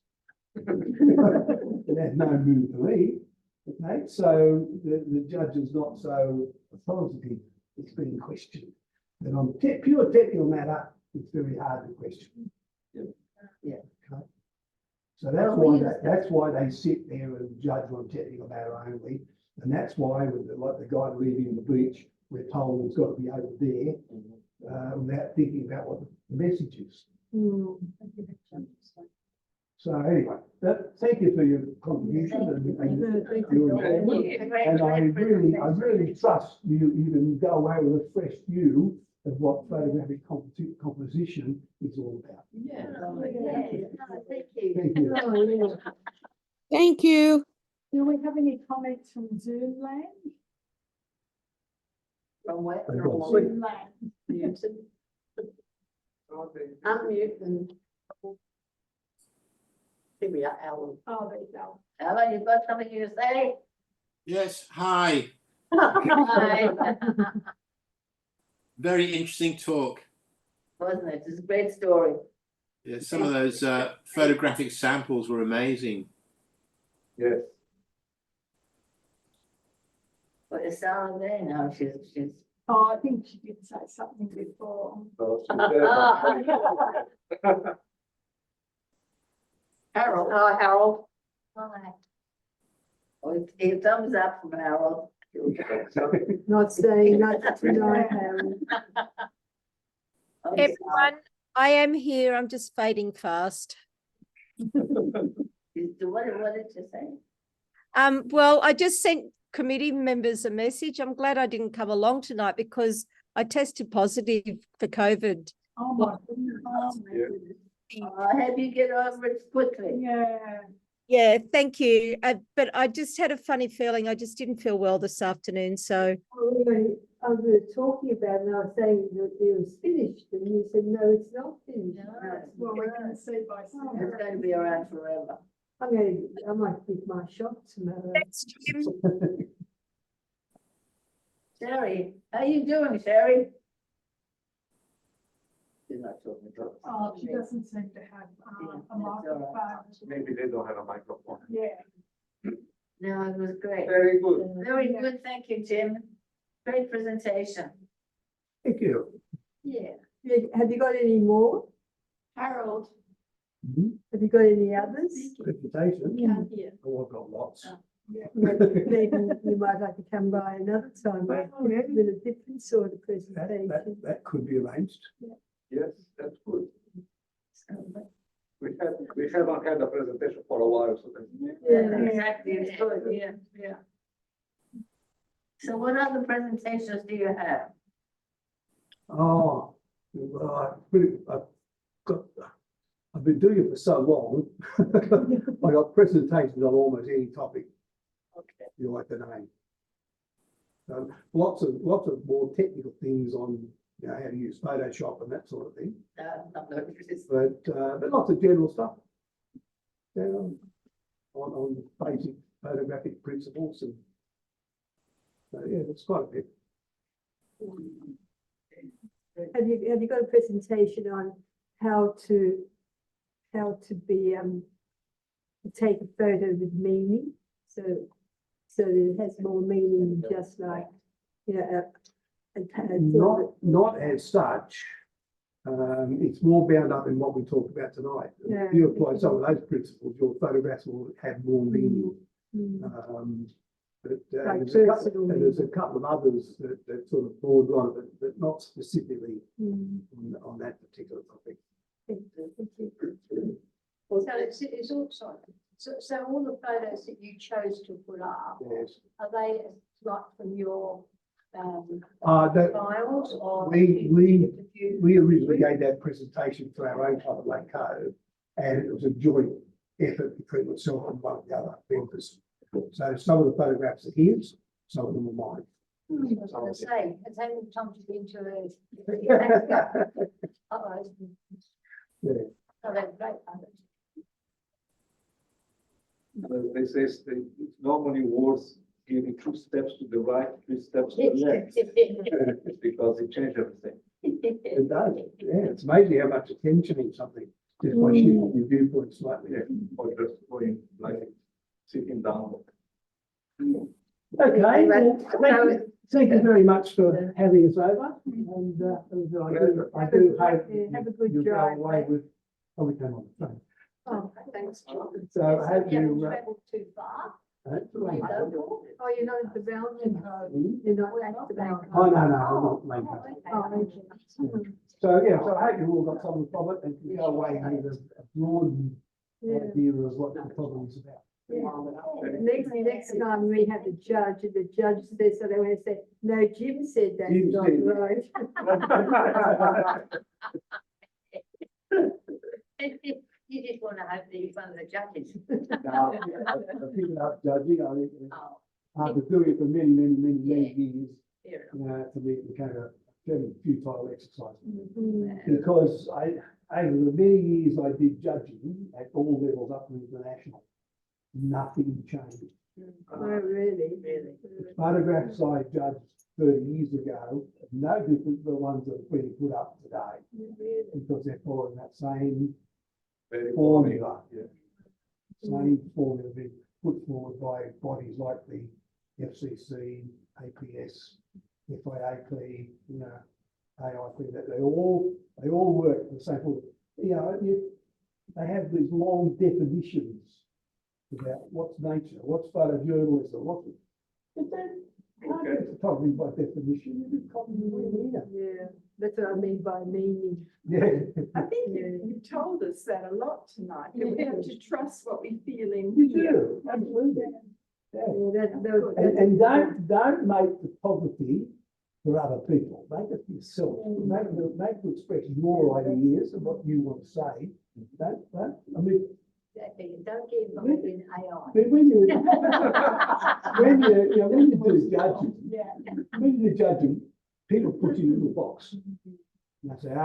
It has no mood for me. Okay, so the judge is not so authoritative. It's being questioned. But on pure technical matter, it's very hard to question. Yeah. Okay. So that's why they sit there and judge on technical matter only, and that's why, like the guy leaving the beach, we're told it's got to be over there, without thinking about what the message is. So anyway, thank you for your contribution and I really trust you can go away with a fresh view of what photographic composition is all about. Yeah. Thank you. Thank you. Thank you. Do we have any comments from Zoom land? From where? I've From got what? Zoom land. Unmute and Here we are, Alan. Oh, there you go. Alan, you've got something to say? Yes, hi. Hi. Very interesting talk. Wasn't it? It's a great story. Yeah, some of those photographic samples were amazing. Yes. But it's Sarah there now, she's. Oh, I think she did say something before. So she's there. Harold. Oh, Harold. Hi. Oh, a thumbs up from Harold. Not saying not tonight, Harry. Oh, Everyone, I am here. I'm just fading fast. What did you say? Well, I just sent committee members a message. I'm glad I didn't come along tonight because I tested positive for COVID. Oh, my goodness. I hope you get over it quickly. Yeah. Yeah, thank you. But I just had a funny feeling. I just didn't feel well this afternoon. So We were talking about it and I was saying that it was finished and you said, no, it's not finished. Well, we can see by It's Sarah. going to be around forever. I might give my shot tomorrow. thanks, Jim. Sherry, how you doing, Sherry? She's not talking to us. Oh, she doesn't seem to have a that's all microphone. Maybe they don't have a microphone. Yeah. No, it was great. Very good. Very good, thank you, Jim. Great presentation. Thank you. Yeah. Have you got any more? Harold. Have you got any others? Presentation. Can't hear. Oh, I've got lots. Maybe you might like to come by another time with a different sort of presentation. That could be arranged. Yes, that's good. We haven't had a presentation for a while, so that's. Yeah. Exactly, it's good, yeah, yeah. So what other presentations do you have? Oh, well, I've been doing it for so long. I got presentations on almost any topic Okay. you like to name. Lots of more technical things on, you know, how to use Photoshop and that sort of thing. I'm not interested. But lots of general stuff. On basic photographic principles and so yeah, it's quite a bit. Have you got a presentation on how to be to take a photo with meaning, so that it has more meaning than just like, you know, Not as such. It's more bound up in what we talked about tonight. Yeah. If you apply some of those principles, your photographs will have more meaning. But Like there's a couple of others that sort of border on it, but not specifically on that particular topic. So it's also, so all the photos that you chose to put up, Yes. are they like from your That files or? we originally gave that presentation for our own type of late code, and it was a joint effort between myself and one of the other members. So some of the photographs are his, some of them are mine. I was gonna say, it's only time to be into it. Yeah. Oh, that's great. They say it's normally worth giving 2 steps to the right, 3 steps to the left. Because it changes everything. It does, yeah, it's amazing how much attention in something, just by shifting your viewpoint slightly. Yeah, or just going like sitting down. Okay, well, thank you very much for having us over, and I do hope have a good you go drive away back. with, we came on the train. Oh, thanks, John. So I hope You haven't you, travelled too far. that's You right. local? Oh, you're not at the Belgian Road. You're not at the Belgian. Oh, no, I'm not making it. Oh, okay. So, yeah, so I hope you all got something from it and can go away with a broad Yeah. idea of what the problem is about. Next time we have a judge and the judge says, so they want to say, no, Jim said that's Jim not said. right. You just want to hope that you're one of the judges. Now, I pick it up judging, I think, Oh, after doing it for many Yeah. years, fair enough. to me, it became a very futile exercise. Because over the many years I did judging at all levels up to international, nothing changed. Oh, really? The photographs I judged 30 years ago are no different than the ones that are being put up today, because they're following that same formula. Same formula being put forward by bodies like the FCC, APS, FIAP, you know, AIP, that they all work the same formula. You know, they have these long definitions about what's nature, what's photojournalism, what's, but then can't get photography by definition, you just copy it here. Yeah, that's what I mean by meaning. Yeah. I think you told us that a lot tonight, that we have to trust what we feel in You here. do, absolutely. Yeah. Yeah, And don't make photography for other people, make it for yourself, make it express your ideas and what you want to say. I mean, Exactly, don't get involved in AI. but when you do judging, when you do judging, people put you in a box. And they say,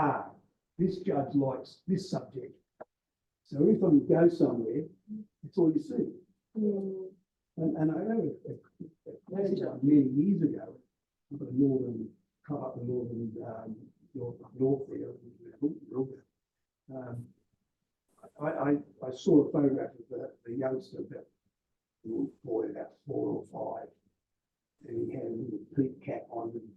this judge likes this subject. So every time you go somewhere, it's all you see. And I know many years ago, up in northern, up the northern, north there, I saw a photograph of the youngster, that little boy about 4 or 5, and he had a little peak cap on, and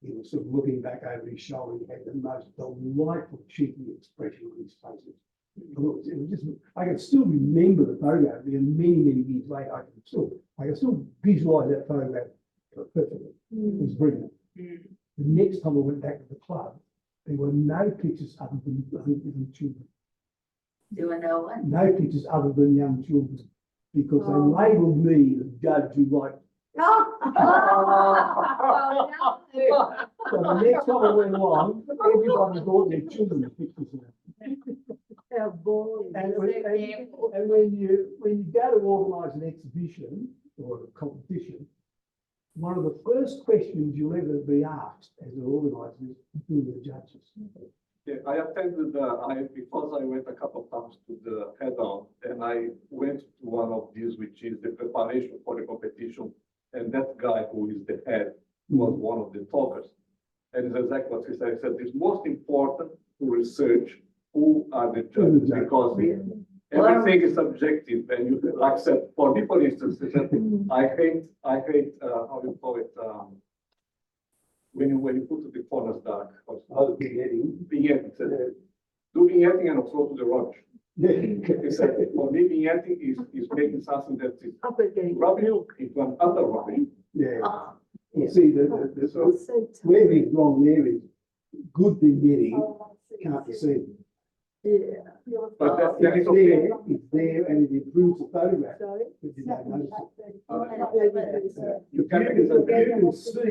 he was sort of looking back over his shoulder. He had the most delightful, cheeky expression on his face. It was just, I can still remember the photograph, and many years later, I can still visualize that photograph perfectly. It was brilliant. The next time I went back to the club, there were no pictures other than children. Do I know what? No pictures other than young children, because they labelled me the judge who liked. So the next time I went along, everybody brought their children's pictures in. How boring. And when you go to organise an exhibition or a competition, one of the first questions you'll ever be asked as an organiser is who are the judges. Yeah, I attended because I went a couple of times to the head-on, and I went to one of these, which is the preparation for the competition. And that guy who is the head was one of the talkers. And it's exactly what he said. He said, it's most important to research who are the judges, because everything is subjective. And you, like I said, for me, for instance, he said, I hate, how do you call it? When you put the corners dark. Beginning. Vignetting, he said, do vignetting and throw to the rubbish. He said, for me, vignetting is making something that is rubbish into another rubbish. Yeah. You see, where we've wrong there is good vignetting can't be seen. Yeah. But that It's is okay. there and it improves the photograph. Sorry? If you don't notice it. You You can see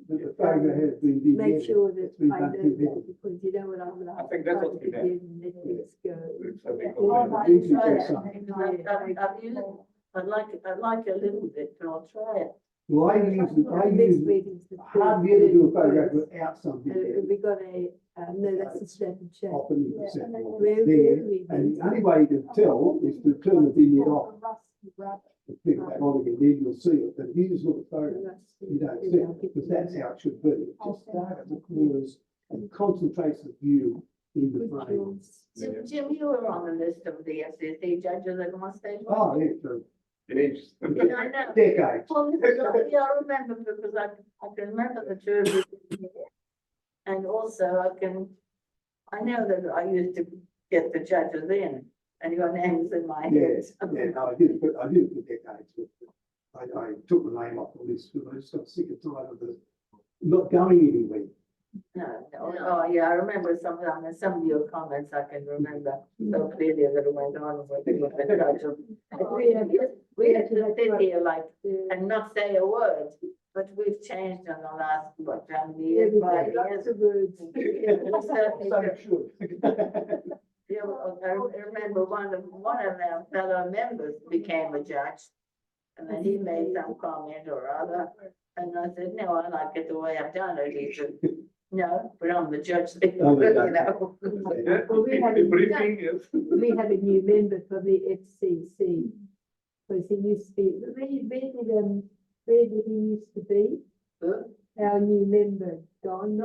that the photograph has been vignetted. Make sure that It's been I done know vignetted. that, because you know what I'm like. I think that's what he meant. Let things go. I'd like a little bit, but I'll try it. Well, I Next use week is the hardly ever do a photograph first. without something. We got a, no, that's a snap and chat. Often you can set it Where there, we and the only way you can tell is to turn the vignette off. To pick it back on again, then you'll see it, but if you just look at the photograph, you don't see it, because that's how it should be. It just starts the corners and concentrates the view in the frame. Jim, you were on the list of the SCC judges at one stage. Oh, yeah, for Ages. I know. decades. Well, yeah, I remember, because I can remember the two of you. And also I know that I used to get the judges in, and your name's in my head. Yes, yeah, no, I did it for decades. But I took the name off the list, because I just got sick and tired of the not going anywhere. No, oh, yeah, I remember some of your comments, I can remember so clearly that it went on with the judges. We had to sit here like, and not say a word, but we've changed in the last, what, 5 years? Lots of words. We certainly So do. should. Yeah, well, I remember one of our fellow members became a judge. And then he made some comment or other, and I said, no, I like it the way I've done it. He said, No, we're on the judge. Oh, You yeah. know. Yeah, Well, we have the a- briefing is. We have a new member for the FCC. Because he used to be, where did he used to be? Huh? Our new member, Don.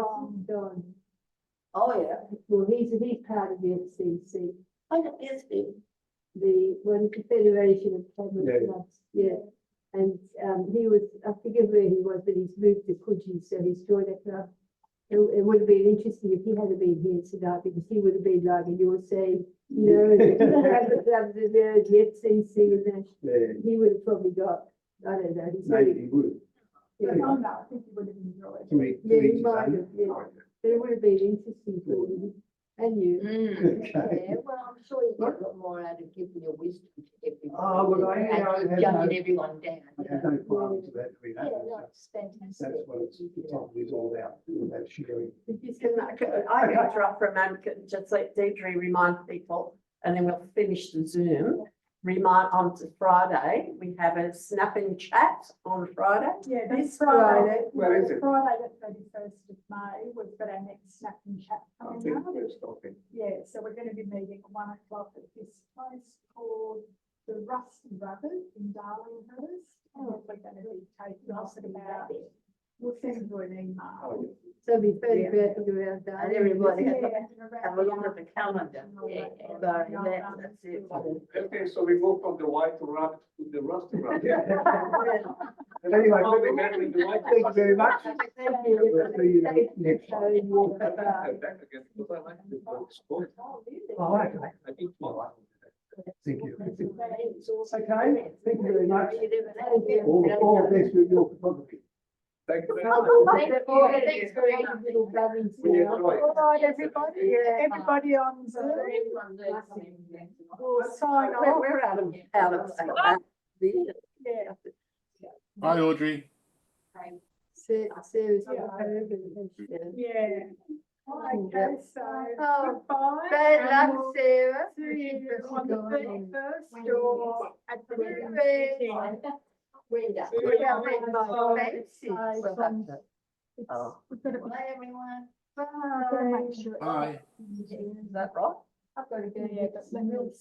Oh, yeah. Well, he's part of the FCC, I know, yes, it- the Confederation of Public Yeah. Trusts, yeah. And, he was, I forget where he was, but he's moved to Coogee, so he's joined a club. It would have been interesting if he had been here tonight, because he would have been like, and you were saying, you know, the clubs and the FCC and that. Yeah, He would have probably got, I don't know, he's maybe very, he would. yeah, Oh, no, I think you would have enjoyed To it. me, yeah, he his might own. have, yeah. But it would have been interesting for him, and you. Okay. Yeah, well, I'm sure you get a lot more out of giving your wisdom to everyone. Oh, well, I- than I have jumping no- everyone down. I you have know. no problem to that, I mean, Yeah, no, that's, it's fantastic. that's what it's, the topic is all about, about sharing. I got interrupt for a moment, just let Deidre remind people, and then we'll finish the Zoom. Remind on to Friday, we have a snap and chat on Friday. Yeah, This this Friday, Where is it? Friday the 31st of May, we've got our next snap and chat I coming think up. it's okay. Yeah, so we're going to be meeting at 1 o'clock at this place called the Rusty Brothers in Darlinghurst. And we're going to be taking off at about, we'll send you an email. Oh, yeah. So be photographic around that. And everybody has Yeah, have a look at the calendar. Yeah, So that's it. Okay, so we go from the white rabbit to the rusty rabbit. Anyway, How we met with the white. thank you very much. Thank you. We'll see you next time. So, yeah, I back again because I like the sport. Oh, okay. I think tomorrow. Thank you. It's also. Okay, thank you very much. You never know. All the best with your photography. Thank you very much. Thanks very much. little buddies We now. enjoy it. All right, everybody, everybody on Zoom, we'll sign off. We're out of Yeah. Bye, Audrey. Sarah's Yeah. got her and Yeah. Okay, so Oh, goodbye. bad and luck, we'll Sarah. See you on the 31st or at the meeting. Brenda. Yeah, Oh. we've got to Bye, everyone. we've got to make sure. Bye. Is that right? I've got to go. Yeah, but then we'll